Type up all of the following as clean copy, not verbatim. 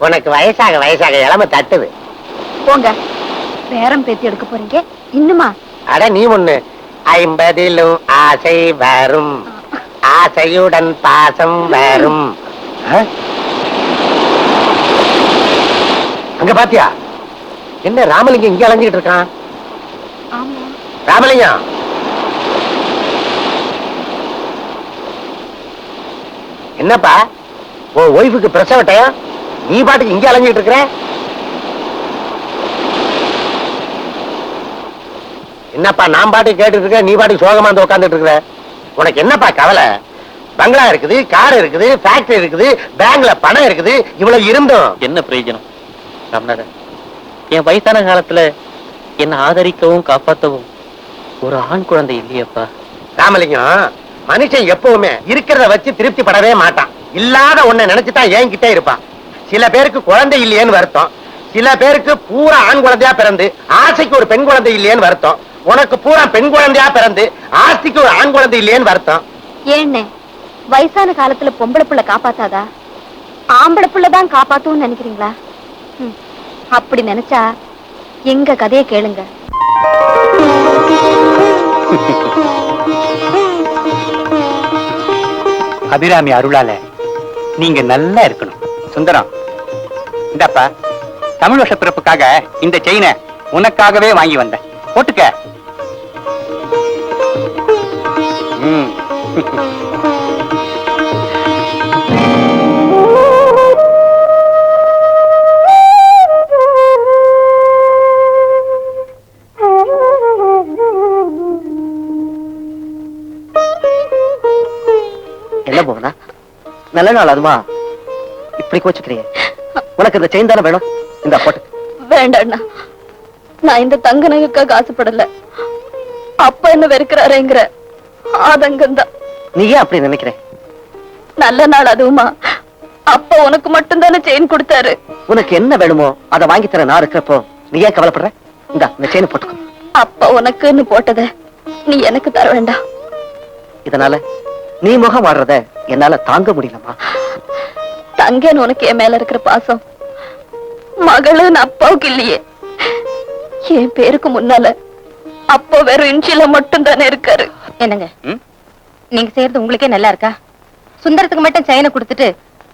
உனக்கு வயசாக வயசாக இளம தட்டுது. போங்க, பேரம் பேத்தி எடுக்க போறீங்க இன்னுமா? அட நீ ஒண்ணு 50லும் ஆசை வரும், ஆசையுடன் பாசம் வரும். அங்க பாத்தியா என்ன ராமலிங்கம் இங்க அலைஞ்சிட்டு இருக்கான்? ராமலிங்கம், என்னப்பா உன் ஒய்ஃபுக்கு பிரசவட்டையா? நீ பாட்டுக்கு இங்க அலைஞ்சிட்டு இருக்கிற? என்னப்பா நான் பாட்டுக்கு கேட்டுட்டு இருக்க, நீ பாட்டுக்கு சோகமா வந்து உட்காந்துட்டு இருக்கிற? உனக்கு என்னப்பா கவலை? பங்களா இருக்குது, கார் இருக்குது, ஃபேக்டரி இருக்குது, பேங்க்ல பணம் இருக்குது, இவ்வளவு இருந்தும் என்ன பிரயோஜனம்? ராமநாதன், என் வயசான காலத்துல என்ன ஆதரிக்கவும் காப்பாற்றவும் ஒரு ஆண் குழந்தை இல்லையப்பா. ராமலிங்கம், மனுஷன் எப்பவுமே இருக்கிறத வச்சு திருப்தி படவே மாட்டான். இல்லாத ஒன்ன நினைச்சுதான் என்கிட்ட இருப்பான். சில பேருக்கு குழந்தை இல்லையேன்னு வருத்தம், சில பேருக்கு பூரா ஆண் குழந்தையா பிறந்து ஆசைக்கு ஒரு பெண் குழந்தை இல்லையேன்னு வருத்தம். உனக்கு பூரா பெண் குழந்தையா பிறந்து ஆஸ்திக்கு ஒரு ஆண் குழந்தை இல்லையேன்னு வருத்தம். ஏன்னு வயசான காலத்துல பொம்பளை புள்ள காப்பாத்தாதா, ஆம்பளை புள்ளதான் காப்பாத்தும் நினைக்கிறீங்களா? அப்படி நினைச்சா எங்க கதையை கேளுங்க. அபிராமி அருளால நீங்க நல்லா இருக்கணும். சுந்தரம், இந்தப்பா தமிழ் வருஷ பிறப்புக்காக இந்த செயினை உனக்காகவே வாங்கி வந்தேன், போட்டுக்க. என்ன போனா நல்ல நாள் அதுமா இப்படி கோச்சுக்கிறிய? உனக்கு இந்த செயின் தானே வேணும், இந்த போட்டு. வேண்டாண்ணா, நான் இந்த தங்க நகைக்காக ஆசைப்படல. அப்பா என்ன வெறுக்கிறாருங்கிற ஆதங்கம்தான். நீ ஏன் அப்படி நினைக்கிற? நல்ல நாள் அதுவுமா, அப்பா உனக்கு மட்டும் தானே செயின் கொடுத்தாரு. உனக்கு என்ன வேணுமோ அதை வாங்கி தர நான் இருக்கிறப்போ நீ ஏன் கவலைப்படுற? இந்த செயின் போட்டுக்கோ. அப்பா உனக்குன்னு போட்டத நீ எனக்கு தர வேண்டாம். இதனால நீ முகம் ஆடுறத என்னால தாங்க முடியலமா. தங்கன்னு உனக்கு என் மேல இருக்கிற பாசம் மகளுன்னு அப்பாவுக்கு இல்லையே. என் பேருக்கு முன்னால அப்பா வெறும் இன்ச்சில மட்டும் தானே இருக்காரு. என்னங்க, நீங்க செய்யறது உங்களுக்கே நல்லா இருக்கா? சுந்தரத்துக்கு மட்டும் செயினை கொடுத்துட்டு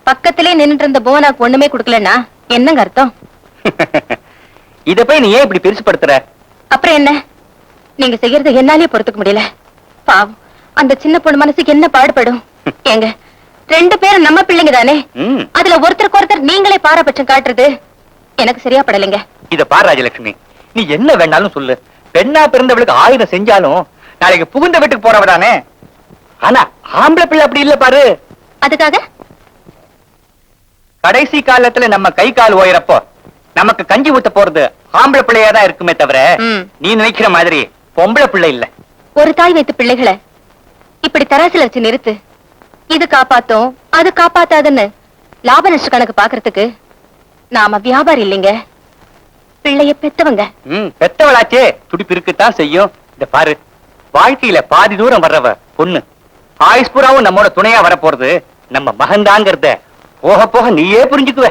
பக்கத்திலே நின்னுட்டு இருந்த புவனாக்கு ஒண்ணுமே கொடுக்கலன்னா என்னங்க அர்த்தம்? இத போய் நீ ஏன் இப்படி பெருசுப்படுத்துற? அப்புறம் என்ன, நீங்க செய்யறது என்னாலே பொறுத்துக்க முடியல. பாவம், அந்த சின்ன பொண்ணு மனசுக்கு என்ன பாடுபடும்? ஏங்க, 2 பேரும் நம்ம பிள்ளைங்க தானே. அதுல ஒருத்தருக்கு ஒருத்தர் நீங்களே பாரபட்சம் காட்டுறது எனக்கு சரியா படலைங்க. இத பாரு ராஜலட்சுமி, நீ என்ன வேணாலும் சொல்லு. பெண்ணா பிறந்தவளுக்கு 1000 செஞ்சாலும் நாளைக்கு புகுந்த வீட்டுக்கு போறவதானே. ஆனா ஆம்பளை பிள்ளை அப்படி இல்ல பாரு. அதுக்காக கடைசி காலத்துல நம்ம கை கால் ஓயறப்போ நமக்கு கஞ்சி ஊத்த போறது ஆம்பளை பிள்ளையாதான் இருக்குமே தவிர நீ நினைக்கிற மாதிரி பொம்பளை பிள்ளை இல்ல. ஒரு தாய் வைத்த பிள்ளைகளை இப்படி தராசில வச்சு நிறுத்து. இது காப்பாத்தும் அது காப்பாத்தாதுன்னு லாப நஷ்ட கணக்கு பாக்குறதுக்கு நாம வியாபாரி இல்லைங்க, பிள்ளைய பெத்தவங்க. பெத்தவளாச்சே துடிப்பு இருக்குத்தான் செய்யும். இந்த பாரு, வாழ்க்கையில பாதி தூரம் வர்றவ பொண்ணு. ஆயுஷ்புராவும் நம்மோட துணையா வரப்போறது நம்ம மகன்தாங்கிறத போக போக நீயே புரிஞ்சுக்குவ.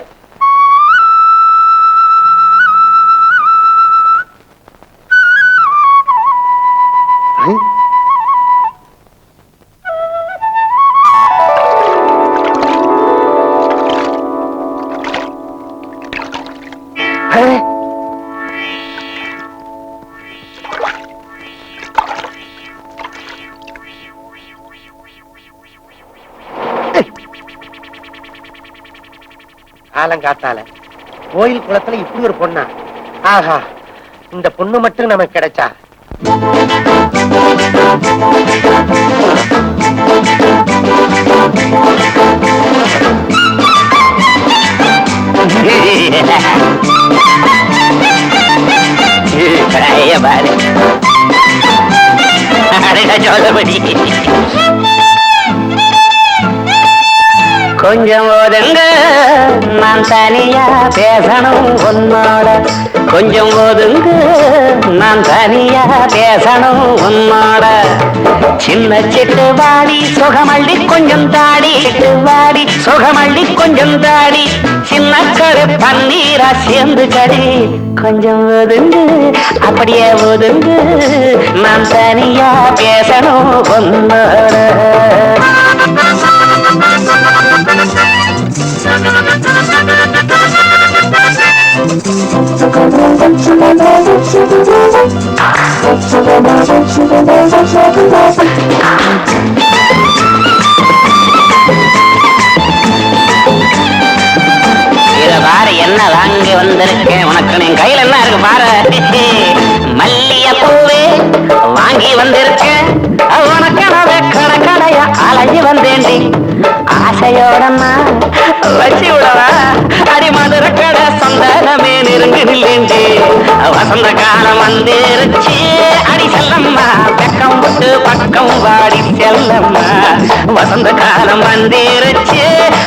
காலங்காத்தால கோயில் குளத்துல இப்படி ஒரு பொண்ணா? ஆஹா, இந்த பொண்ணு மட்டும் நமக்கு கிடைச்சா. கொஞ்சம் ஒதுங்க, நான் தனியா பேசணும் உன்னோட. கொஞ்சம் ஒதுங்க, நான் தனியா பேசணும் உன்னோட. சின்ன சிட்டு வாடி சுகமள்ளி கொஞ்சம் தாடி, சிட்டு வாடி சுகமள்ளி கொஞ்சம் தாடி, சின்ன கரு பன்னீரா சேர்ந்து கடி. கொஞ்சம் ஒதுங்கு, அப்படியே ஒதுங்கு, நான் தனியா பேசணும் உன்னோட. இத பாரு, என்ன வாங்கி வந்திருக்கேன் உனக்கு. என் கையில என்ன இருக்கு பாரு. மல்லிய பூவே வாங்கி வந்திருக்கேன் உனக்கு. கடற்கடைய அலைஞ்சி வந்தேன்டி, ஆசையோட வச்சு விடவா அடி மதுர கடை சொந்தமே நெருங்கி நில்லேண்டி. வசந்த காலம் வந்துருச்சு அடி செல்லம்மா, பக்கம் விட்டு பக்கம் வாடி செல்லம்மா. வசந்த காலம் வந்துருச்சு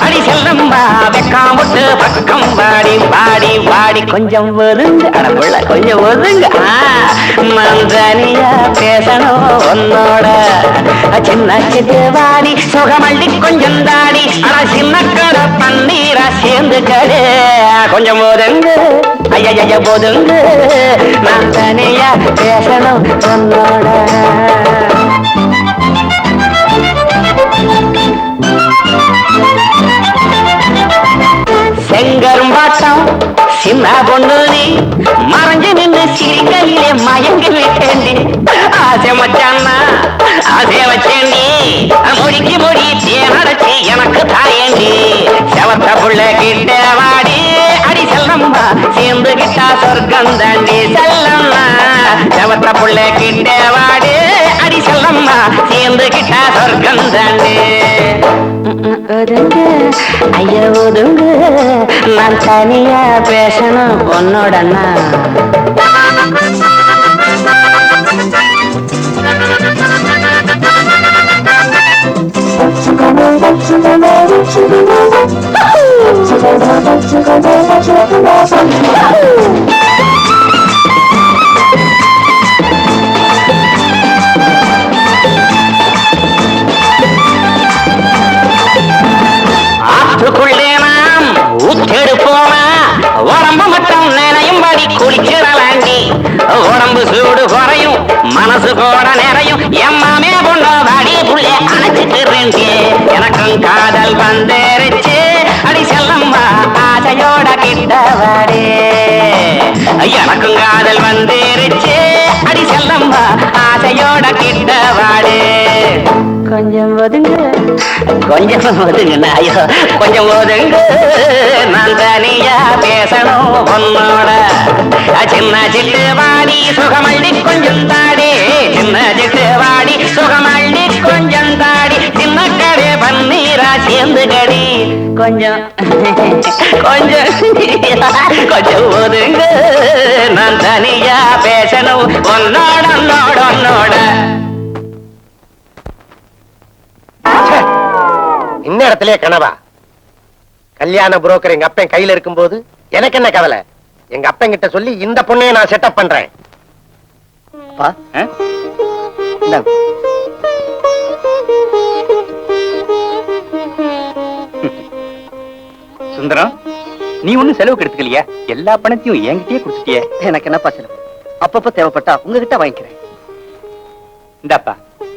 அடி செல்லம்மா, பக்கம் விட்டு பக்கம் வாடி வாடி வாடி. கொஞ்சம் ஒதுங்க அடப்புள்ள, கொஞ்சம் ஒதுங்க. நான் தனியா பேசணும் உன்னோட. சின்ன சிட்டு வாடி சுகமள்ளி கொஞ்சம் தாடி, ஆனா சின்ன கடை பன்னீரா சேர்ந்து கடை. கொஞ்சம் ஒதுங்க, ஐயா ஒதுங்க, நான் தனியா பேசணும் உன்னோட. செங்கரும்பாட்டம் சின்ன பொண்ணு நீ, மறைஞ்சு நின்று சிரிக்கையிலே மயங்கி விட்டேண்டி. ஆசை மச்சான்னா ஆசை வச்சேண்டி, மொழிக்கு மொழி தேனடைச்சி எனக்கு தாயேண்டி. செவத்த புள்ள கிட்ட வாடி அடி செல்லம்மா, சேர்ந்து கிட்டா சொர்க்கம் தாண்டி செல்லம்மா. செவத்த புள்ள கிட்ட வாடி அடி செல்லம்மா, சேர்ந்து கிட்டா சொர்க்கம் தாண்டி. ஒதுங்க, ஐயா ஒதுங்க, நான் தனியா பேசணும் உன்னோடனா. ஆற்றுக்குள்ளே நாம் ஊற்றெடுப்போமா, உடம்பு மட்டும் நினையும்படி குளிச்சிடலாண்டி. உடம்பு சூடு குறையும், மனசு கூட நிறையும். எம்மாமே பொண்ணு வாடி புள்ளே அணைச்சிட்டு எனக்கும் காதல் காதல் வந்தேரிச்சு அடி செல்லம்மா ஆசையோட கிட்டவாடே எனக்கும் காதல் வந்தேரிச்சு அடி செல்லம்மா ஆசையோட கிட்டவாடே கொஞ்சம் ஒதுங்க ஐயோ கொஞ்சம் ஒதுங்க நான் தனியா பேசணும் உன்னோட சின்ன சிட்டு வாடி சுகமள்ளி கொஞ்சம் தாடி சின்ன சிட்டு வாடி சுகமள்ளி கொஞ்சம் தாடி சின்ன கடை பன்னீரா சேர்ந்து கடி கொஞ்சம் கொஞ்சம் கொஞ்சம் ஒதுங்க நான் தனியா பேசணும் உன்னோட உன்னோட உன்னோட இந்த இடத்திலே கனவா? கல்யாண புரோக்கர் எங்க அப்பன் கையில இருக்கும்போது எனக்கு என்ன கவலை? எங்க அப்பன் கிட்ட சொல்லி இந்த பொண்ணையை நான் செட்டப் பண்றேன். சுந்தரம், நீ ஒண்ணும் செலவுக்கு எடுத்துக்கலையா? எல்லா பணத்தையும் என்கிட்டயே கொடுத்துட்டியே. எனக்கு என்னப்பா செலவு? அப்பப்ப தேவைப்பட்டா உங்ககிட்ட வாங்கிக்கிறேன். இந்தாப்பா,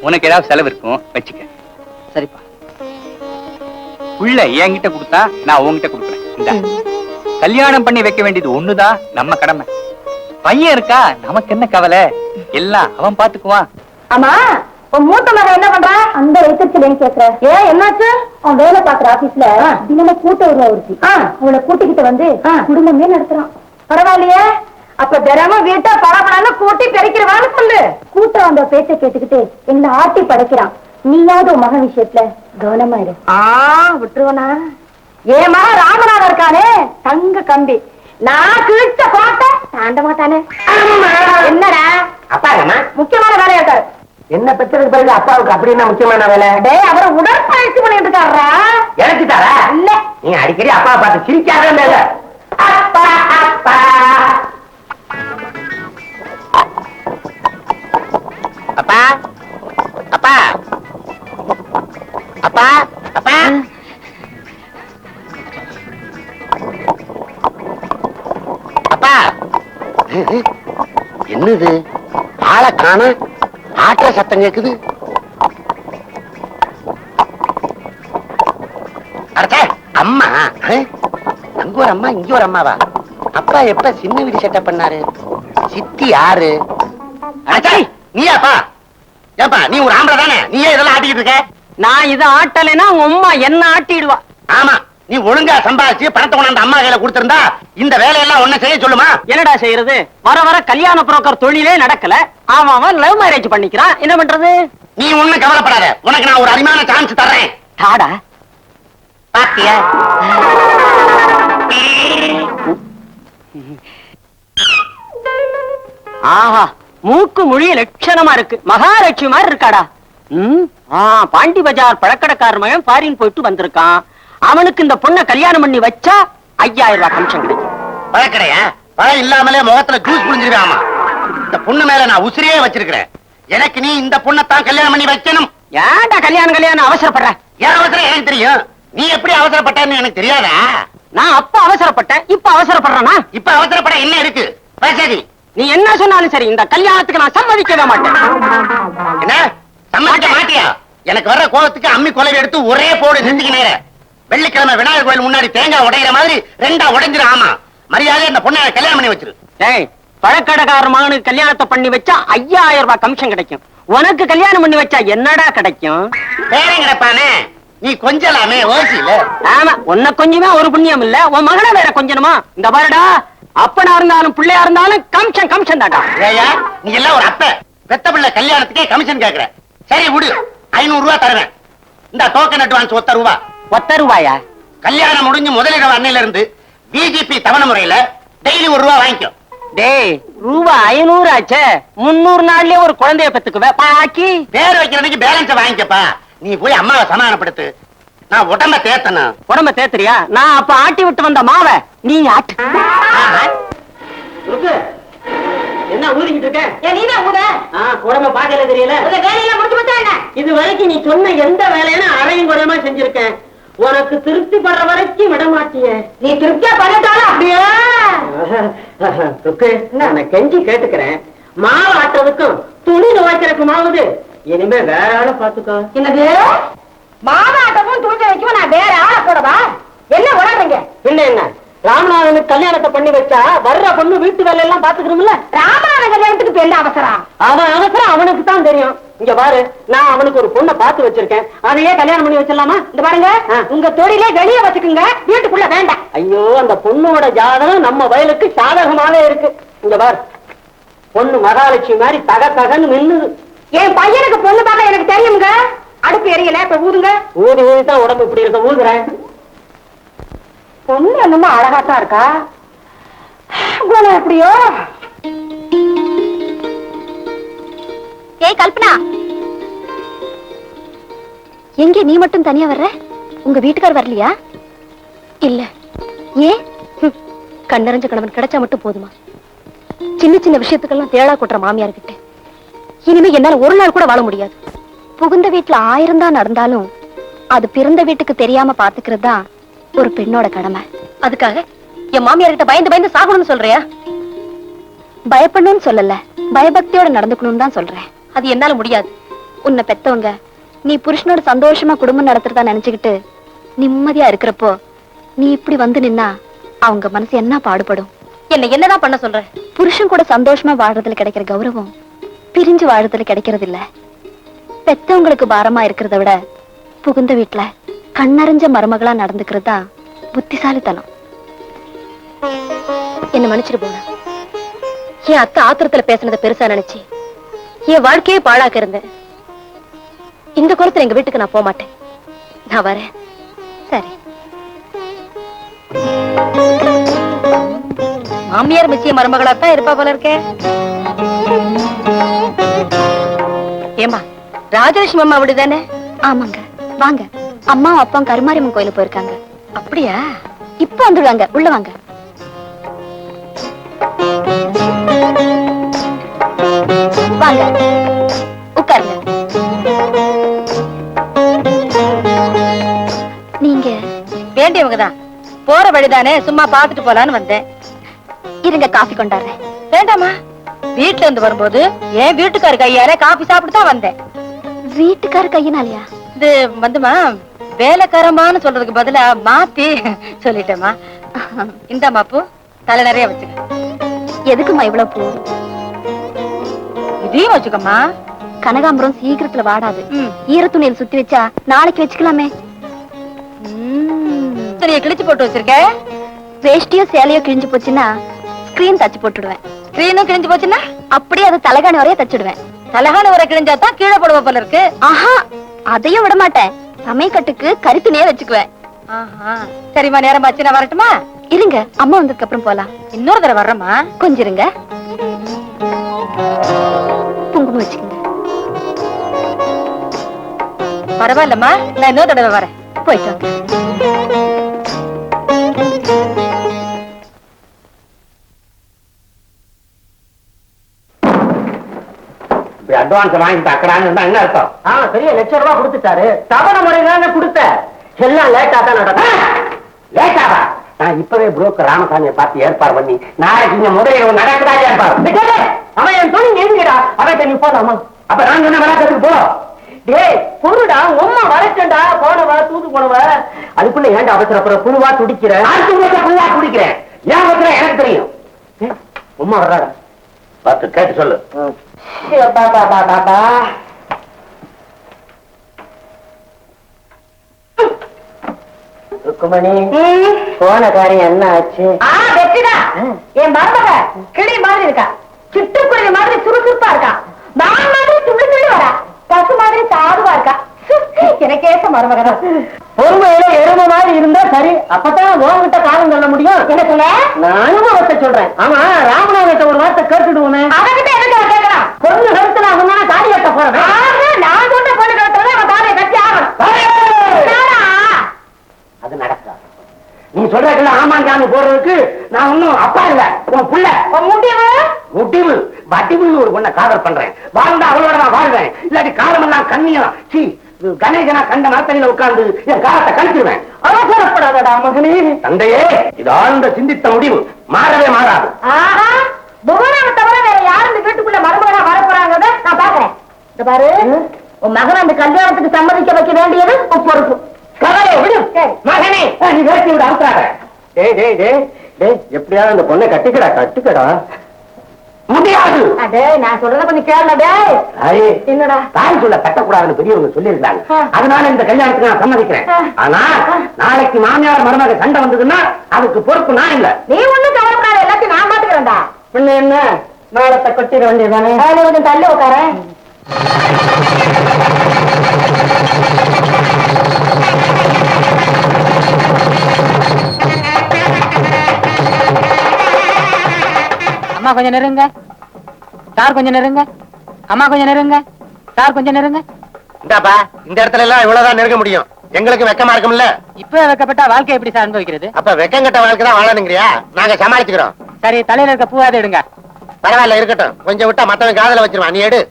உனக்கு ஏதாவது செலவு இருக்கும் வச்சுக்க. சரிப்பா. உள்ள என்கிட்ட கொடுத்தா நான் உன்கிட்ட கொடுக்குறேன். இந்தா, கல்யாணம் பண்ணி வைக்க வேண்டியது ஒண்ணுதான் நம்ம கடமை. பையன் இருக்கா, நமக்கு என்ன கவலை? எல்லாம் அவன் பாத்துக்குவான். ஆமா, உன் மூத்த மகன் என்ன பண்றா? அந்த வைத்திருச்சுன்னு கேக்குற. ஏன் என்னாச்சு? அவன் வேலை பாக்குற ஆபீஸ்ல தினமும் கூட்ட வருவா ஒருத்தி. அவளை கூட்டிக்கிட்டு வந்து குடும்பமே நடத்துறான். பரவாயில்லையே, அப்ப தினமும் வீட்டை பரபரன்னு கூட்டி பெருக்கிறவான்னு சொல்லு. கூட்டம் அந்த பேச்சை கேட்டுக்கிட்டு எங்களை ஆட்டி படைக்கிறான். நீயாவது உன் மகன் விஷயத்துல கவனமா இரு. விட்டுருவனா? என் மகன் ராமநாதன் இருக்கானே, தங்க கம்பி. நான் கிழிச்ச கோட்டை தாண்ட மாட்டானே. என்னடா அப்பா என்ன முக்கியமான வேலையா இருக்காரு? என்ன பெற்றதுக்கு பிறகு அப்பாவுக்கு அப்படி என்ன முக்கியமான வேலை? டேய், அவரை உடற்பயிற்சி பண்ணிட்டு இருக்காரா? இறக்கிட்டாரா? இல்ல, நீங்க அடிக்கடி அப்பாவை பார்த்து சிரிக்காத. அப்பா அப்பா அப்பா அப்பா அப்பா அப்பா அப்பா என்னது? ஆளை காண, ஆட்ட சத்தம் கேக்குது. அடச்சே, அம்மா அங்க ஒரு அம்மா இங்க ஒரு அம்மாவா? அப்பா எப்ப சின்ன வீடு செட்டப் பண்ணாரு? சித்தி யாரு? அடச்சே, நீயாப்பா? ஏப்பா, நீ ஒரு ஆம்பளை தானே? நீயே இதெல்லாம் ஆட்டிக்கிட்டு இருக்க? நான் இதை ஆட்டலைன்னா உம்மா என்ன ஆட்டிடுவா. ஆமா, நீ ஒழுங்கா சம்பாதிச்சு பணத்தை கொண்டாந்து அம்மா கையில கொடுத்திருந்தா இந்த வேலையெல்லாம் ஒண்ணு செய்ய சொல்லுமா? என்னடா செய்யறது? வர வர கல்யாண புரோக்கர் தொழிலே நடக்கல. அவன் லவ் மேரேஜ் பண்ணிக்கிறான். என்ன பண்றது? நீ ஒண்ணும் கவலைப்படாத, உனக்கு நான் ஒரு அருமையான சான்ஸ் தர்றேன். தாடா பாத்தியா? ஆஹா, மூக்கு மொழி லட்சணமா இருக்கு. மகாலட்சுமி மாதிரி இருக்காடா. பாண்டி பஜார் பழக்கடைக்காரர் மகன் ஃபாரின் போயிட்டு வந்திருக்கான். அவனுக்கு இந்த பொண்ணை கல்யாணம் பண்ணி வச்சா 5000 ரூபாய் கமிஷன் கிடைக்கும். பழக்கடையா? பழம் இல்லாமலே முகத்துல ஜூஸ் புழிஞ்சிருவாமா? இந்த பொண்ணு மேல நான் உசிரியே வச்சிருக்கிறேன். எனக்கு நீ இந்த பொண்ணத்தான் கல்யாணம் பண்ணி வைக்கணும். ஏன்டா கல்யாணம் அவசரப்படுற? ஏன் அவசரம் எனக்கு தெரியும். நீ எப்படி அவசரப்பட்டன்னு எனக்கு தெரியாதா? நான் அப்ப அவசரப்பட்டேன், இப்ப அவசரப்படுறேனா? இப்ப அவசரப்பட என்ன இருக்கு? சரி, நீ என்ன சொன்னாலும் சரி, இந்த கல்யாணத்துக்கு நான் சம்மதிக்கவே மாட்டேன். என்ன சம்மதிக்க மாட்டியா? எனக்கு வர்ற கோபத்துக்கு அம்மி கொலையை எடுத்து ஒரே போடு நிறுத்திக்க நேர. வெள்ளிக்கிழமை விநாயகர் கோயில் முன்னாடி தேங்காய் உடைகிற மாதிரி ரெண்டா உடைஞ்சிரு. ஆமா, மரியாதை இந்த பொண்ணை கல்யாணம் பண்ணி வச்சிரு. ஏய், பழக்கடைக்காரர் மகனுக்கு கல்யாணத்தை பண்ணி வச்சா 5000 ரூபாய் கமிஷன் கிடைக்கும். உனக்கு கல்யாணம் பண்ணி வச்சா என்னடா கிடைக்கும்? பேரன் கிடப்பானே, நீ கொஞ்சலாமே ஓசியில. ஆமா, உன்னை கொஞ்சமே ஒரு புண்ணியம் இல்ல, உன் மகனை வேற கொஞ்சணுமா? இந்த பாருடா, அப்பனா இருந்தாலும் பிள்ளையா இருந்தாலும் கமிஷன் தாண்டா. ஏயா, நீ எல்லாம் ஒரு அப்ப பெத்த பிள்ளை கல்யாணத்துக்கே கமிஷன் கேக்குற. சரி விடு, 500 ரூபாய் தருவேன். இந்த டோக்கன் அட்வான்ஸ் 1 ரூபா. 10 ரூபாயா? கல்யாணம் முடிஞ்சு முதலிரவு அன்னையில இருந்து பிஜிபி தவணை முறையில டெய்லி 1 ரூபா வாங்கிக்கோ. டேய், ரூபாய் 500 ஆச்சே. 300 நாள்லயே ஒரு குழந்தைய பெத்துக்குவே. பாக்கி பேர் வைக்கிறதுக்கு பேலன்ஸ வாங்கிக்கப்பா. நீ போய் அம்மாவை சமாதானப்படுத்து. நான் உடம்ப தேத்தணும். உடம்ப தேத்துறியா? நான் அப்ப ஆட்டி விட்டு வந்த மாவை நீ ஆட்டு. என்ன ஊதிக்கிட்டு இருக்க? நீதான் ஊத. உடம்ப பாக்கல தெரியல. வேலையெல்லாம் முடிச்சு வச்சா என்ன? இது வரைக்கும் நீ சொன்ன எந்த வேலைன்னு அரையும் குறையமா செஞ்சிருக்கேன். உனக்கு திருப்தி படுற வரைக்கும் விட மாட்டிய. நீ திருப்தியா பண்ணிட்டாலும் அப்படியே நான் கெஞ்சி கேட்டுக்கிறேன். மாவு ஆட்டுறதுக்கும் துணி துவைக்கிறதுக்குமாவது இனிமே வேற ஆளை பாத்துக்கோ. என்னது? மாவாட்டமும் துணி வைக்கும் நான் வேற ராமநாதனுக்கு கல்யாணத்தை பண்ணி வச்சா வர்ற பொண்ணு வீட்டு வேலை எல்லாம் பாத்துக்கணும்ல. ராமநாதன் கல்யாணத்துக்கு இப்ப என்ன அவசரம்? அவன் அவசரம் அவனுக்கு தான் தெரியும். இங்க பாரு, நான் அவனுக்கு ஒரு பொண்ணை பார்த்து வச்சிருக்கேன். அதையே கல்யாணம் பண்ணி வச்சிடலாமா? இந்த பாருங்க, உங்க தொழிலே வெளியே வச்சுக்குங்க, வீட்டுக்குள்ள வேண்டாம். ஐயோ, அந்த பொண்ணோட ஜாதகம் நம்ம வயலுக்கு சாதகமாவே இருக்கு. இங்க பாரு, பொண்ணு மகாலட்சுமி மாதிரி தக தகன்னு மின்னுது. என் பையனுக்கு பொண்ணு பார்க்க எனக்கு தெரியுங்க. அடுப்பு எரியல, இப்ப ஊதுங்க. ஊதி ஊதி தான் உடம்பு இப்படி இருக்க, ஊதுறேன். பொண்ணு என்னமோ அழகாத்தான் இருக்கா, குணம் எப்படியோ. ஏய் கல்பனா, எங்கே நீ மட்டும் தனியா வர்ற? உங்க வீட்டுக்கார் வரலையா? இல்ல. ஏன்? கண்ணறிஞ்ச கணவன் கிடைச்சா மட்டும் போதுமா? சின்ன சின்ன விஷயத்துக்கெல்லாம் தேளா கொட்டுற மாமியார் கிட்ட இனிமே என்னால ஒரு நாள் கூட வாழ முடியாது. புகுந்த வீட்டுல 1000 தான் நடந்தாலும் அது பிறந்த வீட்டுக்கு தெரியாம பாத்துக்கிறது தான் ஒரு பெண்ணோட கடமை. அதுக்காக என் மாமியார் கிட்ட பயந்து பயந்து சாகணும்னு சொல்றியா? பயப்படணும்னு சொல்லல, பயபக்தியோட நடந்துக்கணும்னு தான் சொல்றேன். அது என்னால முடியாது. உன்னை பெத்தவங்க நீ புருஷனோட சந்தோஷமா குடும்பம் நடத்துறதா நினைச்சுக்கிட்டு நிம்மதியா இருக்கிறப்போ நீ இப்படி வந்து நின்னா அவங்க மனசு என்ன பாடுபடும்? என்னதான் பண்ண சொல்ற? புருஷன் கூட சந்தோஷமா வாழ்றதுல கிடைக்கிற கௌரவம் பிரிஞ்சு வாழ்றதுல கிடைக்கிறது இல்ல. பெத்தவங்களுக்கு பாரமா இருக்கிறத விட புகுந்த வீட்டுல கண்ணறிஞ்ச மருமகளா நடந்துக்கிறது தான் புத்திசாலித்தனம். என்ன மன்னிச்சிட்டு போன. என் அத்தை ஆத்திரத்துல பேசுனதை பெருசா நினைச்சு என் வாழ்க்கையே பாழாக்க இருந்தேன். இந்த குளத்துல எங்க வீட்டுக்கு நான் போக மாட்டேன். நான் வரேன். சரி. மாமியார் மிச்சிய மருமகளாத்தான் இருப்பா போல இருக்கே. ஏமா, ராஜலட்சுமி அம்மா அப்படிதானே? ஆமாங்க. வாங்க, அம்மாவும் அப்பாவும் கருமாரியம்மன் கோயிலுக்கு போயிருக்காங்க. அப்படியா? இப்ப வந்துடுவாங்க, உள்ள வாங்க. வாங்க, உட்காருங்க. நீங்க வேண்டியவங்கதான். போற வழிதானே, சும்மா பாத்துட்டு போலான்னு வந்தேன். இருங்க, காஃபி கொண்டாடுறேன். வேண்டாமா? வீட்டுல இருந்து வரும்போது என் வீட்டுக்கார கையால காபி சாப்பிட்டு தான் வந்தேன். வீட்டுக்கார கையினாலயா? இது வந்துமா, வேலைக்காரமான்னு சொல்றதுக்கு பதிலா மாத்தி சொல்லிட்டேமா. இந்த மாப்பு தலை நிறைய வச்சுக்க. எதுக்குமா இவ்வளவு பூ? இதையும் வச்சுக்கம்மா. கனகாம்பரம் சீக்கிரத்துல வாடாது. ஈரத்துணியில் சுத்தி வச்சா நாளைக்கு வச்சுக்கலாமே. துணியை கிழிச்சு போட்டு வச்சிருக்க. வேஷ்டியோ சேலையோ கிழிஞ்சு போச்சுன்னா ஸ்கிரீன் தச்சு போட்டுடுவேன். ஸ்கிரீனும் கிழிஞ்சு போச்சுன்னா அப்படியே அது தலகாணி வரைய தச்சுடுவேன். தலகாணி வரை கிழிஞ்சாதான் கீழே போடுவ போல இருக்கு. ஆஹா, அதையும் விட மாட்டேன். சமையக்கட்டுக்கு கரித்துணியே வச்சுக்குவேன். சரிம்மா, நேரம் ஆச்சு, நான் வரட்டுமா? இருங்க, அம்மா வந்ததுக்கு அப்புறம் போலாம். இன்னொரு தடவை வர்றேம்மா. கொஞ்சம் இருங்க. குங்குமம் வச்சுக்கோங்க. பரவாயில்லம்மா, நான் இன்னொரு தடவை வரேன். போயிட்டு வாங்க. அட்வான்ஸ் வாங்கிட்டு அக்கடான்னு இருந்தா என்ன அர்த்தம்? சரியா ₹1,00,000 கொடுத்துட்டாரு. தவணை முறையில கொடுத்த எல்லாம் லேட்டா தான் நடக்கும். லேட்டாவா? நான் இப்பவே புரோக்கர் ராமசாமியை பார்த்து ஏற்பாடு பண்ணி நாளைக்கு இங்க முதலீடு நடக்குதா ஏற்பாடு. அவன் என் துணி எழுதிடா. அவன் நீ போலாமா? அப்ப நான் சொன்ன விளையாட்டுக்கு போ. டேய் பொருடா, உம்மா வரட்டா. போனவ தூது போனவ, அதுக்குள்ள ஏன்டா அவசரப்புற புழுவா துடிக்கிற? புழுவா குடிக்கிறேன். ஏன் அவசரம் எனக்கு தெரியும். உம்மா வர்றாடா, பார்த்து கேட்டு சொல்லு. ருக்குமணி, போன காரியம் என்ன ஆச்சு? என் மருமக கிளி மாதிரி இருக்கா, சிட்டுக்குருவி மாதிரி சுறுசுறுப்பா இருக்கா, மான் மாதிரி துள்ளி துள்ளி வரா, பசு மாதிரி சாதுவா இருக்கா. எனக்கே மருமகதான். பொறுமையில எருமை மாதிரி இருந்தா சரி, அப்பதான் உன்கிட்ட காரணம் சொல்ல முடியும். என்ன சொல்ல? நான் அனுபவத்தை சொல்றேன். ஆமா, ராமநாதத்தை ஒரு வார்த்தை கேட்டுடுவோமே. அவகிட்ட எதுக்கு கேட்கலாம்? பொண்ணு கருத்துல அவன் தாடி கட்ட போறேன். நான் சொன்ன பொண்ணு கருத்துல அவன் தாடியை கட்டி ஆகணும். அது நடக்காது. நீ சொல்றதுல ஆமாஞ்சாமி போறதுக்கு நான் ஒன்னும் அப்பா இல்ல, உன் புள்ள. முடிவு வட்டிவுன்னு ஒரு பொண்ணை காதல் பண்றேன். வாழ்ந்தா அவளோட நான் வாழ்வேன், இல்லாட்டி காலமெல்லாம் கண்ணியா கணேசனா கண்ட மரத்தடியில உட்கார்ந்து என் காலத்தை கழிச்சிருவேன். அவசரப்படாதடா மகனே. தந்தையே, இது ஆழ்ந்த சிந்தித்த முடிவு, மாறவே மாறாது. புவனாவை தவிர வேற யாரும் இந்த வீட்டுக்குள்ள மருமகனா வர போறாங்கன்னு நான் பாக்குறேன். இந்த பாரு, உன் மகன் அந்த கல்யாணத்துக்கு சம்மதிக்க வைக்க வேண்டியது உன் பொறுப்பு. கவலை விடு மகனே, நீ வேட்டி விட அவுத்தாத. எப்படியாவது அந்த பொண்ணை கட்டிக்கடா முடியாது. அடே நான் சொல்றத கொஞ்சம் கேளுடே. என்னடா தாய் சொல்ல கட்டக்கூடாதுன்னு பெரியவங்க சொல்லியிருக்காங்க. அதனால இந்த கல்யாணத்துக்கு நான் சம்மதிக்கிறேன். ஆனா நாளைக்கு மாமியார் மருமக சண்டை வந்ததுன்னா அதுக்கு பொறுப்பு நான் இல்ல. நீ ஒண்ணும் கவலைப்படாத, எல்லாத்தையும் நான் பாத்துக்கிறேன்டா. என்ன நாளத்தை கொட்டிட வேண்டியதானே? கொஞ்சம் தள்ளி உட்காரேன். அம்மா கொஞ்சம் நெருங்க, சார் கொஞ்சம் நெருங்க, அம்மா கொஞ்சம் நெருங்க, சார் கொஞ்சம் நெருங்க. இந்தாப்பா, இந்த இடத்துல எல்லாம் இவ்வளவுதான் நெருங்க முடியும். எங்களுக்கு வெக்கமா இருக்கும்ல. இப்ப வைக்கப்பட்டா வாழ்க்கை எப்படி சார் அனுபவிக்கிறது? அப்ப வெக்கம் கட்ட வாழ்க்கை தான் வாழணுங்கிறியா? நாங்க சமாளிச்சுக்கிறோம். சரி, தலையில இருக்க பூவாத எடுங்க. பரவாயில்ல, இருக்கட்டும். கொஞ்சம் விட்டா மத்தவன் காதல வச்சிருவான். நீ எடு.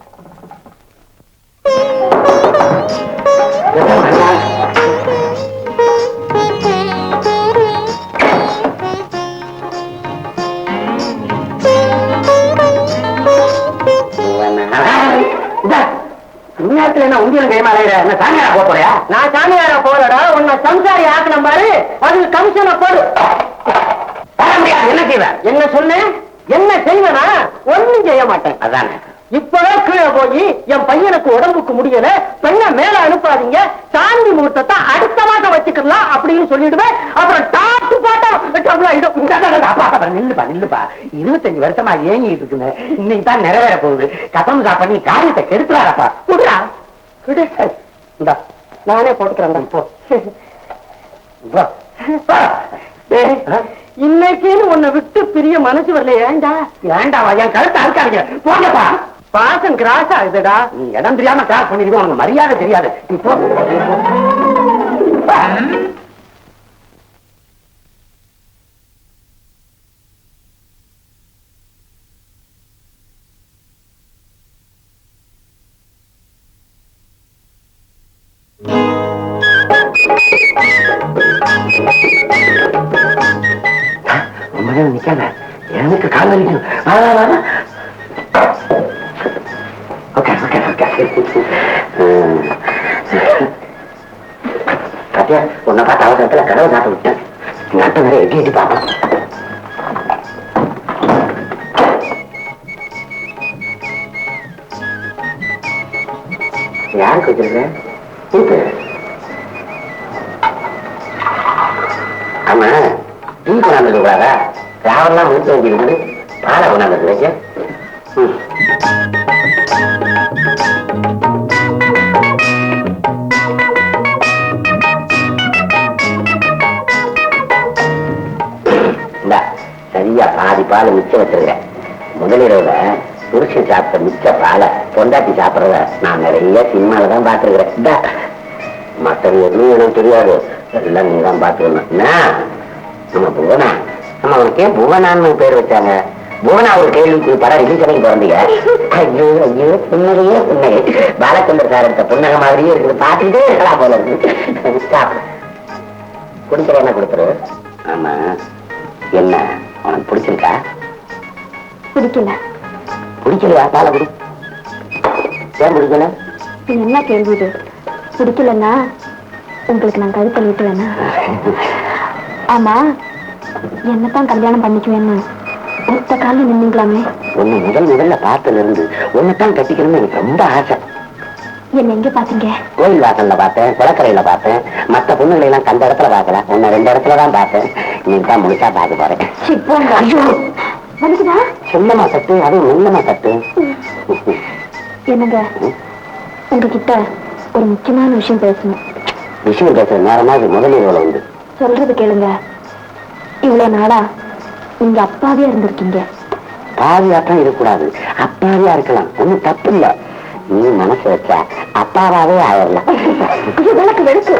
நேரத்துல என்ன உண்டியல் கைமாலையில என்ன சாமியாரா போறியா? நான் சாமியாரா போறடா, உன்னை சம்சாரி ஆக்கணும் பாரு. அதுக்கு கமிஷனை போடு. என்ன செய்வ? என்ன சொன்னேன்? என்ன செய்வேனா? ஒண்ணும் செய்ய மாட்டேன். அதானே. இப்பதான் கீழே போய் என் பையனுக்கு உடம்புக்கு முடியல, பெண்ணை மேல அனுப்பாதீங்க, சாந்தி முகூர்த்தத்தை அடுத்த மாசம் வச்சுக்கலாம் அப்படின்னு சொல்லிடுவேன். அப்புறம் டாப்பு பாட்டா நில்லுப்பா. 25 வருஷமா ஏங்கிட்டு இருக்குங்க. இன்னைக்கு தான் நிறைவேற போகுது. கதம் பண்ணி காரியத்தை கெடுத்துறாரப்பா. நானே போட்டுக்கிறேன். போ. இன்னைக்குன்னு உன்னை விட்டு பிரிய மனசு வரல. ஏண்டா ஏண்டாவா? என் கழுத்தை அறுக்காதீங்க. போங்கப்பா. பாசம் கிராஸ் ஆகுதுடா. நீ இடம் தெரியாம கிராஸ் பண்ணிருக்கோம். உனக்கு மரியாதை தெரியாது. நீ போ. நிக்காத, எனக்கு கால் வலிக்கும். பாத்தியா, உன்னை பார்த்து அவசரத்துல கடவுள் சாப்பிட்டு விட்டேன். நட்டு வேற எட்டி எட்டி பார்ப்போம். யாருக்கு வச்சிருக்கேன்? ஆமா, டீ கொண்டாந்து கூடாதா? யாரெல்லாம் வீட்டு வைக்கிறது? பாலை கொண்டாந்து வைக்க. சரியா பாதி பால் மிச்சம் வச்சிருக்கேன். முதலிரவுல புருஷன் சாப்பிட்ட மிச்ச பாலை பொண்டாட்டி சாப்பிடுறத நான் நிறைய சினிமாலதான் பாத்துருக்கிறேன். மற்றது எதுவும் எனக்கு தெரியாது, எல்லாம் நீ தான் பாத்துக்கணும். நம்ம புவனா, நம்ம உனக்கு ஏன் புவனான்னு பேர் வச்சாங்க? புவனா ஒரு கேள்விக்கு படம் ரிலீஸ் பண்ணி பிறந்தீங்க. ஐயோ ஐயோ, புன்னகையே புன்னகை. பாலச்சந்தர் சார் எடுத்த புன்னகை மாதிரியே இருக்குது. பாத்துக்கிட்டே இருக்கலாம் போல இருக்கு. குடிக்கிற என்ன கொடுத்துரு. ஆமா, என்ன உனக்கு பிடிச்சிருக்கா? பிடிக்கல. பிடிக்கலையா? பாலை குடி. ஏன் பிடிக்கல? என்ன கேள்வி இது? பிடிக்கலன்னா உங்களுக்கு நான் கழுத்தல் விட்டுவேனா? ஆமா, என்னத்தான் கல்யாணம் பண்ணிக்குவேன்னு ஒத்த காலம் நின்னுங்களாமே. உன்னை முதல்ல பார்த்ததுல இருந்து உன்னைத்தான் கட்டிக்கணும்னு எனக்கு ரொம்ப ஆசை. என்ன எங்க பாத்தீங்க? கோயில் வாசல்ல பார்த்தேன், குளக்கரையில பார்த்தேன். மத்த பொண்ணுங்களை எல்லாம் கண்ட இடத்துல பாக்கல, உன்னை 2 இடத்துலதான் பார்த்தேன். இன்னைக்கு தான் முழுசா பார்க்க போறேன். ஐயோ, சொல்லமா தட்டு, அதுவும் நல்லமா தட்டு. என்னங்க, உங்ககிட்ட ஒரு முக்கியமான விஷயம் பேசணும். விஷயம் பேசுற நேரமாக முதலில் உண்டு. சொல்றது கேளுங்க. இவ்வளவு நாளா நீங்க அப்பாவியா இருந்திருக்கீங்க. பாவியாட்டம் இருக்கக்கூடாது, அப்பாவியா இருக்கலாம். ஒண்ணும் தப்பு இல்ல. நீ மனசு வச்சா அப்பாவாவே ஆயிடலாம். விளக்கு விளக்கு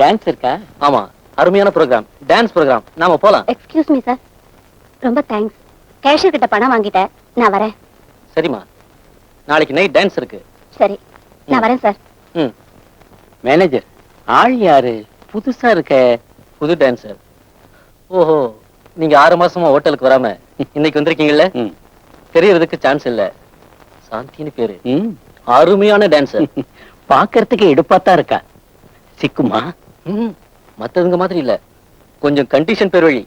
டான்ஸ் இருக்கா? ஆமா, அருமையான ப்ரோக்ராம், டான்ஸ் ப்ரோக்ராம். நாம போலாம். எக்ஸ்கியூஸ் மீ சார், ரொம்ப தேங்க்ஸ். கேஷியர் கிட்ட பணம் வாங்கிட்டேன், நான் வரேன். சரிம்மா, நாளைக்கு நைட் டான்ஸ் இருக்கு. சரி, நான் வரேன் சார். மேனேஜர் ஆள் யாரு? புதுசா இருக்க. புது டான்சர். ஓஹோ, நீங்க 6 மாசமா ஹோட்டலுக்கு வராம இன்னைக்கு வந்திருக்கீங்கல்ல? தெரியறதுக்கு சான்ஸ் இல்ல. சாந்தின்னு பேரு. அருமையான டான்சர். பாக்குறதுக்கு எடுப்பாத்தான் இருக்கா. சிக்குமா? மத்தவங்க மாதிரி இல்ல, கொஞ்சம் கண்டிஷன் பேர் வழி.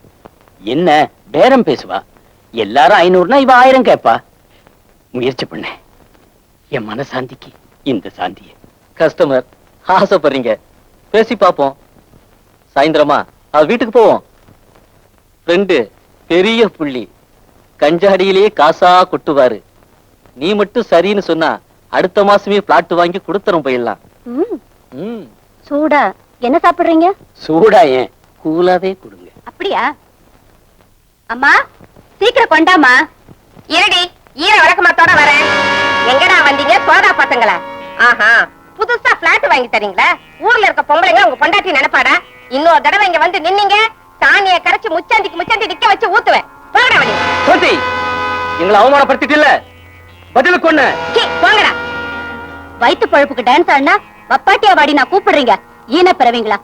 என்ன பேரம் பேசுவா? எல்லாரும் 500னா இவ 1000 கேப்பா. முயற்சி பண்ண என் மனசாந்திக்கு இந்த சாந்திய. கஸ்டமர் ஆசைப்படுறீங்க, பேசி பாப்போம். சாயந்தரமா அவ வீட்டுக்கு போவோம். ஃப்ரெண்டு பெரிய புள்ளி, கஞ்சாடியிலேயே காசா கொட்டுவாரு. நீ மட்டும் சரின்னு சொன்னா அடுத்த மாசமே பிளாட் வாங்கி கொடுத்துறோம் போயிடலாம். சூடா என்ன சாப்பிடுறீங்க? சூடா ஏன், கூலாவே கொடுங்க. அப்படியா? அம்மா சீக்கிரம் கொண்டாமா. இருடி, ஈர விளக்கமாத்தோட வரேன். எங்கடா வந்தீங்க சோதா பசங்களா? ஆஹா, புதுசா பிளாட் வாங்கி தரீங்களா? ஊர்ல இருக்க பொம்பளைங்க உங்க பொண்டாட்டி நினைப்பாடா? இன்னொரு தடவை இங்க வந்து நின்னீங்க, சாணிய கரைச்சு முச்சாந்தி நிக்க வச்சு ஊத்துவேன். போங்கடா வழி. சோதி, எங்களை அவமானப்படுத்திட்டு இல்ல, பதிலுக்கு ஒண்ணு. போங்கடா. வயிற்று பழுப்புக்கு டான்ஸ் ஆடினா வப்பாட்டியா வாடி நான் கூப்பிடுறீங்க, ஈன பிறவீங்களா?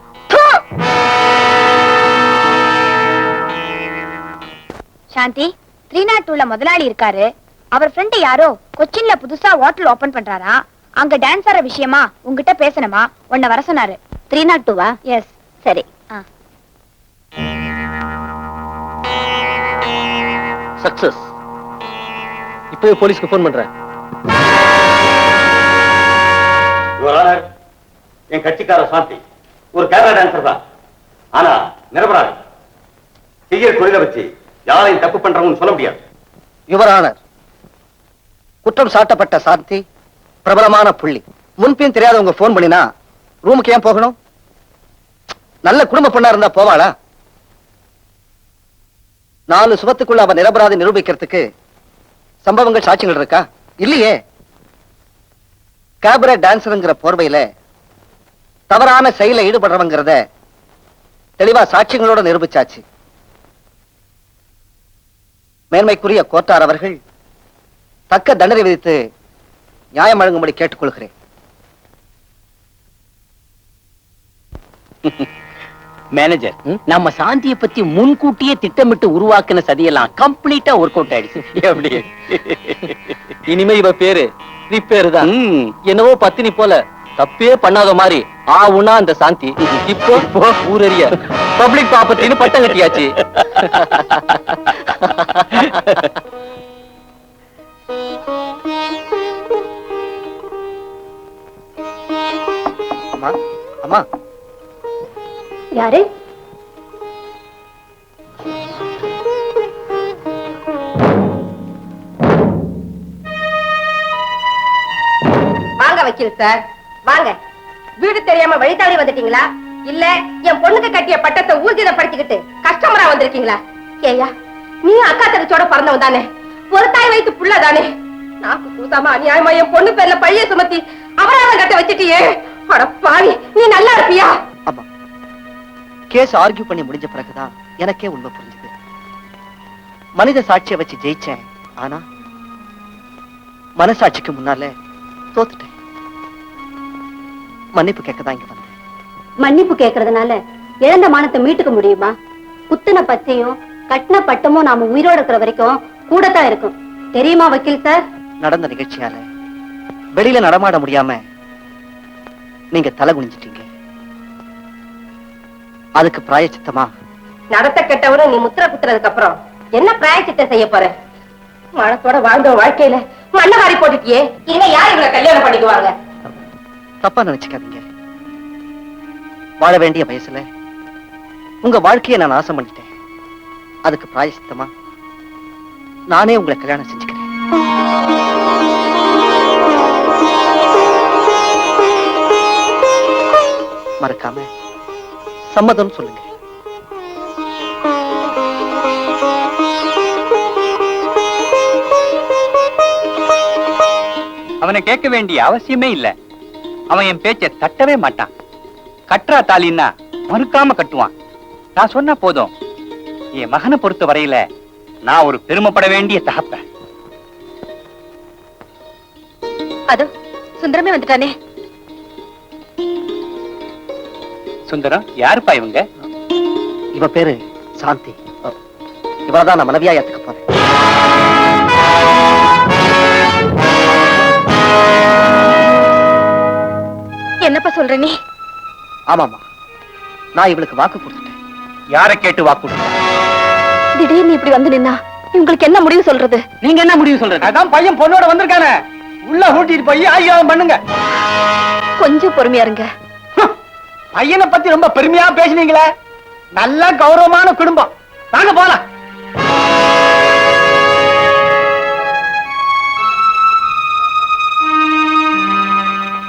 சாந்தி, 302ல முதலாளி இருக்காரு. அவர் ஃப்ரெண்ட் யாரோ கொச்சின்ல புதுசா ஹோட்டல் ஓபன் பண்றாரா, அங்க டான்ஸ் ஆற விஷயமா உங்ககிட்ட பேசணுமா, உன்னை வர சொன்னாரு. 302வா? எஸ். சரி. சக்சஸ். இப்பவே போலீஸ்க்கு போன் பண்றேன். என் கட்சிக்கார சாந்தி ஒரு கேரளா டான்சர் தான். ஆனா நிரபராதி. செய்யற தொழிலை வச்சு யாரையும் தப்பு பண்றவங்கன்னு சொல்ல முடியாது. யுவர் ஆனர், குற்றம் சாட்டப்பட்ட சாந்தி பிரபலமான புள்ளி. முன்பின் தெரியாதவங்க போன் பண்ணினா ரூமுக்கு ஏன் போகணும்? நல்ல குடும்ப பொண்ணா இருந்தா போவாளா? 4 சுபத்துக்குள்ள அவ நிரபராதி நிரூபிக்கிறதுக்கு சம்பவங்கள் சாட்சிகள் இருக்கா? இல்லையே. கேபரே டான்சருங்கிற போர்வையில தவறான செயல ஈடுபடுறவங்கிறத தெளிவா சாட்சியங்களோட நிரூபிச்சாச்சு. மேன்மைக்குரிய கோட்டார் அவர்கள் தக்க தண்டனை விதித்து நியாயம் வழங்கும்படி கேட்டுக்கொள்கிறேன். மேனேஜர், நம்ம சாந்தியை பத்தி முன்கூட்டியே திட்டமிட்டு உருவாக்கின சதியெல்லாம் கம்ப்ளீட்டா ஒர்க் அவுட் ஆயிடுச்சு. எப்படி? இனிமே இவ பேரு ரிப்பேரு தான். என்னவோ பத்தினி போல தப்பே பண்ணாத மாதிரி ஆவுனா அந்த சாந்தி இப்போ ஊரறிய பப்ளிக் ப்ராப்பர்ட்டின்னு பட்டம் கட்டியாச்சு. அம்மா, அம்மா. யாரு? வாங்க வக்கீல் சார், வாங்க. வீடு தெரியாம வழி தவறி வந்துட்டீங்களா, இல்ல என் பொண்ணுக்கு கட்டிய பட்டத்தை ஊர்ஜிதப்படுத்திக்கிட்டு கஸ்டமரா வந்திருக்கீங்களா? ஏயா, நீ அக்கா தங்கச்சோட பிறந்தவன் தானே, ஒரு தாய் வயித்து புள்ள தானே. நாக்கு கூசாம அநியாயமா என் பொண்ணு பேர்ல பழிய சுமத்தி அபராதம் கட்ட வச்சிட்டியே. அட பாவி, நீ நல்லா இருப்பியா? அம்மா, கேஸ் ஆர்கியூ பண்ணி முடிஞ்ச பிறகுதான் எனக்கே உண்மை புரிஞ்சது. மனித சாட்சியை வச்சு ஜெயிச்சேன், ஆனா மனசாட்சிக்கு முன்னால தோத்துட்டேன். மன்னிப்பு கேட்கதான் இங்க வந்தேன். மன்னிப்பு கேட்கறதுனால இழந்த மானத்தை மீட்டுக்க முடியுமா? குத்துன பச்சையும் கட்டின பட்டமும் நாம உயிரோட இருக்கிற வரைக்கும் கூடத்தான் இருக்கும். தெரியுமா வக்கீல் சார்? நடந்த நிகழ்ச்சியால வெளியில நடமாட முடியாம நீங்க தலை குனிஞ்சிட்டீங்க. அதுக்கு பிராயச்சித்தமா நடத்த கெட்டவரும் நீ முத்திர குத்துறதுக்கு அப்புறம் என்ன பிராயச்சித்தம் செய்ய போற? மனத்தோட வாழ்ந்த வாழ்க்கையில மண்ண வாரி போட்டுட்டியே, இனிமே யார் இவங்களை கல்யாணம் பண்ணிக்குவாங்க? தப்பா நினைச்சுக்காதீங்க. வாழ வேண்டிய வயசுல உங்க வாழ்க்கையை நான் நாசம் பண்ணிட்டேன். அதுக்கு பிராயச்சித்தமா நானே உங்களை கல்யாணம் செஞ்சுக்கிறேன். மறக்காம சம்மதம் சொல்லுங்க. அவனை கேட்க வேண்டிய அவசியமே இல்ல. அவன் என் பேச்சை தட்டவே மாட்டான். கற்றா தாலின்னா மறுக்காம கட்டுவான். நான் சொன்ன போதும். என் மகனை பொறுத்த வரையில நான் ஒரு பெருமைப்பட வேண்டிய தகப்பன். அதோ சுந்தரமே வந்துட்டானே. சுந்தரம் யாருப்பா இவங்க? இவ பேரு சாந்தி. இவதான் நான் மனைவியா ஏத்துக்க போறேன். என்னப்பா சொல்ற நீ? ஆமாமா, நான் இவளுக்கு வாக்கு கொடுத்துட்டேன். யாரை கேட்டு வாக்கு? திடீர்னு இப்படி வந்து நின்னா உங்களுக்கு என்ன முடிவு சொல்றது? நீங்க என்ன முடிவு சொல்றது? அதான் பையன் பொண்ணோட வந்திருக்கானே, உள்ள கூட்டிட்டு போய் ஐயாவும் பண்ணுங்க. கொஞ்சம் பொறுமையா இருங்க. பையனை பத்தி ரொம்ப பெருமையா பேசுனீங்களே, நல்ல கௌரவமான குடும்பம். வாங்க போலாம்.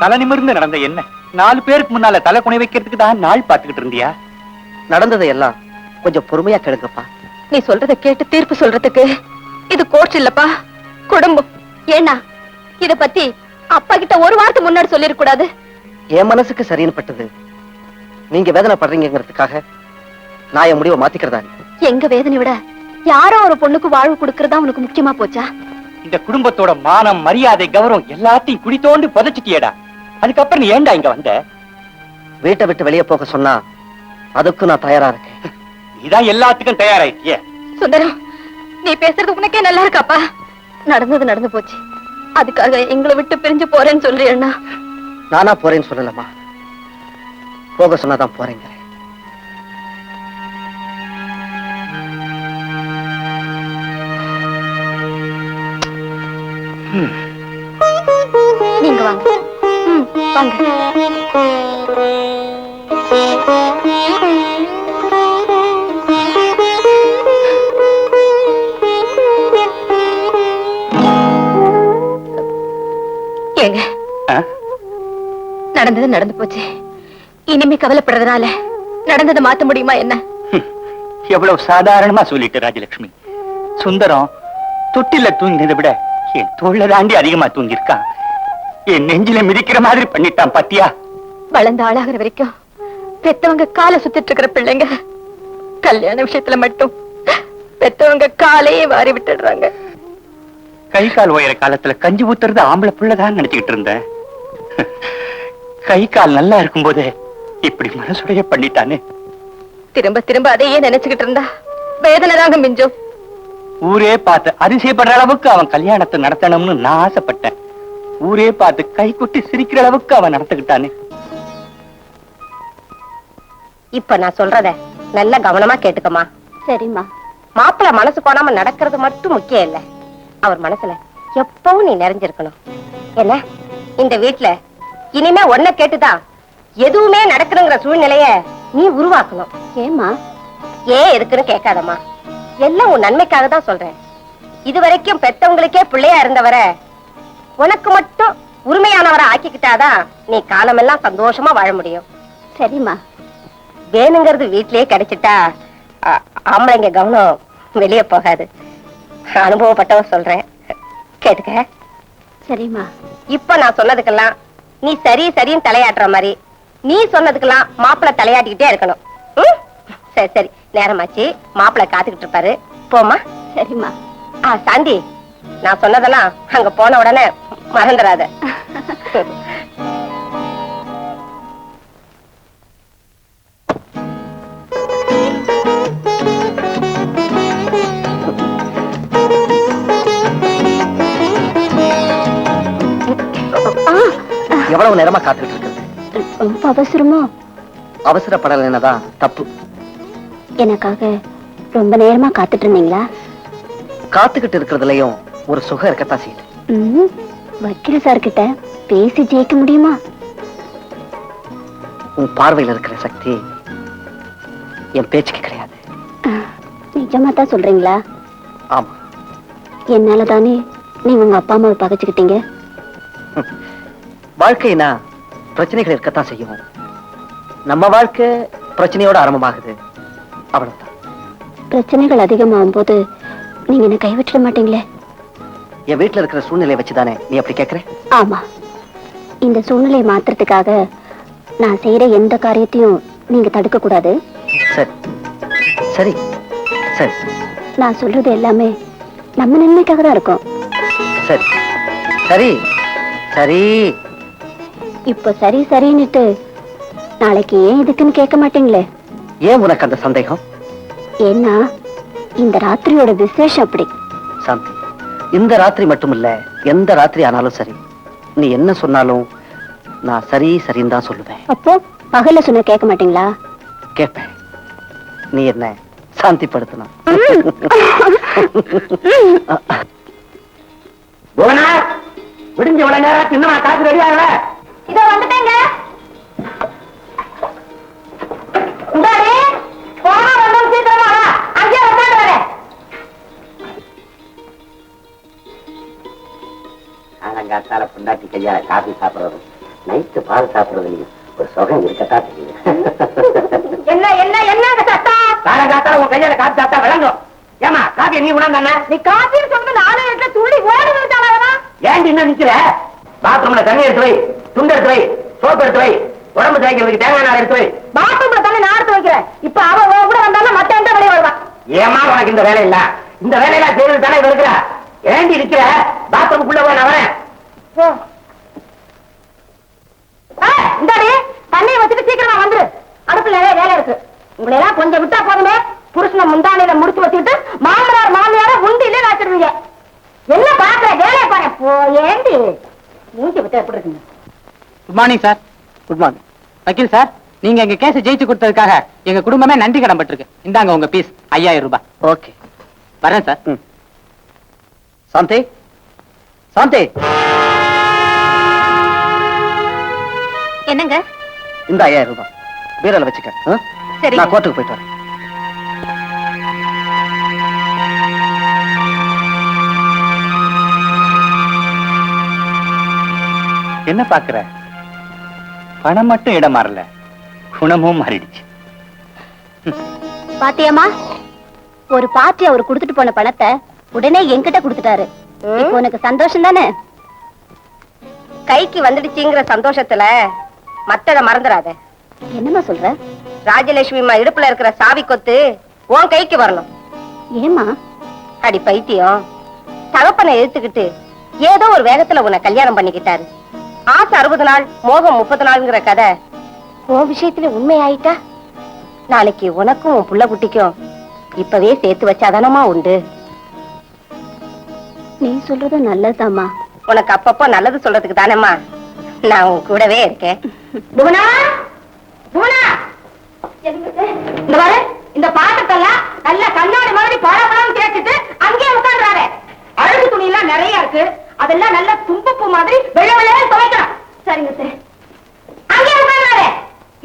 தலை நிமிர்ந்து நடந்த என்ன 4 பேருக்கு முன்னால தலை குனை வைக்கிறதுக்கு தான் நாள் பார்த்துக்கிட்டு இருந்தியா? நடந்ததை எல்லாம் கொஞ்சம் பொறுமையா கேளுங்கப்பா. நீ சொல்றத கேட்டு தீர்ப்பு சொல்றதுக்கு இது கோர்ட் இல்லப்பா, குடும்பம். ஏன்னா இத பத்தி அப்பா கிட்ட ஒரு வார்த்தை முன்னாடி சொல்லிருக்க கூடாது. என் மனசுக்கு சரின்னு பட்டது. நீங்க வேதனை படுறீங்கிறதுக்காக நான் என் முடிவை மாத்திக்கிறதா? எங்க வேதனை விட யாரோ ஒரு பொண்ணுக்கு வாழ்வு கொடுக்கறதா உனக்கு முக்கியமா போச்சா? இந்த குடும்பத்தோட மானம், மரியாதை, கௌரவம் எல்லாத்தையும் குடி தோண்டி புதைச்சிட்டியேடா. அதுக்கப்புறம் நீ ஏன்டா இங்க வந்த? வீட்டை விட்டு வெளியே போக சொன்னா அதுக்கும் நான் தயாரா இருக்கேன். இதான் எல்லாத்துக்கும் தயாராயிட்டிய. சுந்தரம், நீ பேசுறது உனக்கே நல்லா இருக்காப்பா. நடந்தது நடந்து போச்சு. அதுக்காக எங்களை விட்டு பிரிஞ்சு போறேன்னு சொல்றியண்ணா? நானா போறேன்னு சொல்லலம்மா, போக சொன்னாதான் போறேங்க. நீங்க வாங்க. வாங்க. ஏங்க, நடந்தது நடந்து போச்சு. இனிமே கவலைப்படுறதுனால நடந்ததை மாத்த முடியுமா என்ன? எவ்வளவு சாதாரணமா சொல்லிட்டு ராஜலட்சுமி. சுந்தரம் தொட்டில தூங்கினதை விட என் தோல்ல தாண்டி அதிகமா தூங்கிருக்கான். என் நெஞ்சில மிதிக்கிற மாதிரி பண்ணிட்டான் பாத்தியா? வளர்ந்த ஆளாகிற வரைக்கும் பெத்தவங்க காலை சுத்திட்டு இருக்கிற பிள்ளைங்க கல்யாண விஷயத்துல மட்டும் பெத்தவங்க காலையே வாரி விட்டுடுறாங்க. கை கால் உயர காலத்துல கஞ்சி ஊத்துறது ஆம்பளை புள்ளதான் நினைச்சுக்கிட்டு இருந்தேன். கை கால் நல்லா இருக்கும் போதே இப்படி மனசுடைய பண்ணிட்டானே. திரும்ப திரும்ப அதையே நினைச்சுக்கிட்டு இருந்தா வேதனை தாங்க மிஞ்சும். ஊரே பார்த்து அதிசயப்படுற அளவுக்கு அவன் கல்யாணத்தை நடத்தணும்னு நான் ஆசைப்பட்டேன். ஊரே பார்த்து கை குட்டி சிரிக்கிற அளவுக்கு அவன் நடத்துக்கிட்டானே. இப்ப நான் சொல்றத நல்ல கவனமா கேட்டுக்கமா. சரிம்மா. மாப்பிள்ள மனசு கோணாம நடக்கிறது மட்டும் முக்கியம் இல்ல, அவர் மனசுல எப்பவும் நீ நிறைஞ்சிருக்கணும். என்ன இந்த வீட்டுல இனிமே ஒன்ன கேட்டுதான் எதுவுமே நடக்கணுங்கிற சூழ்நிலைய நீ உருவாக்கணும். ஏம்மா? ஏன் எதுக்குன்னு கேட்காதம்மா, எல்லாம் உன் நன்மைக்காக தான் சொல்றேன். இதுவரைக்கும் பெத்தவங்களுக்கே பிள்ளையா இருந்தவரை உனக்கு மட்டும் உரிமையானவரை ஆக்கிக்கிட்டாதான் நீ காலமெல்லாம் சந்தோஷமா வாழ முடியும். சரிம்மா. வேணுங்கிறது வீட்லயே கிடைச்சிட்டா ஆம்பளைங்க கவனம் வெளியே போகாது. அனுபவப்பட்டவ சொல்றேன், கேட்டுக்க. சரிம்மா. இப்ப நான் சொன்னதுக்கெல்லாம் நீ சரி சரின்னு தலையாட்டுற மாதிரி நீ சொன்னதுக்கெல்லாம் மாப்பிள்ளை தலையாட்டிக்கிட்டே இருக்கணும். சரி சரி, நேரமாச்சு, மாப்பிள்ளை காத்துக்கிட்டு இருப்பாரு, போமா. சரிம்மா. சாந்தி, நான் சொன்னதெல்லாம் அங்க போன உடனே மறந்துடாத. எவ்வளவு நேரமா காத்துக்கிட்டு இருக்கிறது? ரொம்ப அவசரமோ? அவசரப்படலைன்னதான் தப்பு. எனக்காக ரொம்ப நேரமா காத்துட்டு இருந்தீங்களா? காத்துக்கிட்டு இருக்கிறதுலயும் ஒரு சுகம் இருக்கத்தான் செய்யுது. வக்கீல் சார் கிட்ட பேசி ஜெயிக்க முடியுமா? உன் பார்வையில் இருக்கிற சக்தி என் பேச்சுக்கு கிடையாது. நிஜமா தான் சொல்றீங்களா? ஆமா. என்னாலதானே நீங்க உங்க அப்பா அம்மாவை பகைச்சுக்கிட்டீங்க? வாழ்க்கைனா பிரச்சனைகள் இருக்கத்தான் செய்யும். நம்ம வாழ்க்கை பிரச்சனையோட ஆரம்பமாகுது, அவ்வளவுதான். பிரச்சனைகள் அதிகமாகும் போது நீங்க என்ன கைவிட்டுட மாட்டீங்களே? என் வீட்டுல இருக்கிற சூழ்நிலையை வச்சுதானே நீ அப்படி கேக்குற? ஆமா. இந்த சூழ்நிலையை மாத்துறதுக்காக நான் செய்யற எந்த காரியத்தையும் நீங்க தடுக்க கூடாது. சரி சரி சரி. நான் சொல்றது எல்லாமே நம்ம நன்மைக்காக தான் இருக்கும். சரி சரி சரி. இப்ப சரி சரின்னுட்டு நாளைக்கு ஏன் இதுக்குன்னு கேட்க மாட்டீங்களே? ஏன் உனக்கு அந்த சந்தேகம்? ஏன்னா இந்த ராத்திரியோட விசேஷம் அப்படி. சாந்தி, இந்த ராத்திரி மட்டும் இல்ல, எந்த ராத்திரி ஆனாலும் சரி, நீ என்ன சொன்னாலும் நான் சரி சரின்னு தான் சொல்லுவேன். அப்போ பகல்ல சொன்ன கேட்க மாட்டீங்களா? கேட்பேன். நீ என்ன சாந்திப்படுத்தணும். புவனா, விடிஞ்ச இவ்வளவு நேரம் இன்னும் காசு ரெடி ஆகல. இதோ வந்துட்டேங்க. போனா வந்தோம், சீக்கிரமா வா. அங்கேயே உட்காந்து வரேன். காலங்காத்தால பொண்டாட்டி கையால காபி சாப்பிடுறது, நைட்டு பால் சாப்பிடுறது ஒரு சுகம் இருக்கத்தான் தெரியுது. என்ன என்ன என்ன சத்தம்? காலங்காத்தால உன் கையால காபி சாப்பிட்டா விளங்கும். ஏமா காபியை நீ உணர்ந்தானே? நீ காப்பின்னு சொல்றது 4 இடத்துல துள்ளி ஓடி விட்டாளா? ஏன் இன்னும் நிக்கிற? பாத்ரூம்ல தண்ணி எடுத்து வை, துண்டு எடுத்து வை, சோப்பு எடுத்து வை, உடம்பு தேய்க்கிறதுக்கு தேங்காய் நாள் எடுத்து வை. பாத்ரூம்ல தானே நான் எடுத்து வைக்கிறேன். இப்ப அவ கூட வந்தாலும் மத்த எந்த வேலையை வருவான். ஏமா உனக்கு இந்த வேலை இல்ல? இந்த வேலையெல்லாம் செய்வது தானே இருக்கிற. ஏண்டி இருக்கிற? பாத்ரூமுக்குள்ள போய் நான் வரேன். இந்தாடி தண்ணியை வச்சுட்டு சீக்கிரமா வந்துரு. அடுப்புல நிறைய வேலை இருக்கு. உங்களை எல்லாம் கொஞ்சம் விட்டா போதுமே, புருஷனை முந்தானையில முடிச்சு வச்சுக்கிட்டு மாமனார் மாமியார உண்டியிலே வச்சிருவீங்க. என்ன பாக்குற வேலையை பாரு. ஏண்டி மூஞ்சி விட்டு எப்படி இருக்குங்க? Good morning sir. Good morning. வக்கீல் சார், நீங்க எங்க கேஸ் ஜெயிச்சு கொடுத்ததுக்காக எங்க குடும்பமே நன்றி கடன் பட்டிருக்கு. இந்தாங்க உங்க பீஸ் 5000 ரூபாய். ஓகே, வரேன் சார். சாந்தி, சாந்தி. என்னங்க? இந்த 5000 ரூபாய் பீரோல வச்சுக்க. சரி, நான் கோர்ட்டுக்கு போயிட்டு வரேன். என்ன பாக்குற? பணம் மட்டும் இடம் மாறல, குணமும் மாறிடுச்சு. பாத்தியம்மா, ஒரு பார்ட்டி அவர் கொடுத்துட்டு போன பணத்தை உடனே என்கிட்ட கொடுத்துட்டாரு. இப்போ உனக்கு சந்தோஷம் தானே? கைக்கு வந்துடுச்சுங்கிற சந்தோஷத்துல மத்தத மறந்துடாத. என்னம்மா சொல்ற? ராஜலட்சுமி அம்மா இடுப்புல இருக்கிற சாவி கொத்து உன் கைக்கு வரணும். ஏமா? அடி பைத்தியம், தகப்பனை எதிர்த்துக்கிட்டு ஏதோ ஒரு வேகத்துல உன்னை கல்யாணம் பண்ணிக்கிட்டாரு. ஆசை 60 நாள், மோகம் 30 நாள்ங்கிற கதை உன் விஷயத்துல உண்மையாயிட்டா நாளைக்கு உனக்கும் உன் புள்ள குட்டிக்கும் இப்பவே சேர்த்து வச்சாதானமா உண்டு. நீ சொல்றது நல்லதாம்மா. உனக்கு அப்பப்போ நல்லது சொல்றதுக்கு தானேம்மா நான் உன் கூடவே இருக்கேன். புவனா, புவனா, இந்த பாரு, இந்த பாட்டத்தெல்லாம் நல்ல கண்ணாடி மாதிரி பழம் கேட்டுட்டு அங்கேயே உட்கார்றாரு. அழகு துணி எல்லாம் நிறைய இருக்கு, அதெல்லாம் நல்ல தும்பப்பூ மாதிரி வெள்ள வெள்ளையா துவைக்கணும். சரிங்க சார். அங்கேயே உட்கார்றாரு.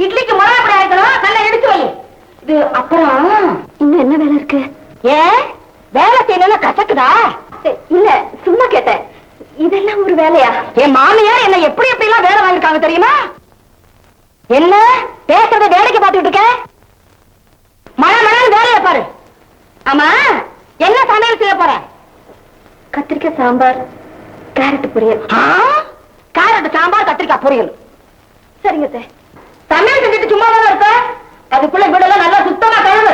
இட்லிக்கு மிளகா பொடி ஆயிக்கணும், நல்லா எடுத்து வை. இது அப்புறம் இன்னும் என்ன வேலை இருக்கு? ஏன் வேலை செய்யணும்னு கசக்குதா? இல்ல, சும்மா கேட்டேன். இதெல்லாம் ஒரு வேலையா? என் மாமியார் என்ன எப்படி எப்படி எல்லாம் வேலை வாங்கிருக்காங்க தெரியுமா? என்ன பேசுறத வேலைக்கு பார்த்துட்டு இருக்க? மழை மழைன்னு வேலையை பாரு. ஆமா, என்ன சமையல் செய்ய போற? கத்திரிக்காய் சாம்பார், கேரட் பொரியல். கேரட் சாம்பார், கத்திரிக்காய் பொரியல். சரிங்க சார். சமையல் செஞ்சுட்டு சும்மா தான் இருக்க. அதுக்குள்ள வீடெல்லாம் நல்லா சுத்தமா கழுவு.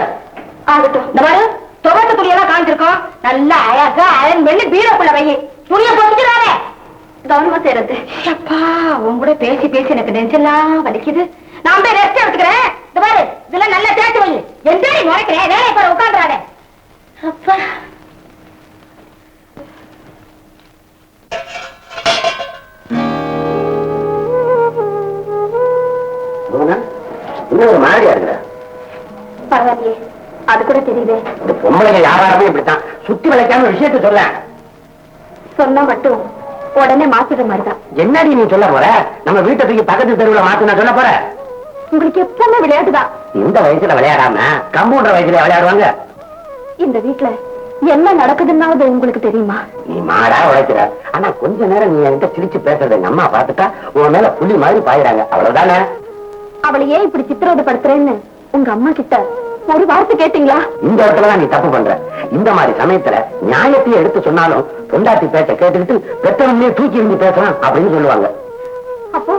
ஆகட்டும். இந்த மாதிரி துவட்ட துணியெல்லாம் காஞ்சிருக்கோம், நல்லா அழகா அயன் பண்ணி பீரோக்குள்ள வை. துணியை பொறிஞ்சிடாதே. கவனமா செய்யறது. அப்பா, உன் கூட பேசி பேசி எனக்கு நெஞ்செல்லாம் வலிக்குது. நான் போய் ரெஸ்ட் எடுத்துக்கிறேன். இந்த பாரு, இதெல்லாம் நல்லா தேய்ச்சி வை. எந்த முறைக்கிறேன், வேலையை பாரு, உட்காந்துறாரு. அப்பா, இன்னொரு மாதிரியா இருக்கிற. பரவாயில்லையே, அது கூட தெரியுது. இந்த பொம்பளைங்க யாராருமே இப்படித்தான் சுத்தி வளைக்காம விஷயத்த சொல்ல. சொன்னா மட்டும் உடனே மாத்திர மாதிரிதான். என்னடி நீ சொல்ல போற? நம்ம வீட்டை தூக்கி பக்கத்து தெருவுல மாத்து நான் சொல்ல போற? உங்களுக்கு எப்பவுமே விளையாட்டுதான். இந்த வயசுல விளையாடாம கம்பவுண்டர் வயசுல விளையாடுவாங்க. இந்த வீட்டுல என்ன நடக்குதுன்னாவது உங்களுக்கு தெரியுமா? நீ மாடா உழைக்கிற, ஆனா கொஞ்ச நேரம் நீ என்கிட்ட சிரிச்சு பேசுறத எங்க அம்மா பார்த்துட்டா உன் மேல புள்ளி மாதிரி பாயிறாங்க. அவ்வளவுதானே? அவளை ஏன் இப்படி சித்திரவதைப்படுத்துறேன்னு உங்க அம்மா கிட்ட ஒரு வார்த்தை கேட்டீங்களா? இந்த இடத்துலதான் நீ தப்பு பண்ற. இந்த மாதிரி சமயத்துல நியாயத்தையே எடுத்து சொன்னாலும் பொண்டாட்டி பேச்ச கேட்டுக்கிட்டு பெற்றவங்களே தூக்கி இருந்து பேசலாம் அப்படின்னு சொல்லுவாங்க. அப்போ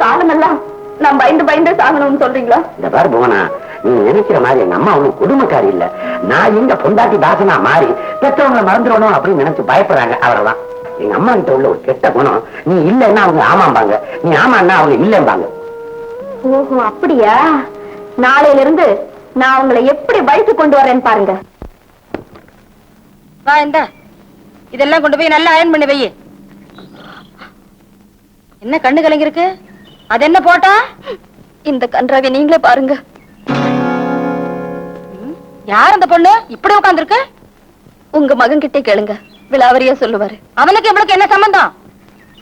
காலமெல்லாம் நான் பயந்து பயந்து சாகணும்னு சொல்றீங்களா? இந்த பாரு புவனா, நீ நினைக்கிற மாதிரி எங்க அம்மா ஒண்ணும் குடும்பக்காரி இல்ல. நான் எங்க பொண்டாட்டி தாசனா மாறி பெற்றவங்களை மறந்துடணும் அப்படின்னு நினைச்சு பயப்படுறாங்க, அவ்வளவுதான். எங்க அம்மா கிட்ட உள்ள ஒரு கெட்ட குணம், நீ இல்லைன்னா அவங்க ஆமாம்பாங்க, நீ ஆமான்னா அவங்க இல்லைம்பாங்க. ஓஹோ, அப்படியா? நாளையில இருந்து நான் உங்களை எப்படி வழித்து கொண்டு வரேன்னு பாருங்க. வா, இந்த இதெல்லாம் கொண்டு போய் நல்லா அயன் பண்ணி வை. என்ன கண்ணு கலங்கி இருக்கு? அது என்ன போட்டா? இந்த கன்றாவை நீங்களே பாருங்க. யார் அந்த பொண்ணு இப்படி உட்கார்ந்திருக்கு? உங்க மகன் கிட்டே கேளுங்க, விலாவரியா சொல்லுவாரு. அவனுக்கு இவளுக்கு என்ன சம்பந்தம்?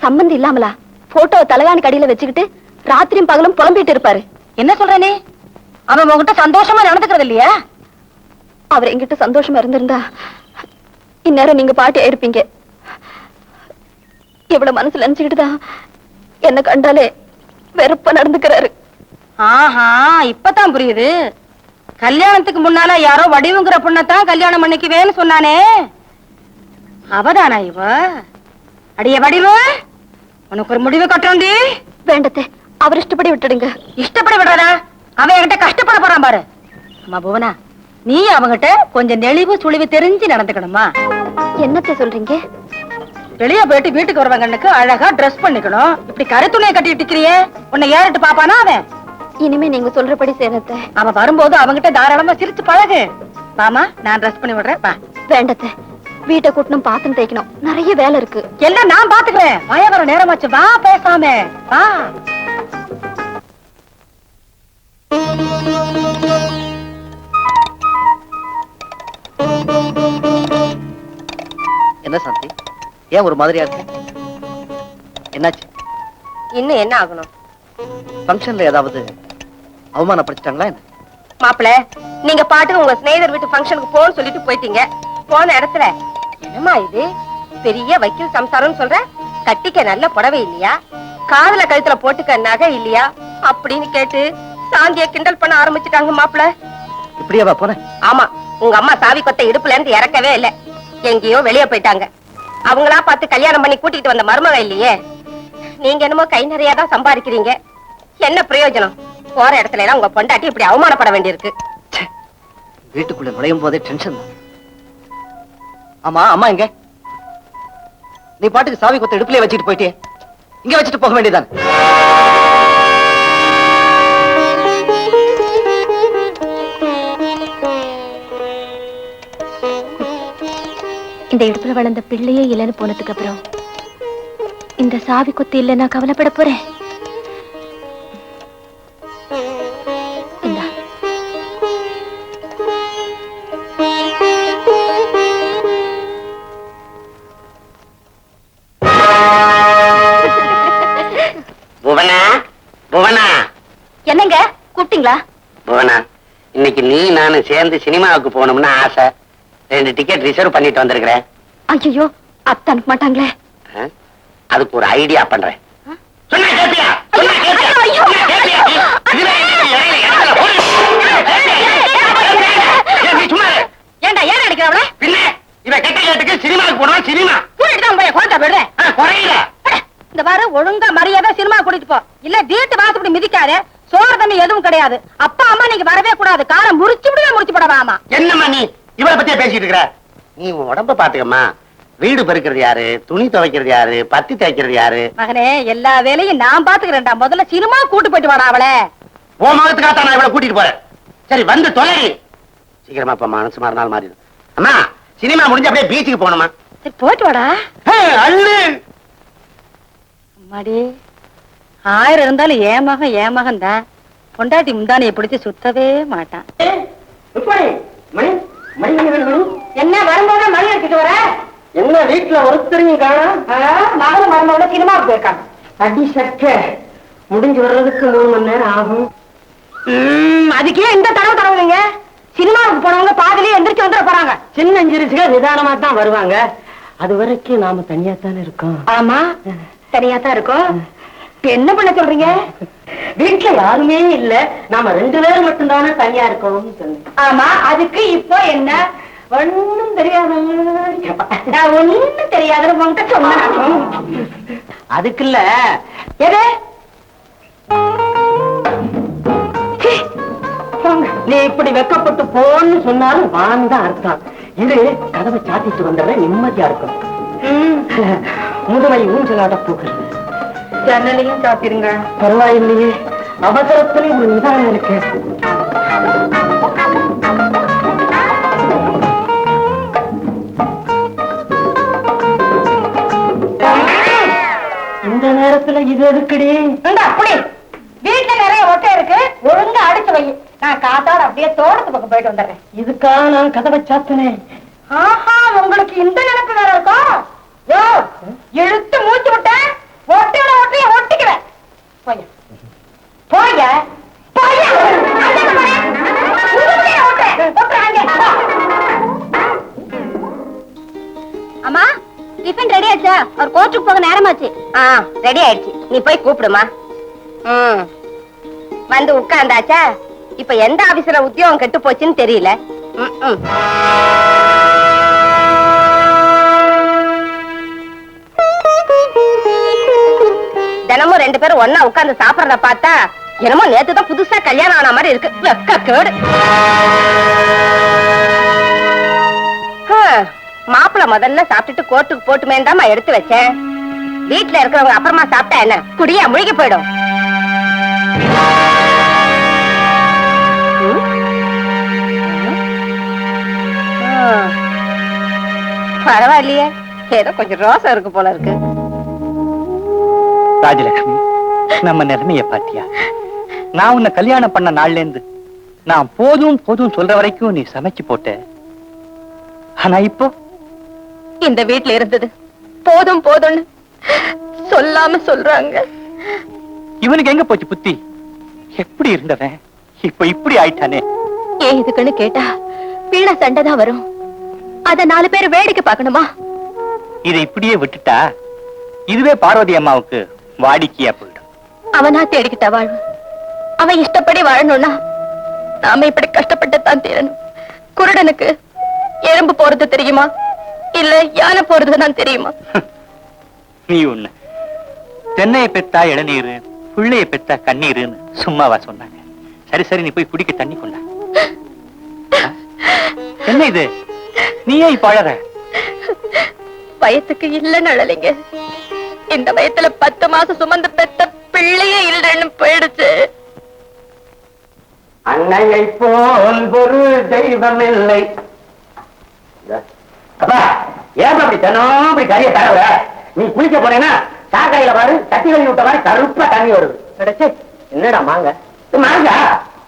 சம்பந்தம் இல்லாமலா? போட்டோ தலைகாணி கடியில வச்சுக்கிட்டு ராத்திரியும் பகலும் புலம்பிட்டு இருப்பாரு. என்ன சொல்ற நீ? அவன் உங்ககிட்ட சந்தோஷமா நடந்துக்கிறது இல்லையா? அவர் என்கிட்ட சந்தோஷமா இருந்திருந்தா இந்நேரம் நீங்க பாட்டியா இருப்பீங்க. இவ்வளவு மனசுல நினைச்சுக்கிட்டுதான் என்ன கண்டாலே வெறுப்பா நடந்துக்கிறாரு. ஆஹா, இப்பதான் புரியுது. கல்யாணத்துக்கு முன்னால யாரோ வடிவுங்கிற பொண்ணத்தான் கல்யாணம் பண்ணிக்குவேன்னு சொன்னானே, அவதானா இவ? அடிய வடிவு, உனக்கு ஒரு முடிவு கட்டோண்டி. வேண்டத்தே, அவர் இஷ்டப்படி விட்டுடுங்க. இஷ்டப்படி விடுறதா? அவன் என்கிட்ட கஷ்டப்பட போறான் பாரு. அம்மா புவனா, நீ அவங்கிட்ட கொஞ்சம் நெளிவு சுழிவு தெரிஞ்சு நடந்துக்கணுமா? என்னத்தை சொல்றீங்க? வெளியே போயிட்டு வீட்டுக்கு வருவாங்கன்னுக்கு அழகா ட்ரெஸ் பண்ணிக்கணும். இப்படி கருத்துணையை கட்டிட்டு இருக்கிறியே, உன்னை ஏறிட்டு பாப்பானா அவன்? இனிமே நீங்க சொல்றபடி சேரத்தை. அவன் வரும்போது அவங்கிட்ட தாராளமா சிரிச்சு பழகு. வாமா, நான் ட்ரெஸ் பண்ணி விடுறேன். வா. வேண்டத்தை, வீட்டை கூட்டணும், பாத்திரம் தேய்க்கணும், நிறைய வேலை இருக்கு. எல்லாம் நான் பாத்துக்கிறேன். வய வர நேரமாச்சு, வா பேசாம வா. என்ன சாந்தி, ஏன் ஒரு மாதிரியா இருக்கு? என்னாச்சு? இன்னும் என்ன ஆகணும்? ஃபங்க்ஷன்ல ஏதாவது அவமானப்படுத்திட்டாங்களா என்ன? மாப்பிள்ள, நீங்க பாட்டுக்கு உங்க ஸ்நேகிதர் வீட்டு ஃபங்க்ஷனுக்கு போன்னு சொல்லிட்டு போயிட்டீங்க. போன இடத்துல என்னமா இது பெரிய வக்கீல் சம்சாரம்னு சொல்ற? கட்டிக்க நல்ல புடவை இல்லையா? காதுல கழுத்துல போட்டுக்க நகை இல்லையா? அப்படின்னு கேட்டு சாந்திய கிண்டல் பண்ண ஆரம்பிச்சுட்டாங்க மாப்பிள்ள. இப்படியாவா போன? ஆமா, உங்க அம்மா சாவி கொத்த இடுப்புல இருந்து இறக்கவே இல்ல. எங்கேயோ வெளியே போயிட்டாங்க. அவங்களா பார்த்து கல்யாணம் பண்ணி கூட்டிட்டு வந்த மருமக இல்லையே. நீங்க என்னமோ கை நிறையாதான் சம்பாதிக்கிறீங்க. என்ன பிரயோஜனம்? போற இடத்துல எல்லாம் உங்க பொண்டாட்டி இப்படி அவமானப்பட வேண்டியிருக்கு. வீட்டுக்குள்ள நுழையும் போதே டென்ஷன் தான். ஆமா, அம்மா எங்க? நீ பாட்டுக்கு சாவி கொத்த இடுப்புலயே வச்சுட்டு போயிட்டே, இங்க வச்சுட்டு போக வேண்டியதான். இந்த இடுப்புல வளர்ந்த பிள்ளையே இல்லைன்னு போனதுக்கு அப்புறம் இந்த சாவி கொத்து இல்லைன்னா கவலைப்பட போறேன். புவனா, புவனா. என்னங்க கூப்பிட்டீங்களா? புவனா, இன்னைக்கு நீ நானும் சேர்ந்து சினிமாவுக்கு போகணும்னு ஆசை. 2 டிக்கெட் ரிசர்வ் பண்ணிட்டு வந்திருக்கிறேன். ஐயோ, அத்தை அனுப்ப மாட்டாங்களே. அதுக்கு ஒரு ஐடியா பண்றேன். சொன்னா கேப்பியா? சொன்னா கேப்பியா? சொன்னா கேப்பியா? இதுல இடையில போடு. நீ சும்மா இரு. ஏண்டா ஏன் அடிக்கிறவள? பின்ன இவன் கெட்ட கேட்டுக்கு சினிமாவுக்கு போனா சினிமா கூட்டிட்டு தான் போய் குழந்தை போயிடுறேன். குறையில. இந்த பாரு, ஒழுங்கா மரியாதை சினிமா கூட்டிட்டு போ. இல்ல வீட்டு வாசப்படி மிதிக்காத. சோறு தண்ணி எதுவும் கிடையாது. அப்பா அம்மா நீங்க வரவே கூடாது. காலம் முடிச்சு போடவாமா. என்னம்மா நீ இவளை பத்தியே பேசிட்டு இருக்கிற? நீ உன் உடம்ப பாத்துக்கம்மா. வீடு பெருக்கிறது யாரு? துணி துவைக்கிறது யாரு? பத்தி தேய்க்கிறது யாரு? மகனே, எல்லா வேலையும் நான் பாத்துக்கிறேன்டா. முதல்ல சினிமா கூட்டு போயிட்டு வாடா அவளை. உன் மகத்துக்காக நான் இவளை கூட்டிட்டு போறேன். சரி, வந்து தொலை. சீக்கிரமா இப்ப மனசு மாறினால் மாறிடும். அம்மா, சினிமா முடிஞ்சு அப்படியே பீச்சுக்கு போகணுமா? சரி, போயிட்டு வாடா. அள்ளு. அம்மாடி, 1000 இருந்தாலும் என் மகன் தான். பொண்டாட்டி முந்தானையை பிடிச்சு சுத்தவே மாட்டான். என்ன வரும்போது மணி அடிச்சுட்டு வர? என்ன வீட்டுல ஒருத்தரையும் காணோம்? மகன் மருமகள சினிமாவுக்கு போயிருக்காங்க. அடி சக்க முடிஞ்சு வர்றதுக்கு 3 மணி நேரம் ஆகும். அதுக்கே இந்த தடவுவீங்க? சினிமாவுக்கு போனவங்க பாதிலேயே எந்திரிச்சு வந்துட போறாங்க. சின்னஞ்சிரிச்சுக நிதானமா தான் வருவாங்க. அது வரைக்கும் நாம தனியா தானே இருக்கோம். ஆமா, தனியா தான் இருக்கும். என்ன பண்ண சொல்றீங்க? வீட்டுல யாருமே இல்ல, நாம 2 பேரும் மட்டும் தானே தனியா இருக்கோம்னு சொன்னேன். ஆமா, அதுக்கு இப்போ என்ன? ஒண்ணும் தெரியாத. நான் ஒண்ணும் தெரியாத உங்ககிட்ட சொன்னேன். அதுக்கு இல்ல. எது? நீ இப்படி வெக்கப்பட்டு போன்னு சொன்னாலும் வான்னு தான் அர்த்தம். இது கதவை சாத்திட்டு வந்தவரை நிம்மதியா இருக்கும். முதுமை ஊஞ்சலாட போகிறது. ஜன்னலையும் சாத்திருங்க. பரவாயில்லையே, அவசரத்துல ஒரு நிதானம் இருக்கு. இந்த நேரத்துல இது எதுக்குடி? அப்படி வீட்டுல நிறைய ஒட்டை இருக்கு, ஒழுங்கா அடிச்சு வை. நான் காத்தாட அப்படியே தோட்டத்து பக்கம் போயிட்டு வந்துடுறேன். இதுக்கா நான் கதவை சாத்தினேன். ஆஹா, உங்களுக்கு இந்த நினைப்பு வேற இருக்கும். யோ, இழுத்து மூச்சு விட்டேன், ஒட்டிய ஒட்டிக்கிறேன். போய போய போய அம்மா, டிஃபன் ரெடி ஆச்சா? அவர் கோர்ட்டுக்கு போக நேரமாச்சு. ரெடி ஆயிடுச்சு, நீ போய் கூப்பிடுமா. வந்து உட்கார்ந்தாச்சா? இப்ப எந்த ஆபீஸ்ல உத்தியோகம் கெட்டு போச்சுன்னு தெரியல. தினமும் 2 பேரும் ஒன்னா உட்கார்ந்து சாப்பிடறத பார்த்தா என்னமோ நேத்துதான் புதுசா கல்யாணம் ஆன மாதிரி இருக்கு. வெக்கக்கேடு. மாப்பிள்ள முதல்ல சாப்பிட்டுட்டு கோர்ட்டுக்கு போட்டுமேந்தாமா எடுத்து வச்சேன். வீட்டுல இருக்கிறவங்க அப்புறமா சாப்பிட்டா என்ன குடியா முழுகி போயிடும். பரவாயில்லையே, ஏதோ கொஞ்சம் ரோசம் இருக்கு போல இருக்கு. ராஜலட்சுமி, நம்ம நிலைமைய பாத்தியா? நான் உன்னை கல்யாணம் பண்ண நாள்ல இருந்து நான் போதும் போதும் சொல்ற வரைக்கும் நீ சமைச்சு போட்ட. ஆனா இப்போ இந்த வீட்டுல இருந்தது போதும் போதும்னு சொல்லாம சொல்றாங்க. இவனுக்கு எங்க போச்சு புத்தி? எப்படி இருந்தவன் இப்ப இப்படி ஆயிட்டானே. ஏன் இதுக்குன்னு கேட்டா வீணா சண்டைதான் வரும். அத 4 பேர் வேடிக்கை பார்க்கணுமா? இதை இப்படியே விட்டுட்டா இதுவே பார்வதி அம்மாவுக்கு வாடிக்கையா போயிடும். அவனா தேடிக்கிட்ட வாழ்வு. அவன் இஷ்டப்படி வாழணும்னா நாம இப்படி கஷ்டப்பட்டுத்தான் தீரணும். குருடனுக்கு எறும்பு போறது தெரியுமா, இல்ல யானை போறதுதான் தெரியுமா? நீ ஒண்ணு தென்னைய பெத்தா இளநீரு, புள்ளைய பெத்தா கண்ணீருன்னு சும்மாவா சொன்னாங்க? சரி சரி, நீ போய் குடிக்க தண்ணி கொண்டா. என்ன இது, நீயே இப்ப அழற? வயத்துக்கு இல்லன்னு அழலைங்க. இந்த வயத்துல 10 மாசம் சுமந்து பெத்த பிள்ளையே இல்லைன்னு போயிடுச்சு. அன்னையை போல் ஒரு தெய்வம் இல்லை. அப்பா, ஏன் அப்படி தினம் அப்படி கரிய தரவ? நீ குளிக்க போனேன்னா சாக்கடையில பாரு, தட்டி கழுவி விட்ட மாதிரி கருப்பா தண்ணி வருது. என்னடா மாங்க மாங்க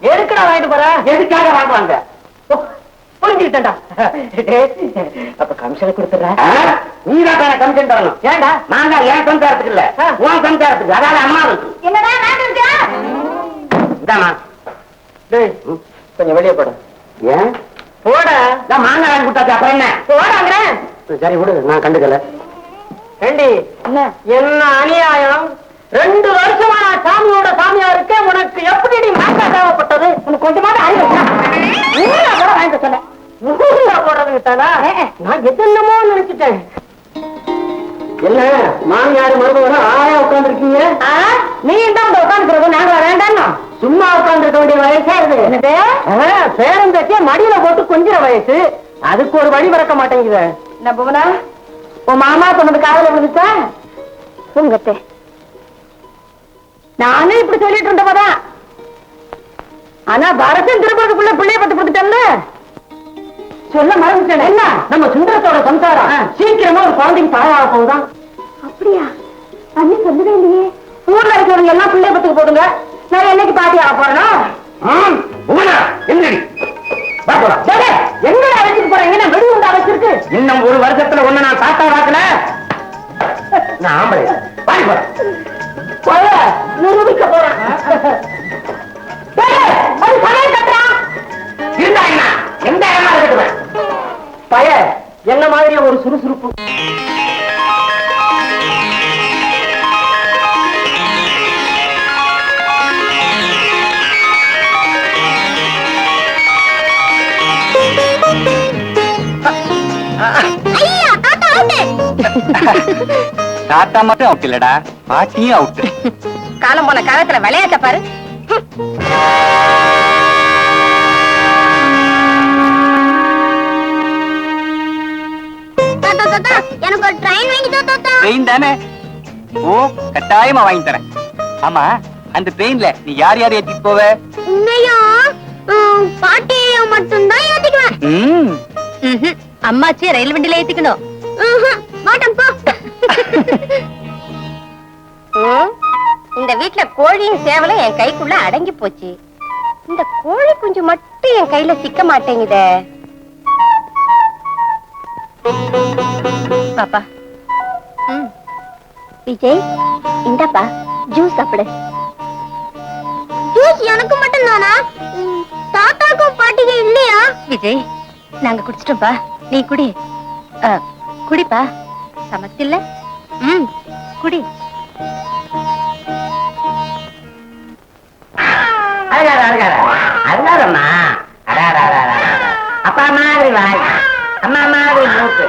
எதுக்குடா வாங்கிட்டு போற? எதுக்காக வாங்குவாங்க? புரிஞ்சுக்கிட்டா. அப்ப கமிஷன் கொடுத்துற? நீதான் கமிஷன் தரணும். ஏண்டா? மாங்காய் ஏன் சம்சாரத்துக்கு இல்ல, உன் சம்சாரத்துக்கு. அதாவது அம்மாவுக்கு. என்னடா நாட்டு இருக்கா? இதாமா கொஞ்சம் வெளியே போட. ஏன் போட? மாங்காய் வாங்கி கொடுத்தாச்சு, அப்புறம் என்ன? போடாங்கிறேன். சரி விடு, நான் கண்டுக்கல. ஏண்டி, என்ன அநியாயம்! 2 வருஷமா நான் சாமியோட சாமியா இருக்கேன். உனக்கு எப்படி நீ மாங்காய் தேவைப்பட்டது? உனக்கு கொஞ்சமாவது அறிவு இருக்கா? ஊரா கூட வாங்கிக்க சொன்னேன். ஊரா போடுறது விட்டானா? நான் எதுன்னமோ நினைச்சிட்டேன். என்ன மாமியார் மருமகனும் ஆயா உட்கார்ந்து இருக்கீங்க? நீ தான் உட்காந்துக்கிறது, நாங்க வேண்டாம். சும்மா உட்கார்ந்து இருக்க வேண்டிய வயசா இருக்கு. பேரந்தே மடியில போட்டு கொஞ்சிற வயசு, அதுக்கு ஒரு வழி மறக்க மாட்டேங்குது. என்ன புவனா, உன் மாமா சொன்னது காதல விழுந்துச்சா? உங்கத்தே நானும் இப்படி சொல்லிட்டு இருந்தவதான். ஆனா பரதன் திருப்பதிக்குள்ள பிள்ளைய பட்டு கொடுத்துட்டேன்ல, சொல்ல மறந்துட்டேன். என்ன, நம்ம சுந்தரத்தோட சம்சாரம் சீக்கிரமா ஒரு குழந்தைக்கு தாயாக போகுதான். அப்படியா? அண்ணி சொல்லவே இல்லையே. ஊர்ல இருக்கிறவங்க எல்லாம் பிள்ளைய பத்துக்கு போடுங்க. நான் என்னைக்கு பாட்டி ஆக போறேன்னா? எங்கடா வச்சுட்டு போறேன்? என்ன வெடி உண்டா வச்சிருக்கு? இன்னும் 1 வருஷத்துல ஒண்ணு நான் தாத்தா வாக்கல. நான் ஆம்பளை பாடி போறேன், நிரூபிக்க போறேன். இருந்தா என்ன, எந்த இடமா இருக்கட்டும். பய என்ன மாதிரியே ஒரு சுறுசுறுப்பு. தாத்தா மட்டும் அவுட் இல்லடா, பாட்டியும் அவுட். காலம் போன காலத்துல விளையாட்ட பாரு. எனக்கு ஒரு ட்ரெயின் வாங்கி தா. ட்ரெயின் தானே? ஓ, கட்டாயமா வாங்கி தரேன். ஆமா, அந்த ட்ரெயின்ல நீ யார் யார் ஏத்திட்டு போவ? உன்னையும் பாட்டியையும் மட்டும்தான் ஏத்திக்குவேன். அம்மாச்சி ரயில் வண்டியில ஏத்திக்கணும். மாட்டேன் போ. இந்த வீட்டுல கோழியும் சேவலும் என் கைக்குள்ள அடங்கி போச்சு. இந்த கோழி குஞ்சு மட்டும் என் கையில சிக்க மாட்டேங்குதே. பாப்பா. விஜய், இந்தாப்பா ஜூஸ் சாப்பிடு. ஜூஸ் எனக்கு மட்டும் தானா? தாத்தாக்கும் பாட்டிக்கு இல்லையா? விஜய், நாங்க குடிச்சிட்டோம்ப்பா, நீ குடி. குடிப்பா, சமத்தில்ல. குடி. அருகாரம்மா, அப்பா மாதிரி வாய், அம்மா மாதிரி மூக்கு,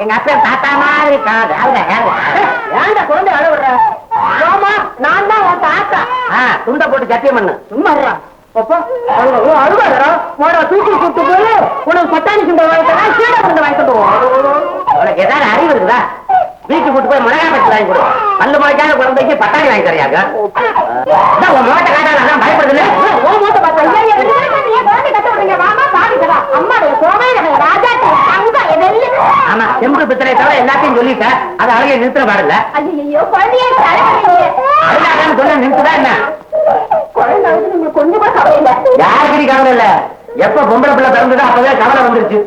எங்க அப்பா தாத்தா மாதிரி காது. ஏன்டா குழந்தை அழுவுற? நான் தான் உன் தாத்தா. துண்ட போட்டு சத்தியம் பண்ணு. சும்மா அழுவாடா, தூக்கி கூட்டு போய் உனக்கு பட்டாணி சுண்ட வாங்கிட்டு சீடை சுண்ட வாங்கிட்டு உனக்கு ஏதாவது அறிவு இருக்குதா? வீட்டுக்கு கூட்டு போய் மிளகா பச்சு வாங்கி கொடுவோம். பல்லு முளைக்காத குழந்தைக்கு பட்டாணி வாங்கி தரையாங்க. உன் மோட்டை காட்டாதான் பயப்படுதுல. ஆமா, செம்பு பித்தனை தவிர எல்லாத்தையும் சொல்லிட்டேன். அது அழகை நிறுத்த பாடல. சொல்ல நிறுத்துதா என்ன? யாருக்கு கவலை இல்ல. எப்ப பொம்பளை பிள்ளை பிறந்ததோ அப்பவே கவலை வந்துருச்சு.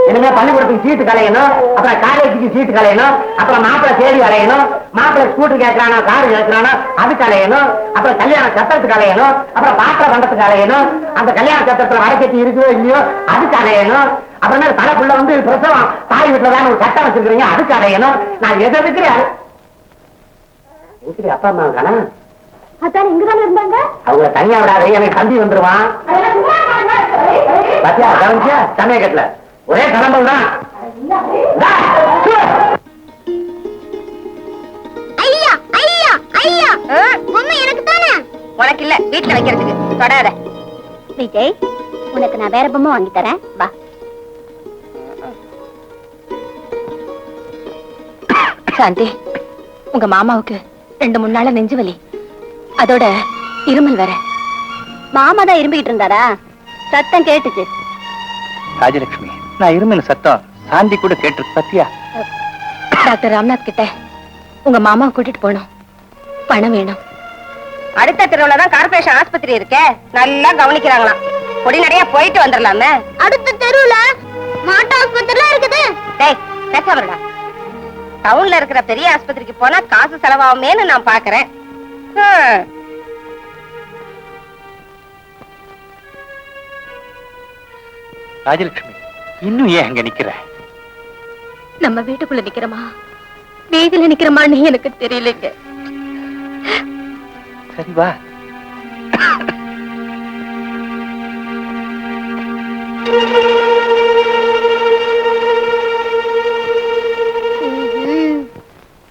இனிமே பள்ளிக்கூடத்துக்கு சீட்டு கலையணும், அப்புறம் காலேஜுக்கு சீட்டு கலையணும், அப்புறம் மாப்பிள்ளை தேடி அலையணும், மாப்பிள்ளை ஸ்கூட்டர் கேட்கறானோ காரு கேட்கறானோ அதுக்கு அலையணும், அப்புறம் கல்யாண சத்திரத்துக்கு அலையணும், அப்புறம் பாத்திர பண்டத்துக்கு அலையணும், அந்த கல்யாண சத்திரத்துல வடக்கட்டி இருக்குதோ இல்லையோ அதுக்கு அலையணும், அப்புறமே பல பிள்ளை வந்து பிரசவம் தாய் வீட்டுல தான் ஒரு சட்டம் வச்சிருக்கிறீங்க அதுக்கு அலையணும். நான் எதை இருக்கிறேன் அப்பா அம்மா தானே? அதான் இங்கதானே இருந்தாங்க. அவங்க தனியா விடாத, எனக்கு தம்பி வந்துருவான். பாத்தியா கவனிச்சியா? சமயக்கட்டுல ஒரே கடம்பல் தான். ஐயா ஐயா ஐயா, பொம்மை எனக்கு தானே. உனக்கு இல்ல, வீட்டுல வைக்கிறதுக்கு. தொடாத விஜய், உனக்கு நான் வேற பொம்மை வாங்கி தரேன், வா. சாந்தி, உங்க மாமாவுக்கு 2-3 நாளா நெஞ்சு வலி, அதோட இருமல் வேற. மாமா தான் இரும்பிக்கிட்டு இருந்தாரா? சத்தம் கேட்டுச்சு. ராஜலட்சுமி, நான் இருமல் சத்தம் சாந்தி கூட கேட்டிருக்கு பத்தியா? டாக்டர் ராம்நாத் கிட்ட உங்க மாமாவை கூட்டிட்டு போனோம், பணம் வேணும். அடுத்த தெருவுல தான் கார்பரேஷன் ஆஸ்பத்திரி இருக்கே, நல்லா கவனிக்கிறாங்களாம். பொடி நடையா போயிட்டு வந்துடலாமே. அடுத்த தெருவுல மாட்டு ஆஸ்பத்திரிலாம் இருக்குது. டேய் பேசாமடா. டவுன்ல இருக்கிற பெரிய ஆஸ்பத்திரிக்கு போனா காசு செலவாகுமேன்னு நான் பாக்குறேன். ராஜலட்சுமி, இன்னும் ஏன் அங்க நிக்கிற? நம்ம வீட்டுக்குள்ள நிக்கிறோமா வீதியில நிக்கிறோமான்னு எனக்கு தெரியலங்க. சரி வா.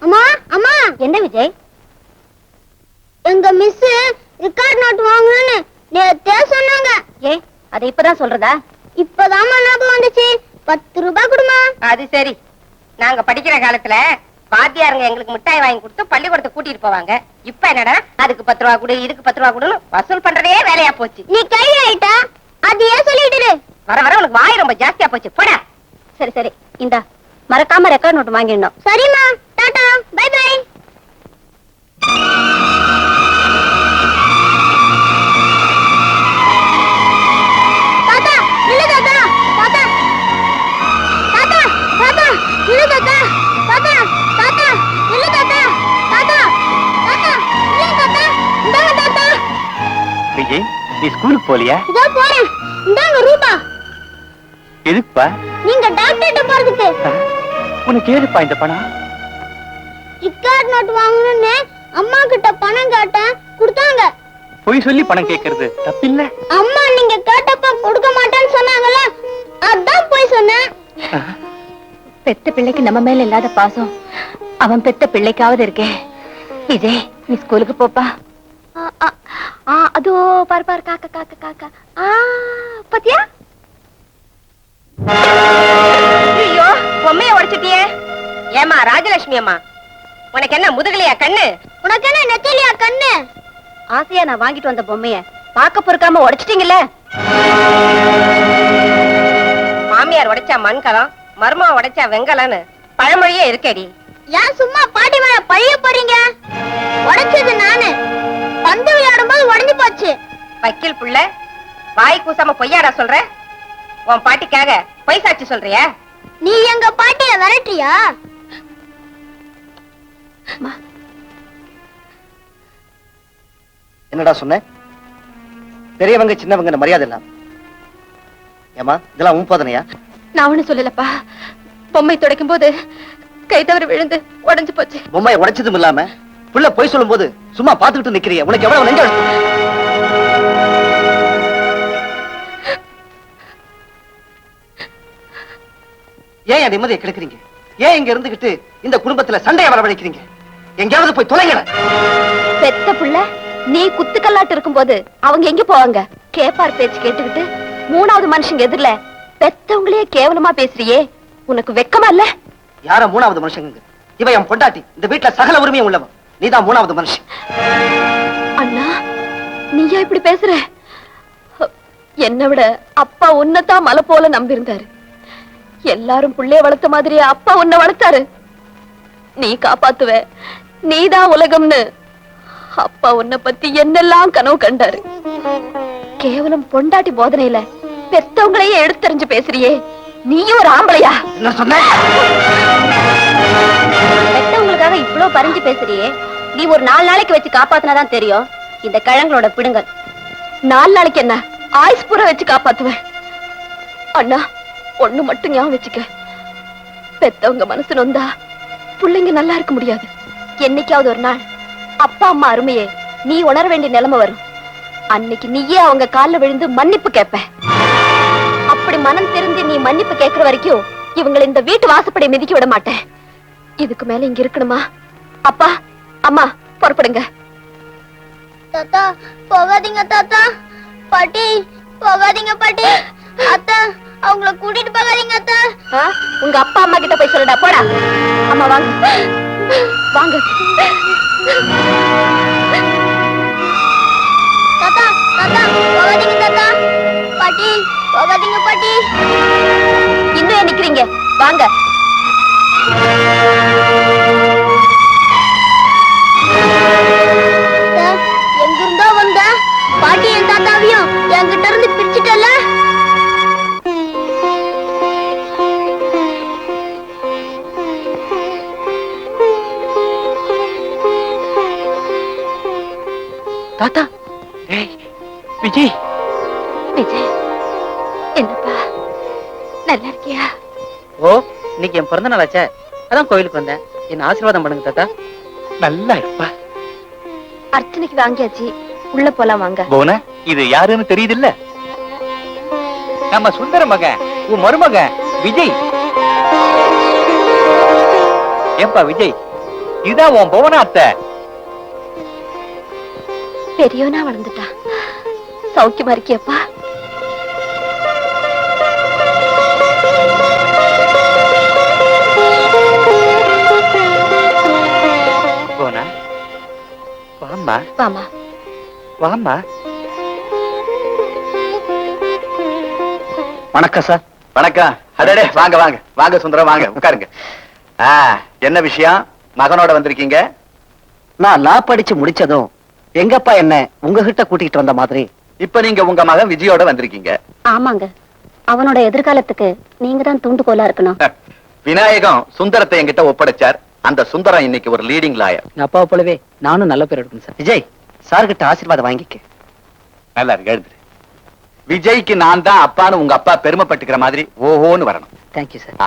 அம்மா அம்மா. என்ன விஜய்? எங்க மிஸ் ரிகார்ட் நோட் வாங்கணும்னு நேத்தே சொன்னாங்க. ஏ, அதை இப்பதான் சொல்றதா? இப்பதான் ஞாபகம் வந்துச்சு. 10 ரூபாய் கொடுமா. அது சரி. நாங்க படிக்கிற காலத்துல வாத்தியாருங்க எங்களுக்கு மிட்டாய் வாங்கி கொடுத்து பள்ளிக்கூடத்தை கூட்டிட்டு போவாங்க. இப்ப என்னடா அதுக்கு 10 ரூபாய் கொடு, இதுக்கு 10 ரூபாய் கொடுன்னு வசூல் பண்றதே வேலையா போச்சு. நீ கை ஆயிட்டா அது ஏன் சொல்லிட்டு வர வர உனக்கு வாய் ரொம்ப ஜாஸ்தியா போச்சு. போடா. சரி சரி, இந்தா மறக்காம ரெக்கார்ட் நோட் வாங்கிடணும். சரிம்மா, டாடா, பை பை. தாத்தா நில்லு, தாத்தா தாத்தா தாத்தா தாத்தா நில்லு, தாத்தா தாத்தா தாத்தா நில்லு, தாத்தா தாத்தா தாத்தா நில்லு, தாத்தா. இந்தாங்க தாத்தா. விஜய், நீ ஸ்கூலுக்கு போலியா? இதோ போறேன். இந்தாங்க ரூபா. எதுக்குப்பா? நீங்க டாக்டர்கிட்ட போறதுக்கு. உனக்கு ஏதுப்பா இந்த பணம்? ரிகார்ட் நோட் வாங்கணும்னு அம்மா கிட்ட பணம் கேட்டேன், கொடுத்தாங்க. பொய் சொல்லி பணம் கேட்கறது தப்பில்ல. அம்மா நீங்க கேட்டப்ப கொடுக்க மாட்டேன்னு சொன்னாங்கல்ல, அதான் போய் சொன்னேன். பெத்த பிள்ளைக்கு நம்ம மேல இல்லாத பாசம் அவன் பெத்த பிள்ளைக்காவது இருக்கே. விஜய், நீ ஸ்கூலுக்கு போப்பா. அதோ பாரு பாரு, காக்கா காக்கா காக்கா. பாத்தியா? ஐயோ, பொம்மைய உடைச்சிட்டியே. ஏமா ராஜலட்சுமி அம்மா, உனக்கு என்ன முதுகலையா கண்ணு? உனக்கு என்ன நெத்திலியா கண்ணு? ஆசையா நான் வாங்கிட்டு வந்த பொம்மைய பாக்க பொறுக்காம உடைச்சிட்டீங்கல்ல. மாமியார் உடைச்சா மண்கலம், மருமா உடைச்சா வெங்கலன்னு பழமொழியே இருக்கடி. ஏன் சும்மா பாட்டி மேல பழிய போறீங்க? உடைச்சது நானு. பந்து விளையாடும் போது உடைஞ்சு போச்சு. வக்கீல் புள்ள வாய் கூசாம பொய்யாடா சொல்ற? உன் பாட்டிக்காக பொய் சாட்சி சொல்றியா? நீ எங்க பாட்டிய விரட்டியா? என்னடா சொன்ன? பெரியவங்க சின்னவங்க மரியாதை இல்லாம. ஏமா இதெல்லாம் உன் போதனையா? நான் ஒண்ணு சொல்லலப்பா. பொம்மை துடைக்கும் போது கை தவறி விழுந்து உடைஞ்சு போச்சு. பொம்மையை உடைச்சதும் இல்லாம புள்ள பொய் சொல்லும் போது சும்மா பாத்துக்கிட்டு நிக்கிறிய. உனக்கு எவ்வளவு நெஞ்ச அழுத்தம்? ஏன் என் நிம்மதியை கெடுக்கிறீங்க? ஏன் இங்க இருந்துகிட்டு இந்த குடும்பத்துல சண்டையை வரவழைக்கிறீங்க? எங்கேயாவது போய் தொலைங்க. பெத்த புள்ள நீ குத்துக்கல்லாட்டு இருக்கும் போது அவங்க எங்க போவாங்க? கேப்பார் பேச்சு கேட்டுக்கிட்டு மூணாவது மனுஷங்க எதிரில பெத்தவங்களே கேவலமா பேசுறியே, உனக்கு வெக்கமா இல்ல? யார மூணாவது மனுஷங்க? இவ என் பொண்டாட்டி. இந்த வீட்டுல சகல உரிமையும் உள்ளவன். நீதான் மூணாவது மனுஷன். அண்ணா நீயா இப்படி பேசுற? என்னை விட அப்பா உன்னைத்தான் மலை போல நம்பியிருந்தாரு. எல்லாரும் புள்ளைய வளர்த்த மாதிரி அப்பா உன்னை வளர்த்தாரு. நீ காப்பாத்துவ, நீதான் உலகம்னு அப்பா உன்னை பத்தி என்னெல்லாம் கனவு கண்டாரு. கேவலம் பொண்டாட்டி போதனையில பெத்தவங்களையே எடுத்தறிஞ்சு பேசுறியே, நீயும் ஒரு ஆம்பளையா? என்ன சொன்ன? பெத்தவங்களுக்காக இவ்வளவு பறிஞ்சு பேசுறியே, நீ ஒரு 4 நாளைக்கு வச்சு காப்பாத்தினாதான் தெரியும் இந்த கிழங்களோட பிடுங்கல். 4 நாளைக்கு என்ன, ஆயுஸ் பூரா வச்சு காப்பாத்துவேன். அண்ணா ஒண்ணு மட்டும் ஞாபகம் வச்சுக்க, பெத்தவங்க மனசு நொந்தா பிள்ளைங்க நல்லா இருக்க முடியாது. என்னைக்காவது ஒரு நாள் அப்பா அம்மா அருமையே நீ உணர வேண்டிய நிலைமை வரும். அன்னைக்கு நீயே அவங்க கால்ல விழுந்து மன்னிப்பு கேட்ப. அப்படி மனம் திறந்து நீ மன்னிப்பு கேட்கிற வரைக்கும் இவங்களை இந்த வீட்டு வாசப்படி மிதிக்க விட மாட்டேன். இதுக்கு மேல இங்க இருக்கணுமா? அப்பா அம்மா புறப்படுங்க. தாத்தா போகாதீங்க தாத்தா. பாட்டி போகாதீங்க பாட்டி. அத்தை அவங்கள கூட்டிட்டு போகாதீங்க அத்தை. உங்க அப்பா அம்மா கிட்ட போய் சொல்லுடா, போடா. அம்மா வாங்க வாங்க. தாத்தா தாத்தா போகாதீங்க தாத்தா. பாட்டி போகாதீங்க பாட்டி. இன்னும் ஏன் நிக்கிறீங்க? வாங்க. எங்க இருந்தோ வந்த பாட்டி என் தாத்தாவையும் என்கிட்ட இருந்து பிரிச்சுட்டல. தாத்தா. ஏய் விஜய். விஜய் என்னப்பா நல்லா இருக்கியா? ஓ இன்னைக்கு என் பிறந்த நாள் ஆச்சே, அதான் கோயிலுக்கு வந்தேன். என்ன ஆசீர்வாதம் பண்ணுங்க தாத்தா. நல்லா இருப்பா. அர்ச்சனைக்கு வாங்கியாச்சு, உள்ள போலாம் வாங்க. போன இது யாருன்னு தெரியுது இல்ல? நம்ம சுந்தர மகன், உன் மருமகன் விஜய். ஏப்பா விஜய், இதுதான் உன் புவனா அத்தை. பெரியவனா வளர்ந்துட்டா. சௌக்கியமா இருக்கியப்பா? போனா வாமா வாமா. வாமா. வணக்கம் சார். வணக்கம். அடடே வாங்க வாங்க வாங்க சுந்தரம், வாங்க உட்காருங்க. என்ன விஷயம்? மகனோட வந்திருக்கீங்க? நான் லா படிச்சு முடிச்சதும் எங்கப்பா என்ன உங்ககிட்ட கூட்டிட்டு வந்த மாதிரி இப்ப நீங்க உங்க மகன் விஜயோட வந்திருக்கீங்க. ஆமாங்க, அவனோட எதிர்காலத்துக்கு நீங்க தான் தூண்டுகோலா இருக்கணும். விநாயகம் சுந்தரத்தை என்கிட்ட ஒப்படைச்சார். அந்த சுந்தரம் இன்னைக்கு ஒரு லீடிங் லாயர். எங்க அப்பாவை போலவே நானும் நல்ல பேர் எடுக்கணும் சார். விஜய் சார் கிட்ட ஆசீர்வாதம் வாங்கிக்க. நல்லா இருக்கு, எழுதுரு. விஜய்க்கு நான் தான் அப்பான்னு உங்க அப்பா பெருமைப்பட்டுக்கிற மாதிரி ஓஹோன்னு வரணும். Thank you sir.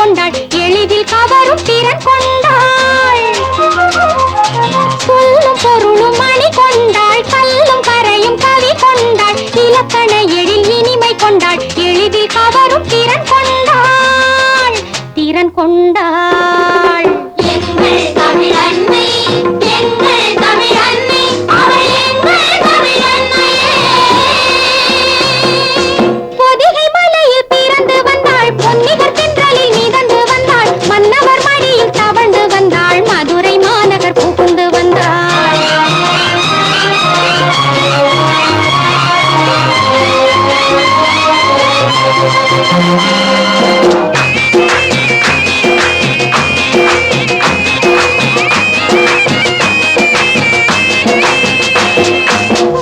கொண்டாள் எளிதில் கவரும் திறன் கொண்டாள் சொல்லும் பொருளும் மணி கொண்டாள் கல்லும் கரையும் கவி கொண்டாள் இலக்கண எழில் இனிமை கொண்டாள் எளிதில் கவரும் திறன் கொண்டாள் திறன் கொண்டாள் எங்கள் தமிழ் அன்னை எங்கள் தமிழ் அன்னை அவள் எங்கள் தமிழ் அன்னையே பொதிகை மலையில் பிறந்து வந்தாள் பொன்னிகர் தென்றலில் மிதந்து வந்தாள் மன்னவர் மடியில் தவழ்ந்து வந்தாள் மதுரை மாநகர் புகுந்து வந்தாள்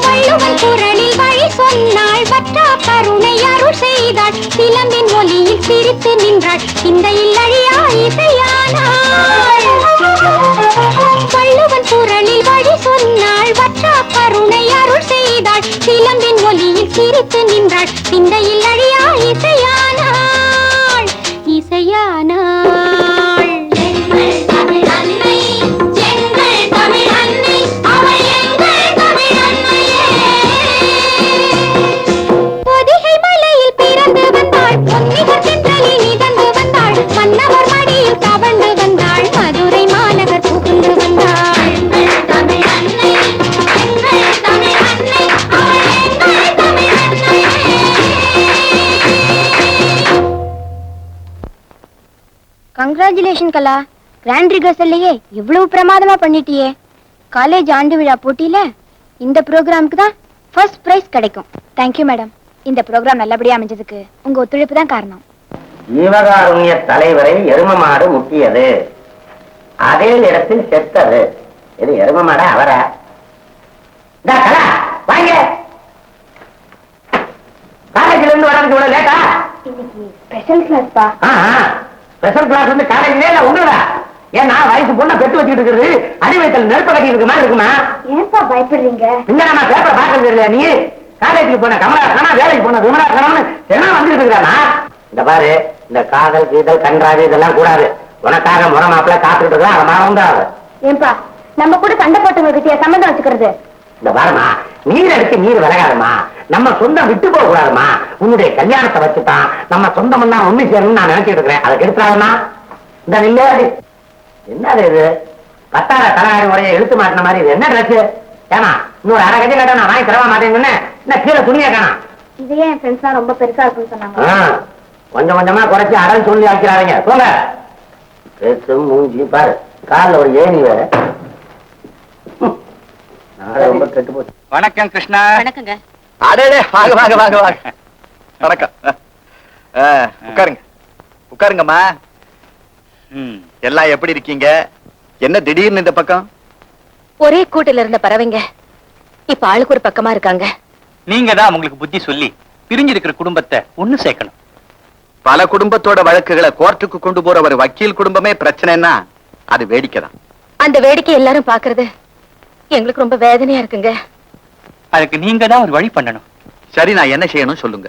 வள்ளுவன் குரலில் வழி சொன்னாள் வற்றா கருணை அருள் செய்தாள் சிலம்பின் ஒலியில் சிரித்து நின்றாள் இந்த இல்லழியா இசையானாள் வள்ளுவன் குரலில் வழி சொன்னாள் வற்றா கருணை அருள் செய்தாள் சிலம்பின் ஒலியில் சிரித்து நின்றாள் இந்த இல்லழியா இசையானாள் இசையானாள் எங்கள் தமிழ் அன்னை எங்கள் தமிழ் அன்னை அவள் எங்கள் தமிழ் அன்னையே பொதிகை மலையில் பிறந்து வந்தாள் பொன்னிகர் தென்றலில் மிதந்து வந்தாள் மன்னவர் மடியில் தவழ்ந்து வந்தாள் மதுரை மாநகர் புகுந்து வந்தாள் எங்கள் தமிழ் அன்னை எங்கள் தமிழ் அன்னை அவள் எங்கள் தமிழ் அன்னையே கங்க்ராச்சுலேஷன் கலா, கிராண்ட் ரிகர்சல்லையே இவ்வளவு பிரமாதமா பண்ணிட்டியே. காலேஜ் ஆண்டு விழா போட்டியில இந்த ப்ரோக்ராமுக்கு தான் ஃபர்ஸ்ட் பிரைஸ் கிடைக்கும். Thank you madam. இந்த ப்ரோக்ராம் நல்லபடியா அமைஞ்சதுக்கு உங்க ஒத்துழைப்பு தான் காரணம். ஜீவகாருண்ய தலைவரை எரும மாடு முட்டியது, அதே இடத்தில் செத்தது. இது எரும மாடா அவரா? வாங்க, காலேஜ்ல இருந்து வரதுக்கு இவ்வளவு லேட்டா? இன்னைக்கு ஸ்பெஷல் கிளாஸ் பா. ஸ்பெஷல் கிளாஸ் வந்து காலேஜ்ல இல்ல உங்களா? ஏன்னா வயசு பொண்ணை பெட்டு வச்சுட்டு இருக்கிறது அடிவயத்தில் நெருப்ப கட்டி இருக்கு மாதிரி இருக்குமா? ஏன்பா பயப்படுறீங்க? இந்த நான் பேப்பரை பாக்குறது இல்லையா? நீ காலேஜுக்கு போன கமலாசனா, வேலைக்கு போன விமலாசனம்னு என்ன வந்துட்டு இருக்கிறானா? இந்த பாரு, இந்த காதல் கீதல் கன்றாது இதெல்லாம் கூடாது. உனக்காக முறை மாப்பிள்ள காத்துட்டு இருக்கா, அதை மறந்தாது. ஏன்பா நம்ம கூட சண்டை போட்டவங்க கிட்ட சம்மந்தம் வச்சுக்கிறது? இந்த பாருமா, நீர் அடிச்சு நீர் விலகாதுமா. நம்ம சொந்தம் விட்டு போக கூடாதுமா. உன்னுடைய கல்யாணத்தை வச்சுட்டான் நம்ம சொந்தம் தான் ஒண்ணு சேரணும்னு நான் நினைச்சிட்டு இருக்கிறேன். அதை கெடுத்தாதுமா. இந்த நில்லாது என்னது இது? கத்தார தலையாரி முறையை இழுத்து மாட்டின மாதிரி இது என்ன ட்ரெஸ்? ஏன்னா இன்னொரு அரை கஜ கேட்டா நான் வாங்கி தரவா மாட்டேங்குன்னு என்ன கீழே துணியா காணா? இதையே என் ஃப்ரெண்ட்ஸ் தான் ரொம்ப பெருசா இருக்குன்னு சொன்னாங்க. கொஞ்சம் கொஞ்சமா குறைச்சி அடல் சொல்லி ஆக்கிறாங்க. சொல்ல பேசு மூஞ்சி பாரு, காலில் ஒரு ஏணி வேற. ரொம்ப கெட்டு போச்சு. வணக்கம் கிருஷ்ணா. வணக்கங்க. அடே வாங்க வாங்க வாங்க வாங்க. வணக்கம். உட்காருங்க உட்காருங்கம்மா. எல்லாம் எப்படி இருக்கீங்க? என்ன திடீர்னு இந்த பக்கம்? ஒரே கூட்டில இருந்த பறவைங்க இப்ப ஆளுக்கு ஒரு பக்கமா இருக்காங்க. நீங்க தான் உங்களுக்கு புத்தி சொல்லி பிரிஞ்சிருக்கிற குடும்பத்தை ஒண்ணு சேர்க்கணும். பல குடும்பத்தோட வழக்குகளை கோர்ட்டுக்கு கொண்டு போற ஒரு வக்கீல் குடும்பமே பிரச்சனைன்னா அது வேடிக்கை தான். அந்த வேடிக்கை எல்லாரும் பாக்குறது எங்களுக்கு ரொம்ப வேதனையா இருக்குங்க. அதுக்கு நீங்க தான் ஒரு வழி பண்ணணும். சரி, நான் என்ன செய்யணும் சொல்லுங்க.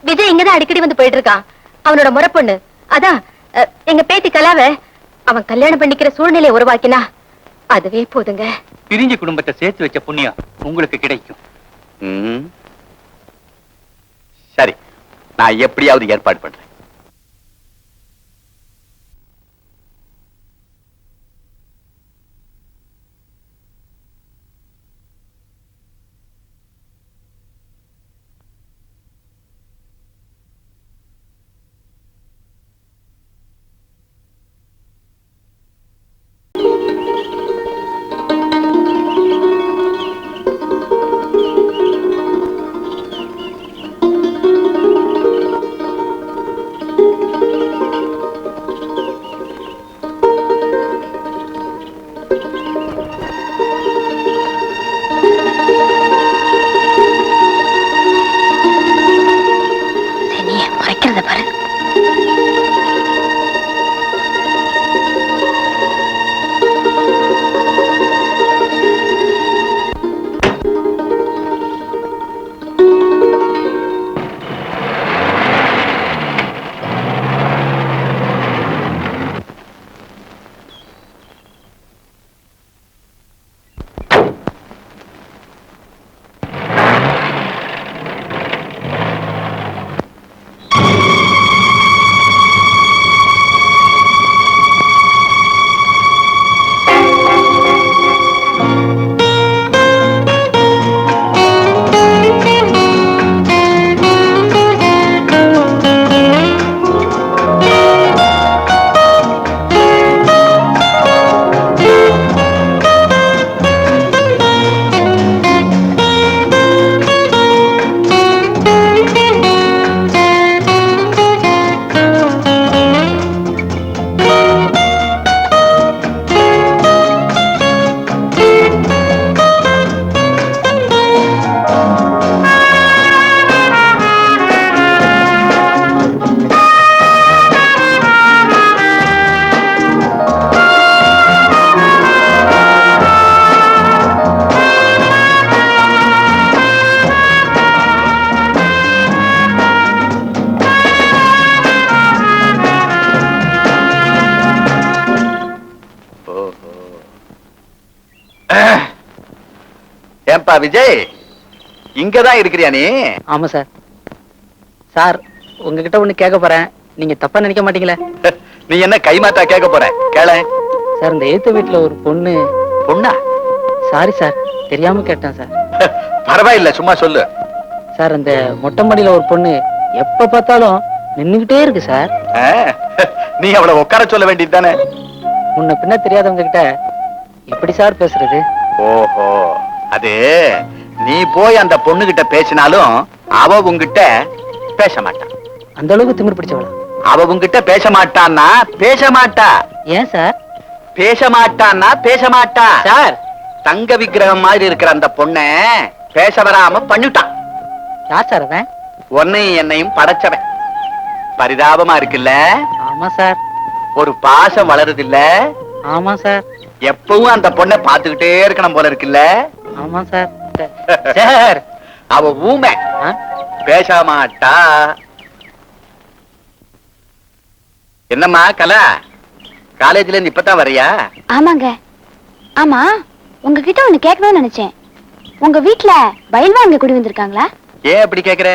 விஜய் இங்கதான் அடிக்கடி வந்து போயிட்டு இருக்கான். அவனோட முறை பொண்ணு அதான் எங்க பேத்தி கலாவ அவன் கல்யாணம் பண்ணிக்கிற சூழ்நிலையை உருவாக்கினா அதுவே போதுங்க. பிரிஞ்ச குடும்பத்தை சேர்த்து வச்ச புண்ணியம் உங்களுக்கு கிடைக்கும். சரி, நான் எப்படியாவது ஏற்பாடு பண்றேன். என்னப்பா விஜய், இங்கதான் இருக்கிறியா நீ? ஆமா சார். சார் உங்ககிட்ட ஒண்ணு கேட்க போறேன், நீங்க தப்பா நினைக்க மாட்டீங்களே? நீ என்ன கைமாத்தா கேட்க போற? கேள. சார் இந்த ஏத்த வீட்டுல ஒரு பொண்ணு. பொண்ணா? சாரி சார், தெரியாம கேட்டேன் சார். பரவாயில்ல, சும்மா சொல்லு. சார் அந்த மொட்டை மாடியில ஒரு பொண்ணு எப்ப பார்த்தாலும் நின்னுகிட்டே இருக்கு சார். நீ அவளை உட்கார சொல்ல வேண்டியது தானே? முன்ன பின்ன தெரியாதவங்க கிட்ட எப்படி சார் பேசுறது? ஓஹோ, அது நீ போய் அந்த பொண்ணு கிட்ட பேசினாலும் அவ உன்கிட்ட பேச மாட்டான். அந்த அளவுக்கு திமிர் பிடிச்சவளா? அவ உன்கிட்ட பேச மாட்டான்னா பேச மாட்டா. ஏன் சார்? பேச மாட்டான்னா பேச மாட்டா சார். தங்க விக்கிரகம் மாதிரி இருக்கிற அந்த பொண்ண பேச வராம பண்ணிட்டான். யார் சார் அவன்? உன்னையும் என்னையும் படைச்சவன். பரிதாபமா இருக்குல்ல? ஆமா சார். ஒரு பாசம் வளருது இல்ல? ஆமா சார். எப்பவும் அந்த பொண்ணை பாத்துக்கிட்டே இருக்கணும் போல இருக்குல்ல? ஆமா சார். சார் அவ ஊமை, பேச மாட்டா. என்னம்மா கலா, காலேஜ்ல இருந்து இப்பதான் வரியா? ஆமாங்க. ஆமா, உங்ககிட்ட ஒண்ணு கேட்கணும்னு நினைச்சேன். உங்க வீட்ல பயில்வாங்க குடி வந்திருக்காங்களா? ஏன் அப்படி கேக்குற?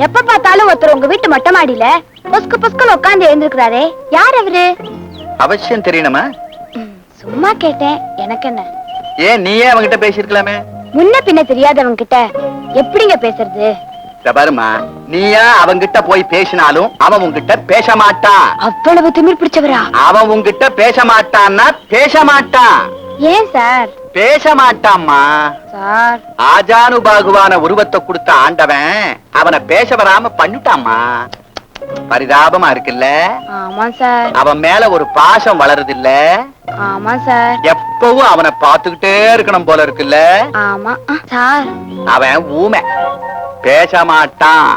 எப்ப பார்த்தாலும் ஒருத்தர் உங்க வீட்டு மொட்டை மாடியில பொஸ்கு பொஸ்குன்னு உட்கார்ந்து எழுந்திருக்கிறாரே, யார் அவரு? அவசியம் தெரியணுமா? சும்மா கேட்டேன், எனக்கு என்ன. ஏன் நீயே அவங்கிட்ட பேசிருக்கலாமே? முன்ன பின்ன தெரியாதவங்க கிட்ட எப்படிங்க பேசுறது? பாருமா, நீயா அவங்கிட்ட போய் பேசினாலும் அவன் உன்கிட்ட பேச மாட்டான். அவ்வளவு திமிர் பிடிச்சவரா? அவன் உன்கிட்ட பேச மாட்டான்னா பேச மாட்டான். ஏன் சார்? பேச மாட்டாம்மா சார். ஆஜானுபாகுவான உருவத்தை கொடுத்த ஆண்டவன் அவனை பேச வராம பண்ணிட்டாம்மா. பரிதாபமா இருக்குல்ல? ஆமா சார். அவன் மேல ஒரு பாசம் வளருது இல்ல? ஆமா சார். எப்பவும் அவனை பாத்துக்கிட்டே இருக்கணும் போல இருக்குல்ல? ஆமா சார். அவன் ஊமை, பேச மாட்டான்.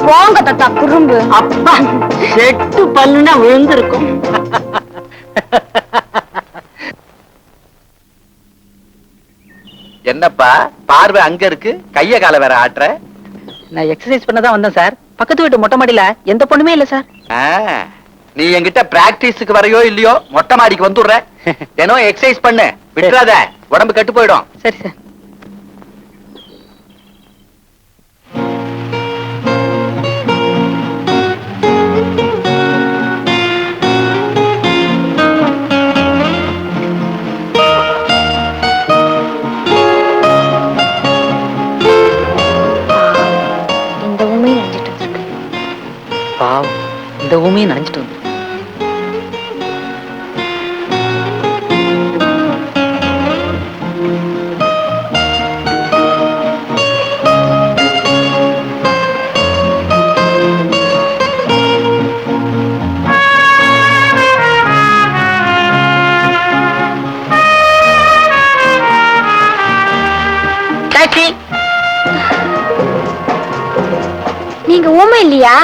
போங்க தாத்தா குறும்பு. அப்பா செட்டு பல்லுனா விழுந்திருக்கும். என்னப்பா பார்வை அங்க இருக்கு, கைய கால வேற ஆட்டுற? நான் எக்ஸசைஸ் பண்ணதான் வந்தேன் சார். பக்கத்து வீட்டு மொட்டை மாடியில எந்த பொண்ணுமே இல்ல சார். நீ என்கிட்ட பிராக்டிஸுக்கு வரையோ இல்லையோ மொட்டை மாடிக்கு வந்துடுற. தினம் எக்ஸசைஸ் பண்ணு, விட்டுறாத, உடம்பு கெட்டு போயிடும். சரி சார். இந்த ஊமையை நினைச்சிட்டு வந்து நீங்க ஊமை இல்லையா?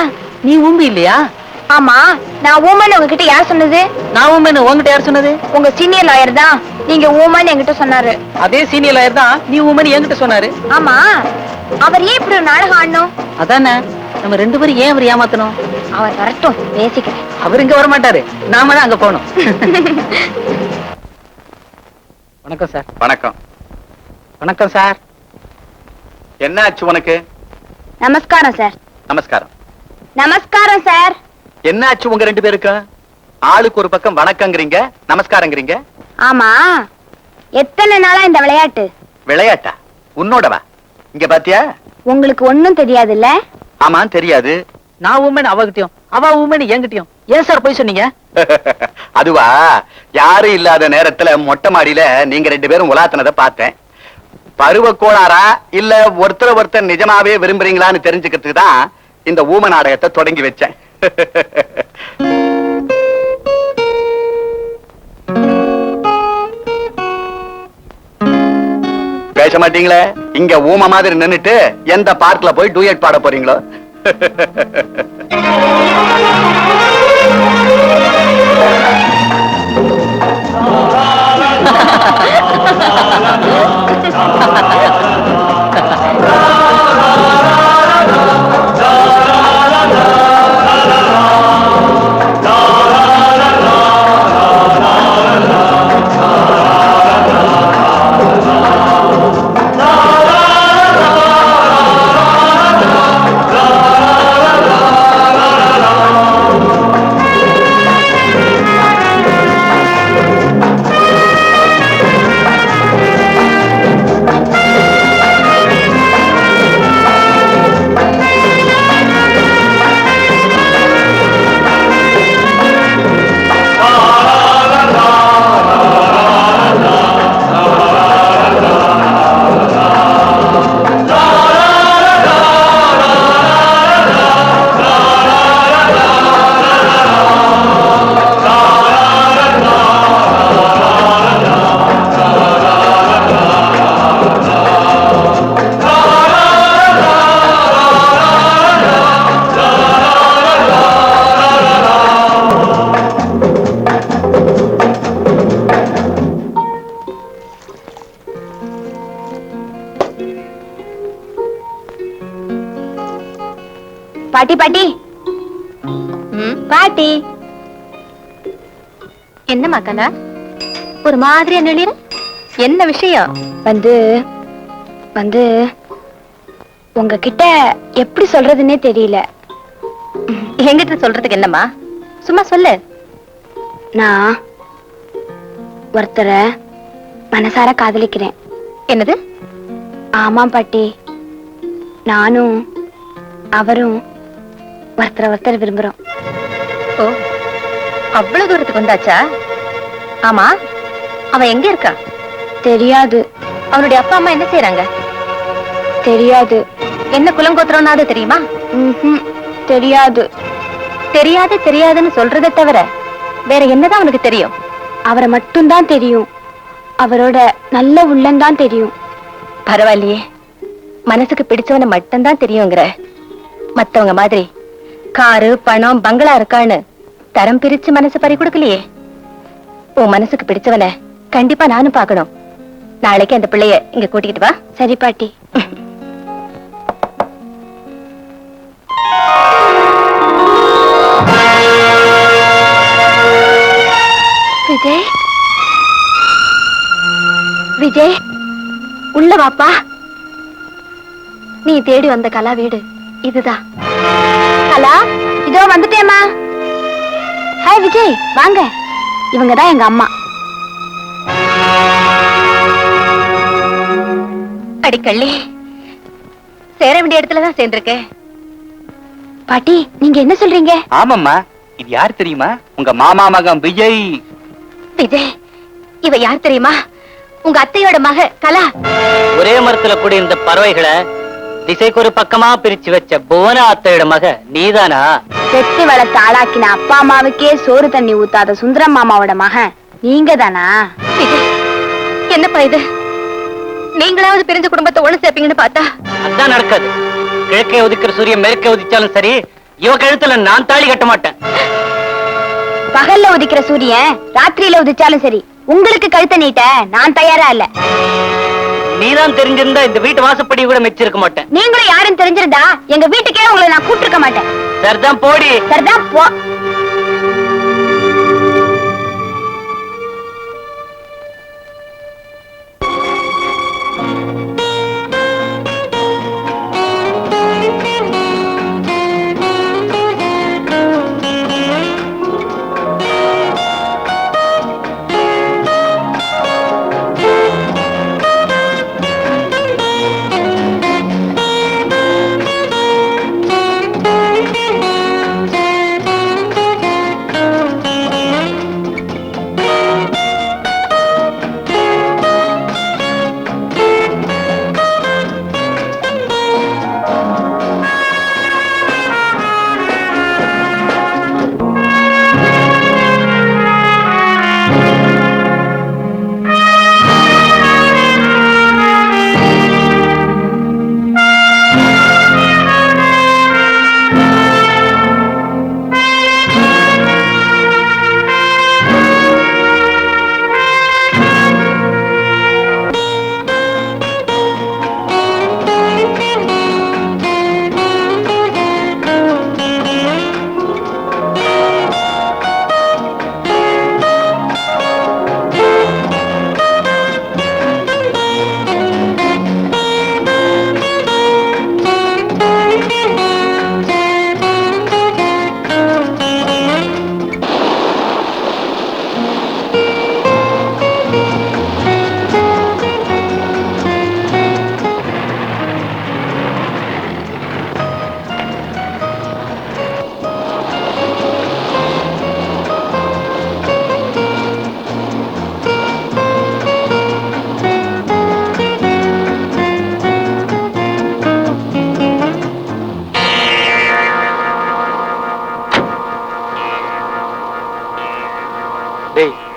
நீ ஊம்பி இல்லையா? ஆமா, நான் ஊமைன்னு உங்ககிட்ட யார் சொன்னது? நான் ஊம்பேன்னு உங்ககிட்ட யார் சொன்னது? உங்க சீனியர் லாயர் தான் நீங்க ஊமைன்னு என்கிட்ட சொன்னாரு. அதே சீனியர் லாயர் தான் நீ ஊமைன்னு என்கிட்ட சொன்னாரு. ஆமா, அவர் ஏன் இப்படி ஒரு நாடகம் ஆடணும்? அதானே, நம்ம ரெண்டு பேரும் ஏன் அவர் ஏமாத்தணும்? அவர் வரட்டும், பேசிக்கிறேன். அவர் இங்க வர மாட்டாரு, நாம தான் அங்க போகணும். வணக்கம் சார். வணக்கம். வணக்கம் சார். என்ன ஆச்சு உனக்கு? நமஸ்காரம் சார். நமஸ்காரம். நமஸ்காரம் சார். என்னாச்சு உங்க ரெண்டு பேருக்கு? ஆளுக்கு ஒரு பக்கம் வணக்கங்கிறீங்க, நமஸ்காரங்கிறீங்க. ஆமா, எத்தனை நாளா இந்த விளையாட்டு? விளையாட்டா? உன்னோடவா? இங்க பாத்தியா? உங்களுக்கு ஒண்ணும் தெரியாது இல்ல? ஆமா தெரியாது. நான் உண்மைன்னு அவகிட்டயும், அவ உண்மைன்னு என்கிட்டயும். ஏன் சார் போய் சொன்னீங்க? அதுவா, யாரும் இல்லாத நேரத்துல மொட்டை மாடியில நீங்க ரெண்டு பேரும் உலாத்தினதை பார்த்தேன். பருவ கோளாறா இல்ல ஒருத்தர் நிஜமாவே விரும்புறீங்களான்னு தெரிஞ்சுக்கிறதுக்கு தான் இந்த ஊம நாடகத்தை தொடங்கி வச்சேன். பேச மாட்டீங்களே? இங்க ஊம மாதிரி நின்னுட்டு எந்த பார்க்ல போய் டூயட் பாட போறீங்களோ? பாட்டி பாட்டி பாட்டி. என்ன மக்களா ஒரு மாதிரியா நெளிர? என்ன விஷயம்? வந்து வந்து உங்ககிட்ட எப்படி சொல்றதுன்னே தெரியல. எங்கிட்ட சொல்றதுக்கு என்னம்மா? சும்மா சொல்லு. நான் ஒருத்தரை மனசார காதலிக்கிறேன். என்னது? ஆமா பாட்டி, நானும் அவரும் ஒருத்தர் விரும்புறோம். ஓ, அவ்வளவு தூரத்துக்கு வந்தாச்சா? ஆமா, அவன் எங்க இருக்கா? தெரியாது. அவனுடைய அப்பா அம்மா என்ன செய்யறாங்க? தெரியாது. என்ன குலங்கோத்திரம்னாவது தெரியுமா? தெரியாது. தெரியாதுன்னு சொல்றதை தவிர வேற என்னதான் அவனுக்கு தெரியும்? அவரை மட்டும்தான் தெரியும். அவரோட நல்ல உள்ளம்தான் தெரியும். பரவாயில்லையே, மனசுக்கு பிடிச்சவனை மட்டும்தான் தெரியுங்கிற. மத்தவங்க மாதிரி காரு பணம் பங்களா இருக்கான்னு தரம் பிரிச்சு மனசு பறி கொடுக்கலையே. உன் மனசுக்கு பிடிச்சவன கண்டிப்பா நானும் பார்க்கணும். நாளைக்கு அந்த பிள்ளைய இங்க கூட்டிக்கிட்டு வா. சரி பாட்டி. விஜய், விஜய் உள்ள வாப்பா. நீ தேடி வந்த கலா வீடு இதுதான். கலா, இதோ வந்துட்டேம்மா. ஹாய் விஜய், வாங்க. இவங்கதான் எங்க அம்மா. அடிக்கள்ளி, சேர வேண்டிய இடத்துலதான் சேர்ந்திருக்க. பாட்டி, நீங்க என்ன சொல்றீங்க? ஆமாம்மா, இது யார் தெரியுமா? உங்க மாமா மகன் விஜய். விஜய், இவ யார் தெரியுமா? உங்க அத்தையோட மக கலா. ஒரே மரத்துல கூட இந்த பறவைகளை திசைக்கு ஒரு பக்கமா பிரிச்சு வச்ச புவனா அத்தையோட மக நீதானா? பெத்து வளர்த்து ஆளாக்கின அப்பா அம்மாவுக்கே சோறு தண்ணி ஊத்தாத சுந்தரம் மாமாவோட மகன் நீங்க தானா? விஜய், என்னப்பா இது? நீங்களாவது பிரிஞ்ச குடும்பத்தை ஒண்ணு சேர்ப்பீங்கன்னு பார்த்தா அதான் நடக்காது. கிழக்கே உதிக்கிற சூரியன் மேற்கே உதிச்சாலும் சரி, இவ கழுத்துல நான் தாலி கட்ட மாட்டேன். பகல்ல உதிக்கிற சூரியன் ராத்திரியில உதிச்சாலும் சரி, உங்களுக்கு கழுத்த நீட்ட நான் தயாரா இல்ல. நீதான் தெரிஞ்சிருந்தா இந்த வீட்டு வாசப்படி கூட மெச்சிருக்க மாட்டேன். நீங்களும் யாரும் தெரிஞ்சிருந்தா எங்க வீட்டுக்கே உங்களை நான் கூப்பிட்டுருக்க மாட்டேன். சரிதான் போடி. சரிதான் போ.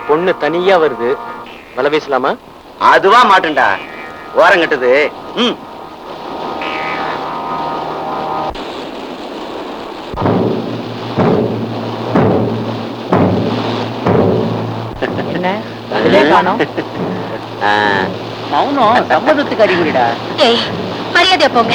பொண்ணு தனியா வருது, வலை வீசலாமா? அதுவா மாட்டேன்டா, ஓரம் கட்டுது. என்ன காணோம்? மௌனம் சம்மதத்துக்கு அறிகுறிடா. ஏய், மரியாதையா போங்க.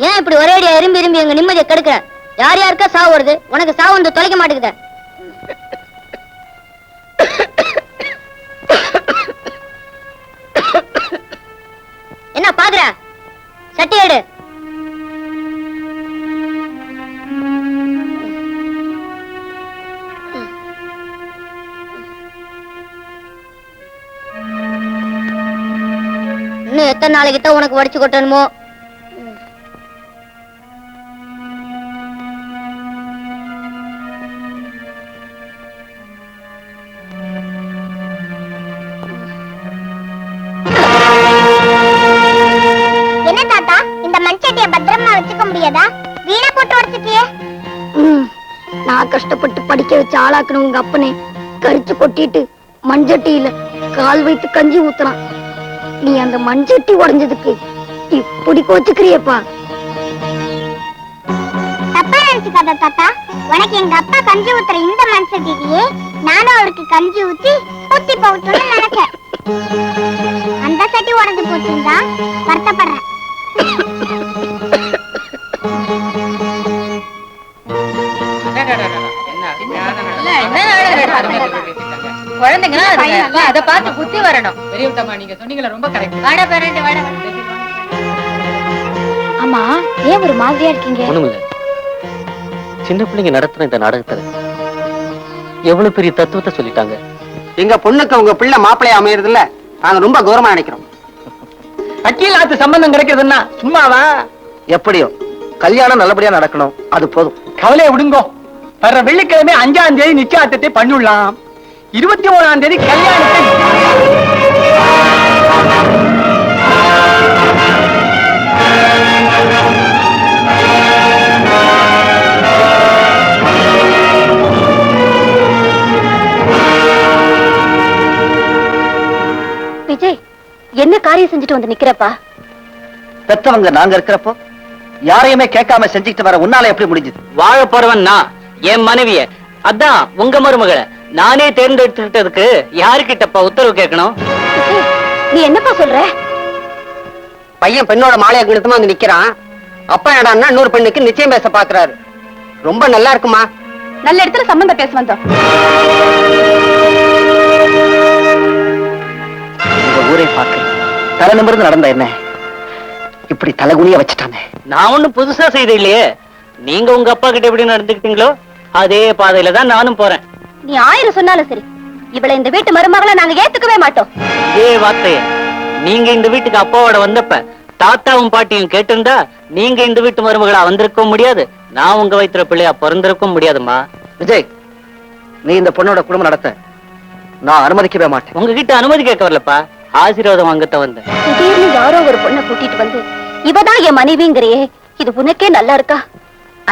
ஏன் இப்படி ஒரே அடியா இரும்பி இரும்பி எங்க நிம்மதியை கெடுக்கிற? யார் யாருக்கா சாவு வருது, உனக்கு சாவு வந்து தொலைக்க மாட்டேங்குத. என்ன பாக்குற? சட்டி எடு. இன்னும் எத்தனை நாளைக்கு தான் உனக்கு வடிச்சு கொட்டணுமோ? என்ன தாத்தா, இந்த மண்சட்டியை பத்திரமா வச்சுக்க முடியாதா? வீணா போட்டு உடைச்சிட்டியே. நான் கஷ்டப்பட்டு படிக்க வச்சு ஆளாக்கணும் உங்க அப்பனே கரிச்சு கொட்டிட்டு மண்சட்டியில கால் வைத்து கஞ்சி ஊத்துறான். நீ அந்த மண்சட்டி உடைஞ்சதுக்கு இப்படி கோச்சுக்கிறியப்பா. தப்பா நினைச்சுக்காத தாத்தா, உனக்கு எங்க அப்பா கஞ்சி ஊத்துற இந்த மண்சட்டிலேயே நானும் அவருக்கு கஞ்சி ஊத்தி ஊத்தி போட்டுன்னு நினைச்சேன். அந்த சட்டி உடஞ்சு போச்சுன்னா வருத்தப்படுறேன். குழந்தைங்க அதை பார்த்து புத்தி வரணும். நீங்க சொன்னீங்களா, ரொம்ப கரெக்ட். ஆமா, ஏன் ஒரு மாதிரியா இருக்கீங்க? ஒண்ணுமில்ல, சின்ன பிள்ளைங்க நடத்துற இந்த நாடகத்துல எவ்வளவு பெரிய தத்துவத்தை சொல்லிட்டாங்க. எங்க பொண்ணுக்கு உங்க பிள்ளை மாப்பிள்ளைய அமையறது இல்ல, நாங்க ரொம்ப கௌரவமா நினைக்கிறோம். அக்கீல் ஆத்து சம்பந்தம் கிடைக்கிறதுன்னா சும்மாவா? எப்படியோ கல்யாணம் நல்லபடியா நடக்கணும், அது போதும். கவலையை விடுங்கோ. வர்ற வெள்ளிக்கிழமை 5ஆம் தேதி நிச்சயதார்த்தத்தை பண்ணிடலாம். 21ஆம் தேதி கல்யாணத்தை காரியம் செஞ்சுட்டு வந்து நிக்கிறப்பா. பெத்தவங்க நாங்க இருக்கிறப்போ யாரையுமே கேட்காம செஞ்சுக்கிட்டு வர உன்னால எப்படி முடிஞ்சது? வாழ போறவன் நான், என் மனைவிய, அதான் உங்க மருமகளை நானே தேர்ந்தெடுத்துட்டதுக்கு யாருக்கிட்டப்பா உத்தரவு கேட்கணும்? நீ என்னப்பா சொல்ற? பையன் பெண்ணோட மாலையை கிணத்துமா வந்து நிக்கிறான். அப்பா என்னடான்னா இன்னொரு பெண்ணுக்கு நிச்சயம் பேச பாக்குறாரு. ரொம்ப நல்லா இருக்குமா? நல்ல இடத்துல சம்பந்தம் பேச வந்தோம். இந்த ஊரை பார்க்க தலை நிமிர்ந்து நடந்த என்ன இப்படி தலைகுனிய வச்சுட்டானே. நான் ஒண்ணும் புதுசா செய்த இல்லையே. நீங்க உங்க அப்பா கிட்ட எப்படி நடந்துக்கிட்டீங்களோ அதே பாதையில தான் நானும் போறேன். நீ 1000 சொன்னாலும் சரி, இவளை இந்த வீட்டு மருமகளை நாங்க ஏத்துக்கவே மாட்டோம். இதே வார்த்தைய நீங்க இந்த வீட்டுக்கு அப்பாவோட வந்தப்ப தாத்தாவும் பாட்டியும் கேட்டிருந்தா நீங்க இந்த வீட்டு மருமகளா வந்திருக்கவும் முடியாது, நான் உங்க வயிற்றுல பிள்ளையா பிறந்திருக்கவும் முடியாதுமா. விஜய், நீ இந்த பொண்ணோட குடும்பம் நடத்த நான் அனுமதிக்கவே மாட்டேன். உங்ககிட்ட அனுமதி கேட்க வரலப்பா, ஆசீர்வாதம் வாங்கத்த வந்தேன். திடீர்னு யாரோ ஒரு பொண்ணை கூட்டிட்டு வந்து இவதான் என் மனைவிங்கிறியே, இது உனக்கே நல்லா இருக்கா?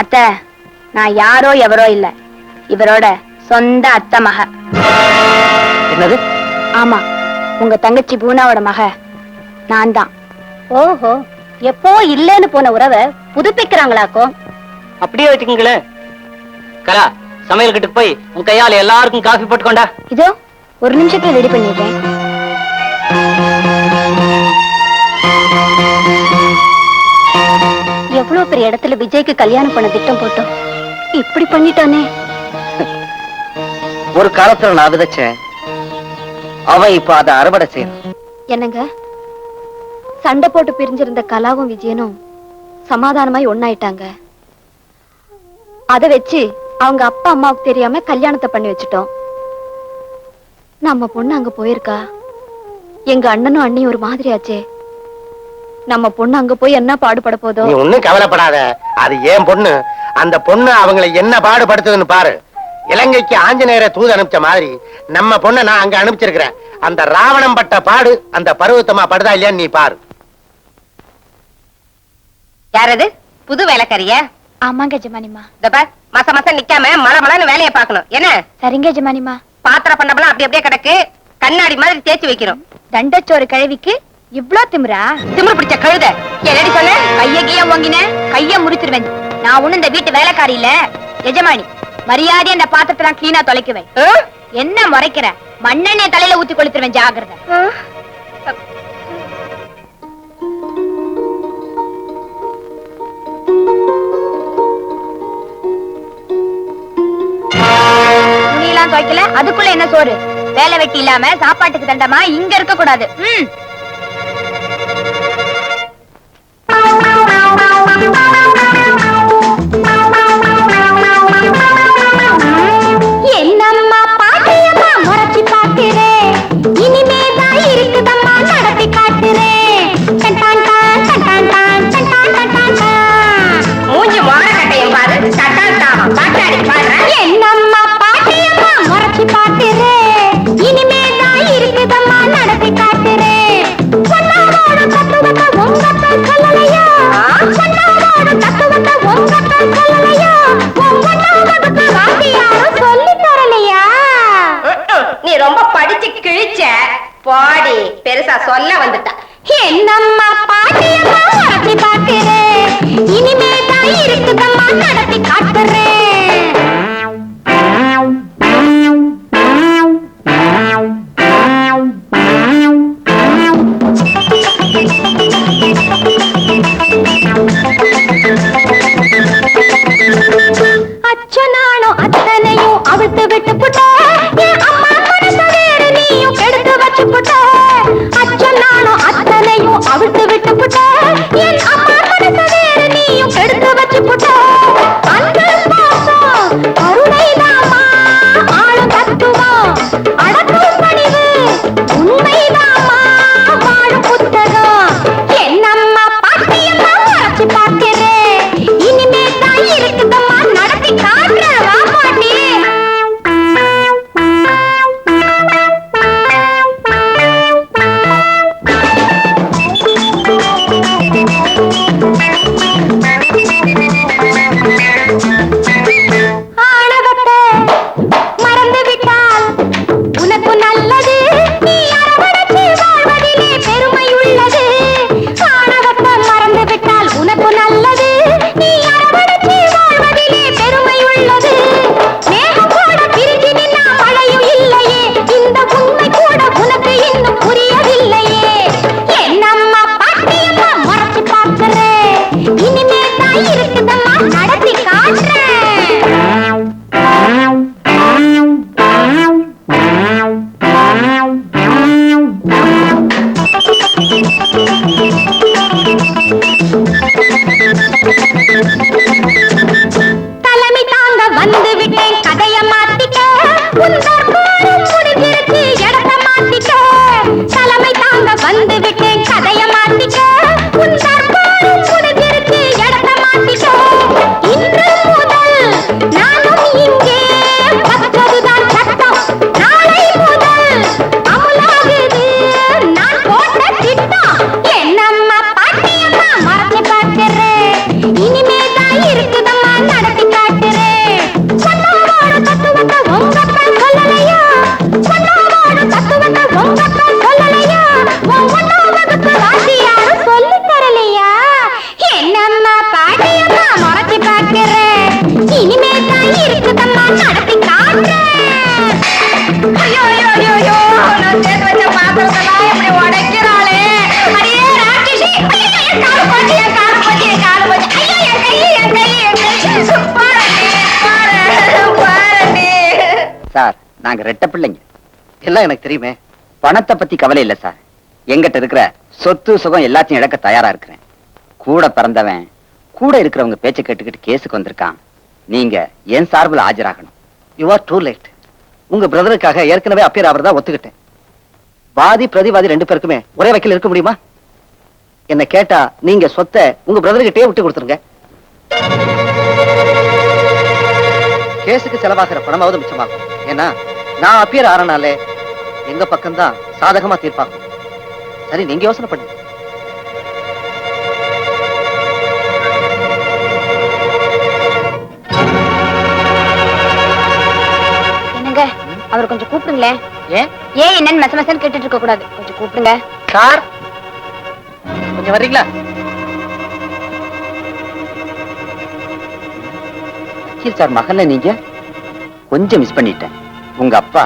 அத்தை, நான் யாரோ எவரோ இல்ல, இவரோட சொந்த அத்தை மக. என்னது? ஆமா, உங்க தங்கச்சி பூனாவோட மக நான் தான். ஓஹோ, எப்போ இல்லன்னு போன உறவை புதுப்பிக்கிறாங்களாக்கோ? அப்படியே வச்சுக்கீங்களேன். கலா, சமையல் கிட்ட போய் உன் கையால எல்லாருக்கும் காஃபி போட்டுக்கொண்டா. இதோ ஒரு நிமிஷத்துல ரெடி பண்ணிடுறேன். எவ்வளவு பெரிய இடத்துல விஜய்க்கு கல்யாணம் பண்ண திட்டம் போட்டோம், இப்படி பண்ணிட்டானே. ஒரு காலத்துல நான் விதைச்சேன், அவன் இப்ப அதை அறுவடை செய்யணும். என்னங்க, சண்டை போட்டு பிரிஞ்சிருந்த கலாவும் விஜயனும் சமாதானமாய் ஒண்ணாயிட்டாங்க. அதை வச்சு அவங்க அப்பா அம்மாவுக்கு தெரியாம கல்யாணத்தை பண்ணி வச்சுட்டோம். நம்ம பொண்ணு அங்க போயிருக்கா, எங்க அண்ணனும் அண்ணியும் ஒரு மாதிரி ஆச்சே. நம்ம பொண்ணு அங்க போய் என்ன பாடுபட போதோ? நீ ஒண்ணும் கவலைப்படாத, அது ஏன் பொண்ணு. அந்த பொண்ணு அவங்களை என்ன பாடுபடுத்துதுன்னு பாரு. இலங்கைக்கு ஆஞ்சநேயரை தூது அனுப்பிச்ச மாதிரி நம்ம பொண்ணை நான் அங்க அனுப்பிச்சிருக்கிறேன். அந்த ராவணம் பட்ட பாடு அந்த பருவத்தமா படுதா இல்லையான்னு நீ பாரு. யாரது? புது வேலைக்காரியா? ஆமாங்க ஜமானிமா. மாசம் மாசம் நிக்காம மலமலன்னு வேலையை பார்க்கணும். என்ன? சரிங்க ஜமானிமா. பாத்திர பண்ணப்பெல்லாம் அப்படி அப்படியே கிடக்கு, கண்ணாடி மாதிரி தேய்ச்சி வைக்கணும். தண்டச்சோறு கழுவிக்கு இவ்ளோ திமிரா? திமிரு பிடிச்ச கழுத. என்னடி சொன்ன? கைய கைய வாங்கின கைய முறிச்சிருவேன். நான் ஒண்ணு இந்த வீட்டு வேலைக்காரி இல்ல, எஜமானி. மரியாதை அந்த பாத்திரத்தை கிளீனா தொலைக்குவேன். என்ன முறைக்கிற? மண்ணெண்ணெய் தலையில ஊத்தி கொளுத்துருவேன், ஜாகிரதை. துணியெல்லாம் துவைக்கல, அதுக்குள்ள என்ன சோறு? வேலை வெட்டி இல்லாம சாப்பாட்டுக்கு தண்டமா இங்க இருக்க கூடாது. என்னம்மா பாட்டியம்மா முறைச்சி பார்க்கிறேன், இனிமேதான் இருக்குதம்மா நடத்தி காட்டுறேன். மூஞ்சி மோர கட்டையும் பாரு, பாட்டாடி பாரு. என்னம்மா பாட்டியம்மா முறைச்சி பார்க்கிறேன், இனிமேதான் இருக்குதம்மா நடத்தி காட்டுறேன். பொன்னாவோட தத்துவத்தை உங்கத்தை சொல்லலையா? பொன்னாவோட தத்துவத்தை உங்கத்தை சொல்லலையா? உங்கத்தை வாத்தியாரும் சொல்லி தரலையா? நீ ரொம்ப படிச்சு கிழிச்ச பாடி பெருசா சொல்ல வந்துட்ட. என்னம்மா பாட்டியம்மா முறைச்சி பார்க்கிறேன், இனிமேதான் இருக்குதம்மா நடத்தி காட்டுறேன். அச்சனாலும் அத்தனையும் அவிழ்த்து விட்டு புட்ட, என் அம்மா மனச வேறு நீயும் கெடுத்து வச்சு புட்ட. அச்சனாலும் அத்தனையும் அவிழ்த்து விட்டு புட்ட, என் அம்மா மனச வேறு நீயும் கெடுத்து வச்சு புட்ட. அன்பு பாசம் கருணைதாமா ஆளும் தத்துவம், அடக்கும் பணிவு உண்மைதாமா வாழும் புத்தகம். என்னம்மா பாட்டியம்மா மறைச்சு பார்க்கிறேன், இனிமே தான் இருக்குதம்மா நடத்தி காட்டுறேன். வா பாட்டி. ஆணவத்தை மறந்து விட்டால் உனக்கு நல்லது, நீ அரவணைச்சு வாழ்வதிலே பெருமையுள்ளது. சார் நாங்க ரெட்ட பிள்ளைங்க. எல்லாம் எனக்கு தெரியுமே. பணத்தை பத்தி கவலை இல்ல சார். எங்கிட்ட இருக்கிற சொத்து சுகம் எல்லாத்தையும் இழக்க தயாரா இருக்கிறேன். கூட பிறந்தவன் கூட இருக்கிறவங்க பேச்ச கேட்டுக்கிட்டு கேஸுக்கு வந்திருக்கான். நீங்க என் சார்பில் ஆஜராகணும். You are too late. உங்க பிரதருக்காக ஏற்கனவே அப்பியர் ஆவறதா ஒத்துக்கிட்டேன். வாதி பிரதிவாதி ரெண்டு பேருக்குமே ஒரே வக்கீல் இருக்க முடியுமா? என்ன கேட்டா நீங்க சொத்தை உங்க பிரதர்கிட்டே விட்டு கொடுத்துருங்க. கேஸுக்கு செலவாகிற பணமாவது மிச்சமாகும். ஏன்னா நான் அப்பியர் ஆறனாலே எங்க பக்கம்தான் சாதகமா தீர்ப்பாகும். சரி, நீங்க யோசனை பண்ணுங்க. என்னங்க, அவர் கொஞ்சம் கூப்பிடுங்களேன். ஏன் என்னன்னு மெசமெசன்னு கேட்டுட்டு இருக்க கூடாது, கொஞ்சம் கூப்பிடுங்க. சார், கொஞ்சம் வர்றீங்களா? சார், மகன்ல நீங்க கொஞ்சம் மிஸ் பண்ணிட்டேன். உங்க அப்பா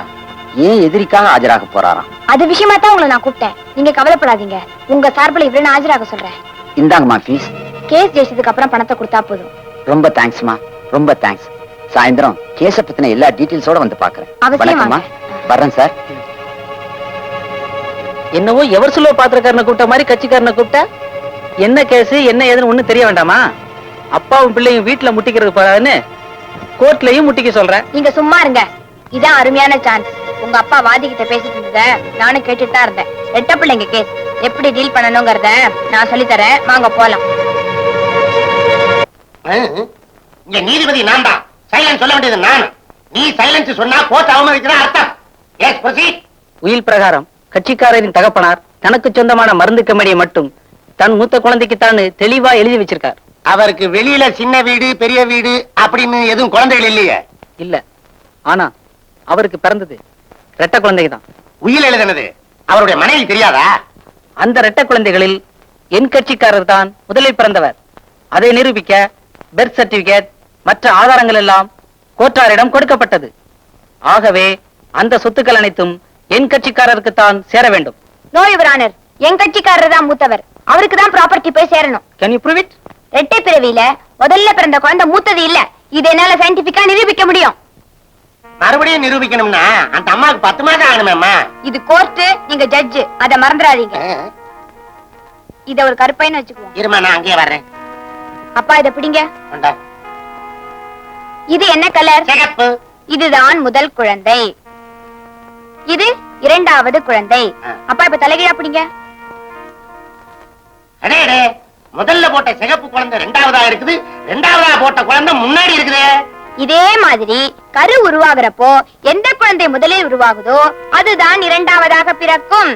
ஏன் எதிரிக்காக ஆஜராக போறாராம்? அது விஷயமா தான் உங்களை நான் கூப்பிட்டேன். நீங்க கவலைப்படாதீங்க, உங்க சார்பில் இவரை நான் ஆஜராக சொல்றேன். இந்தாங்கம்மா ஃபீஸ். கேஸ் ஜெயிச்சதுக்கு அப்புறம் பணத்தை கொடுத்தா போதும். ரொம்ப தேங்க்ஸ்மா, ரொம்ப தேங்க்ஸ். சாயந்தரம் கேஸ பத்தின எல்லா டீடைல்ஸோட வந்து பாக்குறேன். அவசியமா. வர்றேன் சார். என்னவோ எவர் சொல்ல பாத்திரக்காரனை கூப்பிட்ட மாதிரி கட்சிக்காரனை கூப்பிட்ட. என்ன கேஸ் என்ன ஏதுன்னு ஒண்ணு தெரிய வேண்டாமா? அப்பாவும் பிள்ளையும் வீட்டுல முட்டிக்கிறது போறாதுன்னு கோர்ட்லயும் முட்டிக்க சொல்றேன். நீங்க சும்மா இருங்க, இதான் அருமையான சான்ஸ். உங்க அப்பா வாதிக்கிட்ட பேசிட்டு இருந்தத நானும் கேட்டுட்டு தான் இருந்தேன். ரெட்ட பிள்ளைங்க கேஸ் எப்படி டீல் பண்ணணுங்கிறத நான் சொல்லி தரேன். வாங்க போலாம். இங்க நீதிபதி நான் தான். சைலன்ஸ் சொல்ல வேண்டியது நான். நீ சைலன்ஸ் சொன்னா கோர்ட் அவமதிக்கிறா அர்த்தம். Yes proceed. உயில் பிரகாரம் கட்சிக்காரரின் தகப்பனார் தனக்கு சொந்தமான மருந்து கம்பெனியை மட்டும் தன் மூத்த குழந்தைக்கு தான் தெளிவா எழுதி வச்சிருக்கார். அவருக்கு வெளியில சின்ன வீடு பெரிய வீடு அப்படின்னு எதுவும் குழந்தைகள் இல்லையே? இல்ல, ஆனா அவருக்கு பிறந்தது ரெட்ட குழந்தைங்க தான். உயில் எழுதுனது அவருடைய மனைவி தெரியாதா? அந்த ரெட்ட குழந்தைகளில் என் கட்சிக்காரர் தான் முதலில் பிறந்தவர். அதை நிரூபிக்க பெர்த் சர்டிபிகேட் மற்ற ஆதாரங்கள் எல்லாம் கோட்டாரிடம் கொடுக்கப்பட்டது. ஆகவே அந்த சொத்துக்கள் அனைத்தும் என் கட்சிக்காரருக்கு தான் சேர வேண்டும். நோ யுவர் ஆனர், என் கட்சிக்காரர் தான் மூத்தவர். அவருக்கு தான் ப்ராப்பர்ட்டி போய் சேரணும். Can you prove it? ரெட்டை பிறவியில முதல்ல பிறந்த குழந்தை மூத்தது இல்ல. இது என்னால சயின்டிபிக்கா நிரூபிக்க முடியும். மறுபடியும் நிரூபிக்கணும்னா அந்த அம்மாவுக்கு 10 மாதம் ஆகணுமேம்மா. இது கோர்ட், நீங்க ஜட்ஜ், அத மறந்துடாதீங்க. இத ஒரு கருப்பைன்னு வச்சுக்குவோம். இருமா, நான் அங்கேயே வர்றேன். அப்பா இத பிடிங்க. கொண்டா. இது என்ன கலர்? சிகப்பு. இதுதான் முதல் குழந்தை, இது இரண்டாவது குழந்தை. அப்பா இப்ப தலைகீழா பிடிங்க. அடே அடே, முதல்ல போட்ட சிகப்பு குழந்தை இரண்டாவதா இருக்குது, இரண்டாவதா போட்ட குழந்தை முன்னாடி இருக்குது. இதே மாதிரி கரு உருவாகிறப்போ எந்த குழந்தை முதலில் உருவாகுதோ அதுதான் இரண்டாவதாக பிறக்கும்.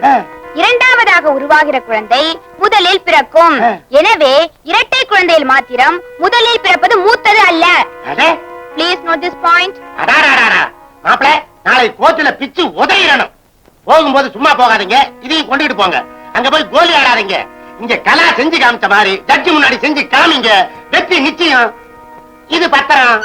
இரண்டாவதாக உருவாகிற குழந்தை முதலில் பிறக்கும். எனவே இரட்டை குழந்தையில் மாத்திரம் முதலில் பிறப்பது மூத்தது அல்ல. Please note this point. மாப்பிள, நாளை கோர்ட்ல பிச்சு உதறிடணும். போகும்போது சும்மா போகாதீங்க, இதையும் கொண்டுட்டு போங்க. அங்க போய் கோலி ஆடாதீங்க. இங்க கலா செஞ்சு காமிச்ச மாதிரி ஜட்ஜி முன்னாடி செஞ்சு காமிங்க. வெற்றி நிச்சயம். இது பத்திரம்.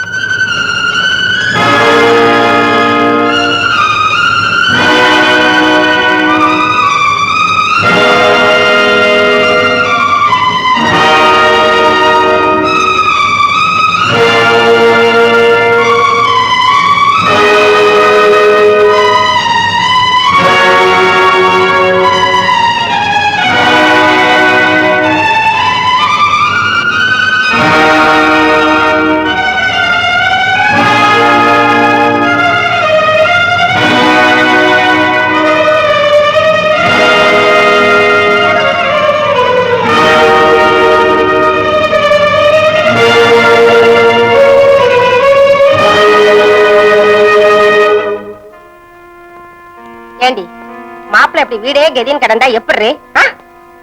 ஏண்டி மாப்பிள்ள இப்படி வீடே கெதின்னு கிடந்தா எப்படி?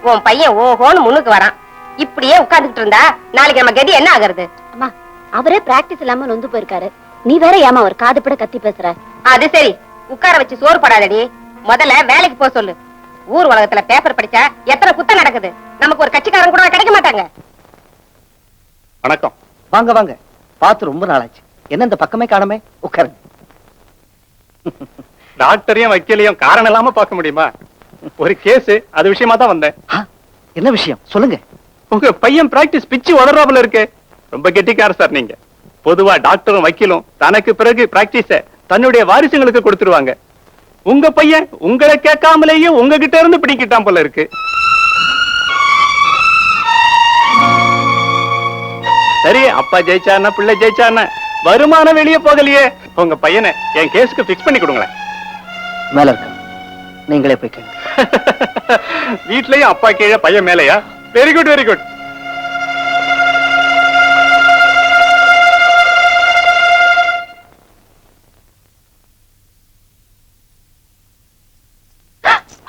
உன் பையன் ஓஹோன்னு முன்னுக்கு வரான். இப்படியே உட்கார்ந்துட்டு இருந்தா நாளைக்கு நம்ம கெதி என்ன ஆகுறது? அம்மா, அவரே பிராக்டிஸ் இல்லாம நொந்து போயிருக்காரு. நீ வேற ஏமா ஒரு காதுபட கத்தி பேசுற? அது சரி, உட்கார வச்சு சோறு படாதடி. முதல்ல வேலைக்கு போக சொல்லு. ஊர் உலகத்துல பேப்பர் படிச்சா எத்தனை குத்தம் நடக்குது. நமக்கு ஒரு கட்சிக்காரன் கூட கிடைக்க மாட்டாங்க. வணக்கம். வாங்க வாங்க, பார்த்து ரொம்ப நாளாச்சு. என்ன இந்த பக்கமே காணமே? உட்காருங்க. டாக்டரையும் வக்கீலையும் காரணம் இல்லாம பார்க்க முடியுமா? ஒரு கேஸ், அது விஷயமா தான் வந்தேன். என்ன விஷயம் சொல்லுங்க. உங்க பையன் பிராக்டிஸ் பிச்சு உதறாப்புல இருக்கு. ரொம்ப கெட்டிக்கார சார் நீங்க. பொதுவா டாக்டரும் வக்கீலும் தனக்கு பிறகு பிராக்டிஸ தன்னுடைய வாரிசுங்களுக்கு கொடுத்துருவாங்க. உங்க பையன் உங்களை கேட்காமலேயே உங்ககிட்ட இருந்து பிடிக்கிட்டான் போல இருக்கு. சரி, அப்பா ஜெயிச்சானா பிள்ளை ஜெயிச்சானா வருமானம் வெளியே போகலையே. உங்க பையனை என் கேஸுக்கு பிக்ஸ் பண்ணி கொடுங்களேன். மேல இருக்க நீங்களே போய் கேளுங்க. வீட்லயும் அப்பா கீழே பையன் மேலையா? Very good very good.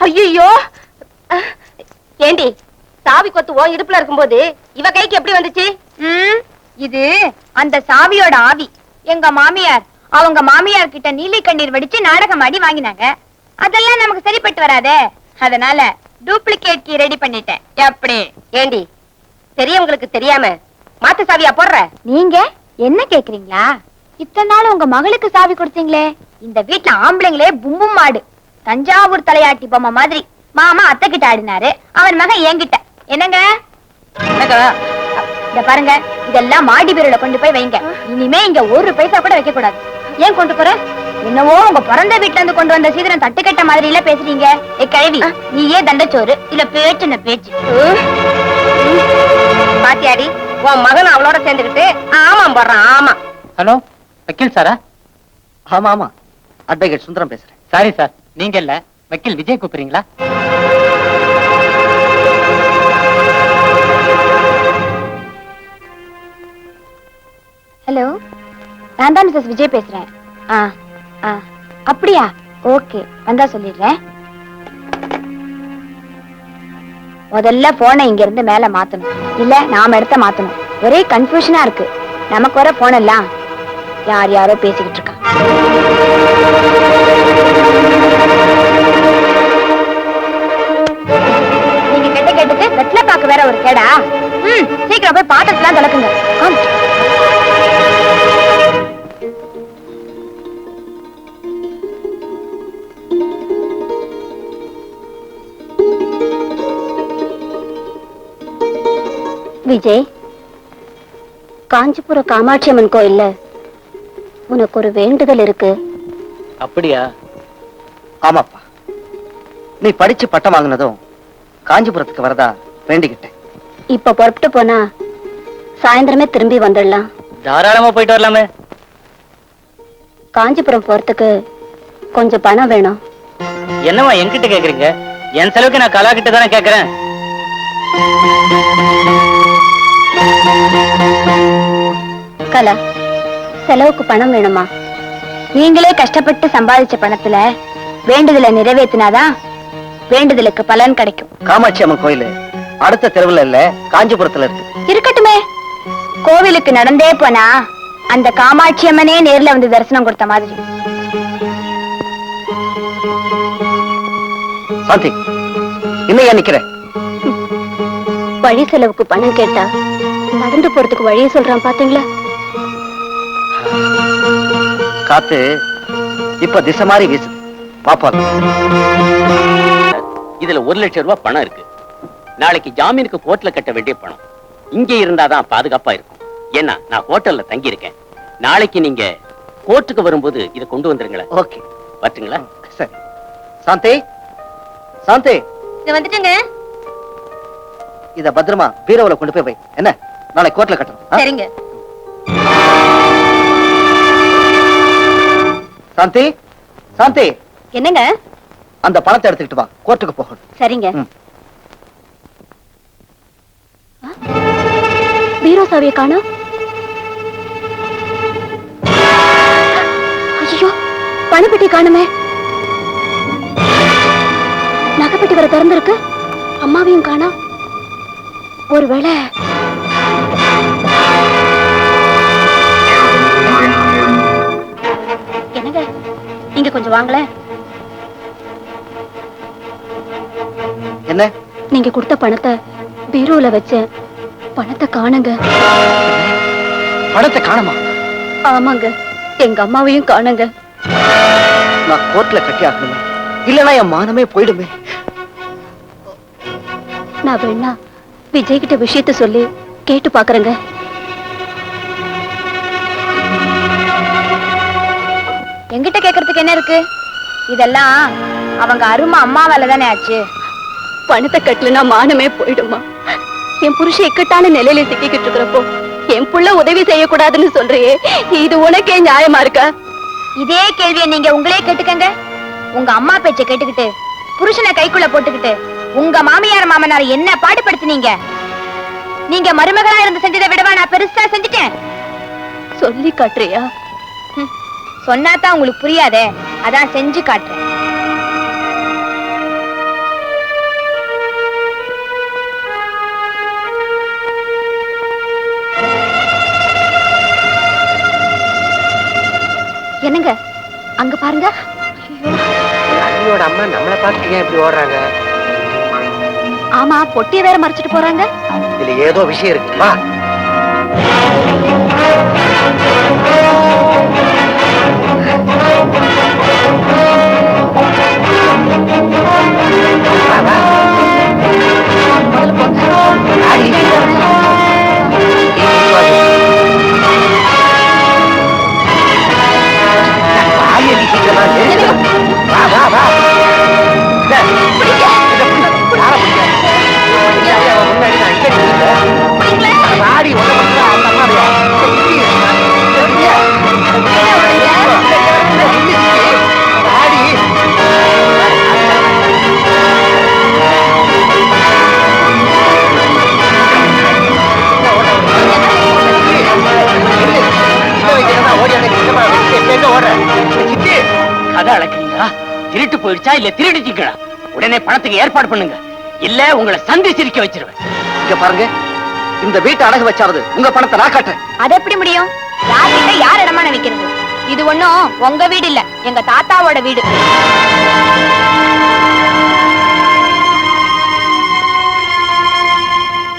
ஐயோ ஏண்டி, சாவி கொத்து ஓ இடுப்புல இருக்கும்போது இவ கைக்கு எப்படி வந்துச்சு? இது அந்த சாவியோட ஆவி. எங்க மாமியார் அவங்க மாமியார் கிட்ட நீலி கண்ணீர் வடிச்சு நாடகம் ஆடி வாங்கினாங்க. அதெல்லாம் நமக்கு சரிப்பட்டு வராதே, அதனால டூப்ளிகேட் கீ ரெடி பண்ணிட்டேன். எப்படி? ஏண்டி, பெரியவங்களுக்கு தெரியாம மாத்து சாவியா போடுற? நீங்க என்ன கேக்குறீங்களா? இத்தனை நாள் உங்க மகளுக்கு சாவி கொடுத்தீங்களே. இந்த வீட்டுல ஆம்பளைங்களே பும்பும் மாடு. தஞ்சாவூர் தலையாட்டி பொம்மை மாதிரி மாமா அத்தை கிட்ட ஆடினாரு, அவன் மகன் என்கிட்ட. என்னங்க இத பாருங்க, இதெல்லாம் மாடி பீரோல கொண்டு போய் வைங்க. இனிமே இங்க ஒரு பைசா கூட வைக்க கூடாது. ஏன் கொண்டு போற? என்னவோ உங்க பிறந்த வீட்டுல இருந்து கொண்டு வந்த சீதனம் தட்டுக்கட்ட மாதிரி இல்ல பேசுறீங்க. கழுவி, நீயே தண்டச்சோறு இல்ல பேச்சு பேச்சு. பாத்தியாடி, உன் மகன் அவளோட சேர்ந்துக்கிட்டு ஆமாம் போடுறான். ஆமா. ஹலோ, வக்கீல் சாரா? ஆமா ஆமா, அட்வொகேட் சுந்தரம் பேசுறேன். சாரி சார், நீங்க இல்ல, வக்கீல் விஜய் கூப்பிடுறீங்களா? ஹலோ, நான் தான் மிஸ்ஸஸ் விஜய் பேசுறேன். அப்படியா? ஓகே, வந்தா சொல்லிடுறேன். முதல்ல போனை இங்க இருந்து மேல மாத்தணும், இல்ல நாம இடத்த மாத்தணும். ஒரே கன்ஃபியூஷனா இருக்கு. நமக்கு வர போன் எல்லாம் யார் யாரோ பேசிக்கிட்டு இருக்கா. நீங்க கெட்ட கேட்டுட்டு வெட்ல பாக்க வேற ஒரு கேடா? சீக்கிரம் போய் பாத்திரத்தெல்லாம் தொலைக்குங்க. விஜய், காஞ்சிபுரம் காமாட்சி அம்மன் கோயில்ல உனக்கு ஒரு வேண்டுதல் இருக்கு. அப்படியா? ஆமாப்பா, நீ படிச்சு பட்டம் வாங்கினதும் காஞ்சிபுரத்துக்கு வரதா வேண்டிக்கிட்டேன். இப்ப புறப்பட்டு போனா சாயந்தரமே திரும்பி வந்துடலாம். தாராளமா போயிட்டு வரலாமே. காஞ்சிபுரம் போறதுக்கு கொஞ்சம் பணம் வேணும். என்னவா என்கிட்ட கேக்குறீங்க? என் செலவுக்கு நான் கலா கிட்ட தானே கேக்குறேன். கலா, செலவுக்கு பணம் வேணுமா? நீங்களே கஷ்டப்பட்டு சம்பாதிச்ச பணத்துல வேண்டுதலை நிறைவேற்றினாதான் வேண்டுதலுக்கு பலன் கிடைக்கும். காமாட்சி அம்மன் கோயில் அடுத்த தெருவுல இல்ல, காஞ்சிபுரத்துல இருக்கு. இருக்கட்டுமே, கோவிலுக்கு நடந்தே போனா அந்த காமாட்சி அம்மனே நேர்ல வந்து தரிசனம் கொடுத்த மாதிரி. சாந்தி, இன்னையா நிக்கிற? வழி செலவுக்கு பணம் கேட்டா நடந்து போறதுக்கு வழியை சொல்றான் பாத்தீங்களா? காத்து இப்ப திசை மாதிரி வீசு. பாப்பா, இதுல 1,00,000 ரூபாய் பணம் இருக்கு. நாளைக்கு ஜாமீனுக்கு கோர்ட்ல கட்ட வேண்டிய பணம். இங்கே இருந்தாதான் பாதுகாப்பா இருக்கும். ஏன்னா நான் ஹோட்டல்ல தங்கி இருக்கேன். நாளைக்கு நீங்க கோர்ட்டுக்கு வரும்போது இதை கொண்டு வந்துருங்களேன். ஓகே, வரட்டுங்களா? சரி. சாந்தி, சாந்தி, வந்துட்டுங்க. இத பத்திரமா பீரோவுல கொண்டு போய் வை. என்ன, நாளைக்கு கோர்ட்ல கட்டணும். சரிங்க. சாந்தி, சாந்தி, என்னங்க? அந்த பணத்தை எடுத்துக்கிட்டு வா, கோர்ட்டுக்கு போகணும். சரிங்க. ம். பீரோ சாவியை காணோம். ஐயோ, பணப்பெட்டி காணுமே. நகைப்பெட்டி வர திறந்திருக்கு. அம்மாவையும் காணோம். ஒருவேளை என்னங்க, நீங்க கொஞ்சம் வாங்களேன். என்ன? நீங்க கொடுத்த பணத்தை பீரோல வச்ச பணத்தை காணுங்க. பணத்தை காணுமா? ஆமாங்க, எங்க அம்மாவையும் காணுங்க. நான் கோர்ட்ல கட்டி ஆகணுமே, இல்லனா என் மானமே போயிடுமே. நான் வேணா விஜய் கிட்ட விஷயத்த சொல்லி கேட்டு பாக்குறேங்க. என்கிட்ட கேக்குறதுக்கு என்ன இருக்கு? இதெல்லாம் அவங்க அருமை அம்மாவால தானே ஆச்சு. பணத்தை கட்டலனா மானமே போயிடுமா? என் புருஷன் இக்கட்டான நிலையில சிக்கிக்கிட்டு இருக்கிறப்போ என் புள்ள உதவி செய்யக்கூடாதுன்னு சொல்றியே, இது உனக்கே நியாயமா இருக்கா? இதே கேள்வியை நீங்க உங்களே கேட்டுக்கங்க. உங்க அம்மா பேச்சை கேட்டுக்கிட்டு புருஷனை கைக்குள்ள போட்டுக்கிட்டு உங்க மாமியார் மாமனார் என்ன பாடுபடுத்தினீங்க? நீங்க மருமகளா இருந்து செஞ்சதை விடவா நான் பெருசா செஞ்சுட்டேன்? சொல்லி காட்டுறியா? சொன்னாதான் உங்களுக்கு புரியாதே, அதான் செஞ்சு காட்டுறேன். என்னங்க அங்க பாருங்க. அண்ணியோட அம்மா நம்மளை பார்த்து ஏன் இப்படி ஓடுறாங்க? ஆமா, பொட்டியை வேற மறைச்சிட்டு போறாங்க. இதுல ஏதோ விஷயம் இருக்கு. வா. திருட்டு போயிடுச்சா இல்ல திருடிட்டீங்களா? உடனே பணத்துக்கு ஏற்பாடு பண்ணுங்க, இல்ல உங்களை சந்தி சிரிக்க வச்சிருவேன். இங்க பாருங்க, இந்த வீட்டை அடகு வச்சாவது உங்க பணத்தை நான் காட்டுறேன். அது எப்படி முடியும்? யார்கிட்ட யார் இடமான வைக்கிறது? இது ஒண்ணும் உங்க வீடு இல்ல, எங்க தாத்தாவோட வீடு.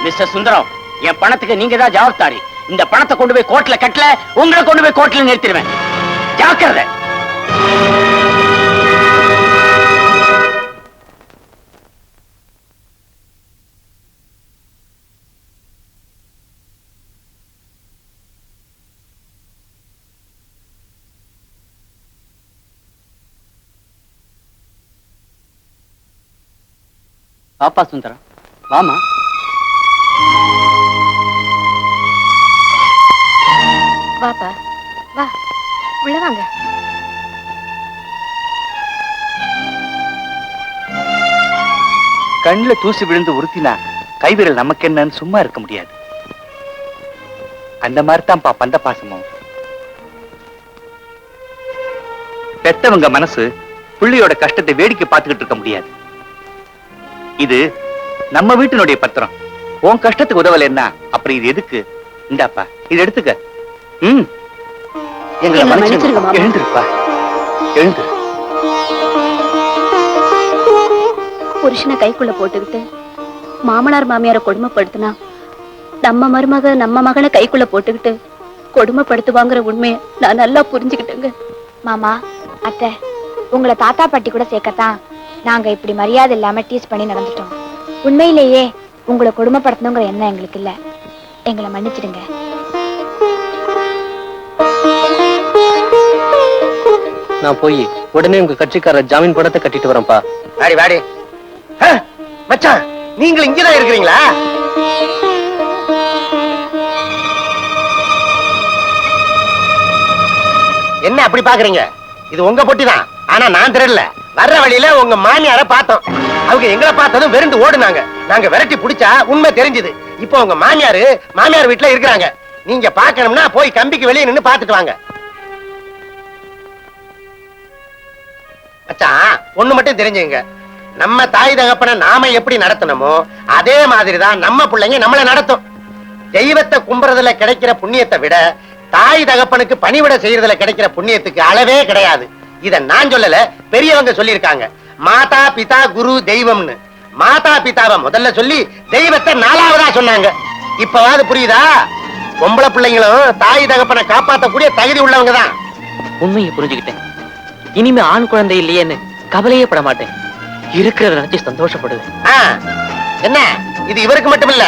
மிஸ்டர் சுந்தரம், என் பணத்துக்கு நீங்க தான் ஜவாப்தாரி. இந்த பணத்தை கொண்டு போய் கோர்ட்ல கட்டல, உங்களை கொண்டு போய் கோர்ட்ல நிறுத்திடுவேன். ஜாக்கிரதை. பாப்பா சுந்தரம், வாமா. வாப்பா வா, உள்ள வாங்க. கண்ணுல தூசி விழுந்து உறுத்தினா கைவிரல் நமக்கு என்னன்னு சும்மா இருக்க முடியாது. அந்த மாதிரி தான் பந்த பாசமும். பெத்தவங்க மனசு புள்ளியோட கஷ்டத்தை வேடிக்கை பார்த்துக்கிட்டு இருக்க முடியாது. இது நம்ம வீட்டினுடைய பத்திரம். உன் கஷ்டத்துக்கு உதவல என்ன, அப்படி இது எதுக்கு? இந்தாப்பா, இது எடுத்துக்க. எங்களை மன்னிச்சிருங்க மாமா. எழுந்திருப்பா, எழுந்திரு. புருஷனை கைக்குள்ள போட்டுக்கிட்டு மாமனார் மாமியார கொடுமைப்படுத்தினா நம்ம மருமக நம்ம மகனை கைக்குள்ள போட்டுக்கிட்டு கொடுமைப்படுத்துவாங்கிற உண்மையை நான் நல்லா புரிஞ்சுக்கிட்டேங்க. மாமா, அத்தை, உங்களை தாத்தா பாட்டி கூட சேர்க்கத்தான் நாங்க இப்படி மரியாதை இல்லாம டீஸ் பண்ணி நடந்துட்டோம். உண்மையிலேயே உங்களை கொடுமைப்படுத்தணுங்கிற எண்ணம் எங்களுக்கு இல்ல. எங்களை மன்னிச்சிடுங்க. நான் போய் உடனே உங்க கட்சிக்காரர் ஜாமீன் பணத்தை கட்டிட்டு வரேன்ப்பா. வாடி வாடி. மச்சான், நீங்கள் இங்கதான் இருக்கிறீங்களா? என்ன அப்படி பாக்குறீங்க? இது உங்க பொட்டிதான். ஆனா நான் தெரியல. வர்ற வழியில உங்க மாமியார பார்த்தோம். அவங்க எங்களை பார்த்ததும் வெறுந்து ஓடுனாங்க. நாங்க விரட்டி பிடிச்சா உண்மை தெரிஞ்சது. இப்போ உங்க மாமியார் வீட்டுல இருக்கிறாங்க. நீங்க பாக்கணும்னா போய் கம்பிக்கு வெளியே நின்னு பாத்துட்டு வாங்க. மச்சான், ஒண்ணு மட்டும் தெரிஞ்சுங்க. நம்ம தாய் தகப்பனை நாம எப்படி நடத்தணுமோ அதே மாதிரிதான் நம்ம பிள்ளைங்க நம்மளை நடத்தும். தெய்வத்தை கும்புறதுல கிடைக்கிற புண்ணியத்தை விட தாய் தகப்பனுக்கு பணிவிட செய்யறதுல கிடைக்கிற புண்ணியத்துக்கு அளவே கிடையாது. இத நான் சொல்லல, பெரியவங்க சொல்லியிருக்காங்க. மாதா பிதா குரு தெய்வம்னு. மாதா பிதாவை முதல்ல சொல்லி தெய்வத்தை நாலாவதா சொன்னாங்க. இப்பவாது புரியுதா? பொம்பளை பிள்ளைங்களும் தாய் தகப்பனை காப்பாற்றக்கூடிய தகுதி உள்ளவங்க தான். உண்மையை புரிஞ்சுக்கிட்டேன். இனிமே ஆண் குழந்தை இல்லையேன்னு கவலையே பட மாட்டேன். இருக்கிறத நினைச்சு சந்தோஷப்படுவேன். என்ன இது இவருக்கு மட்டும் இல்ல,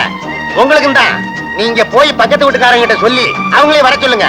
உங்களுக்கும் தான். நீங்க போய் பக்கத்து வீட்டுக்காரங்கிட்ட சொல்லி அவங்களே வர சொல்லுங்க.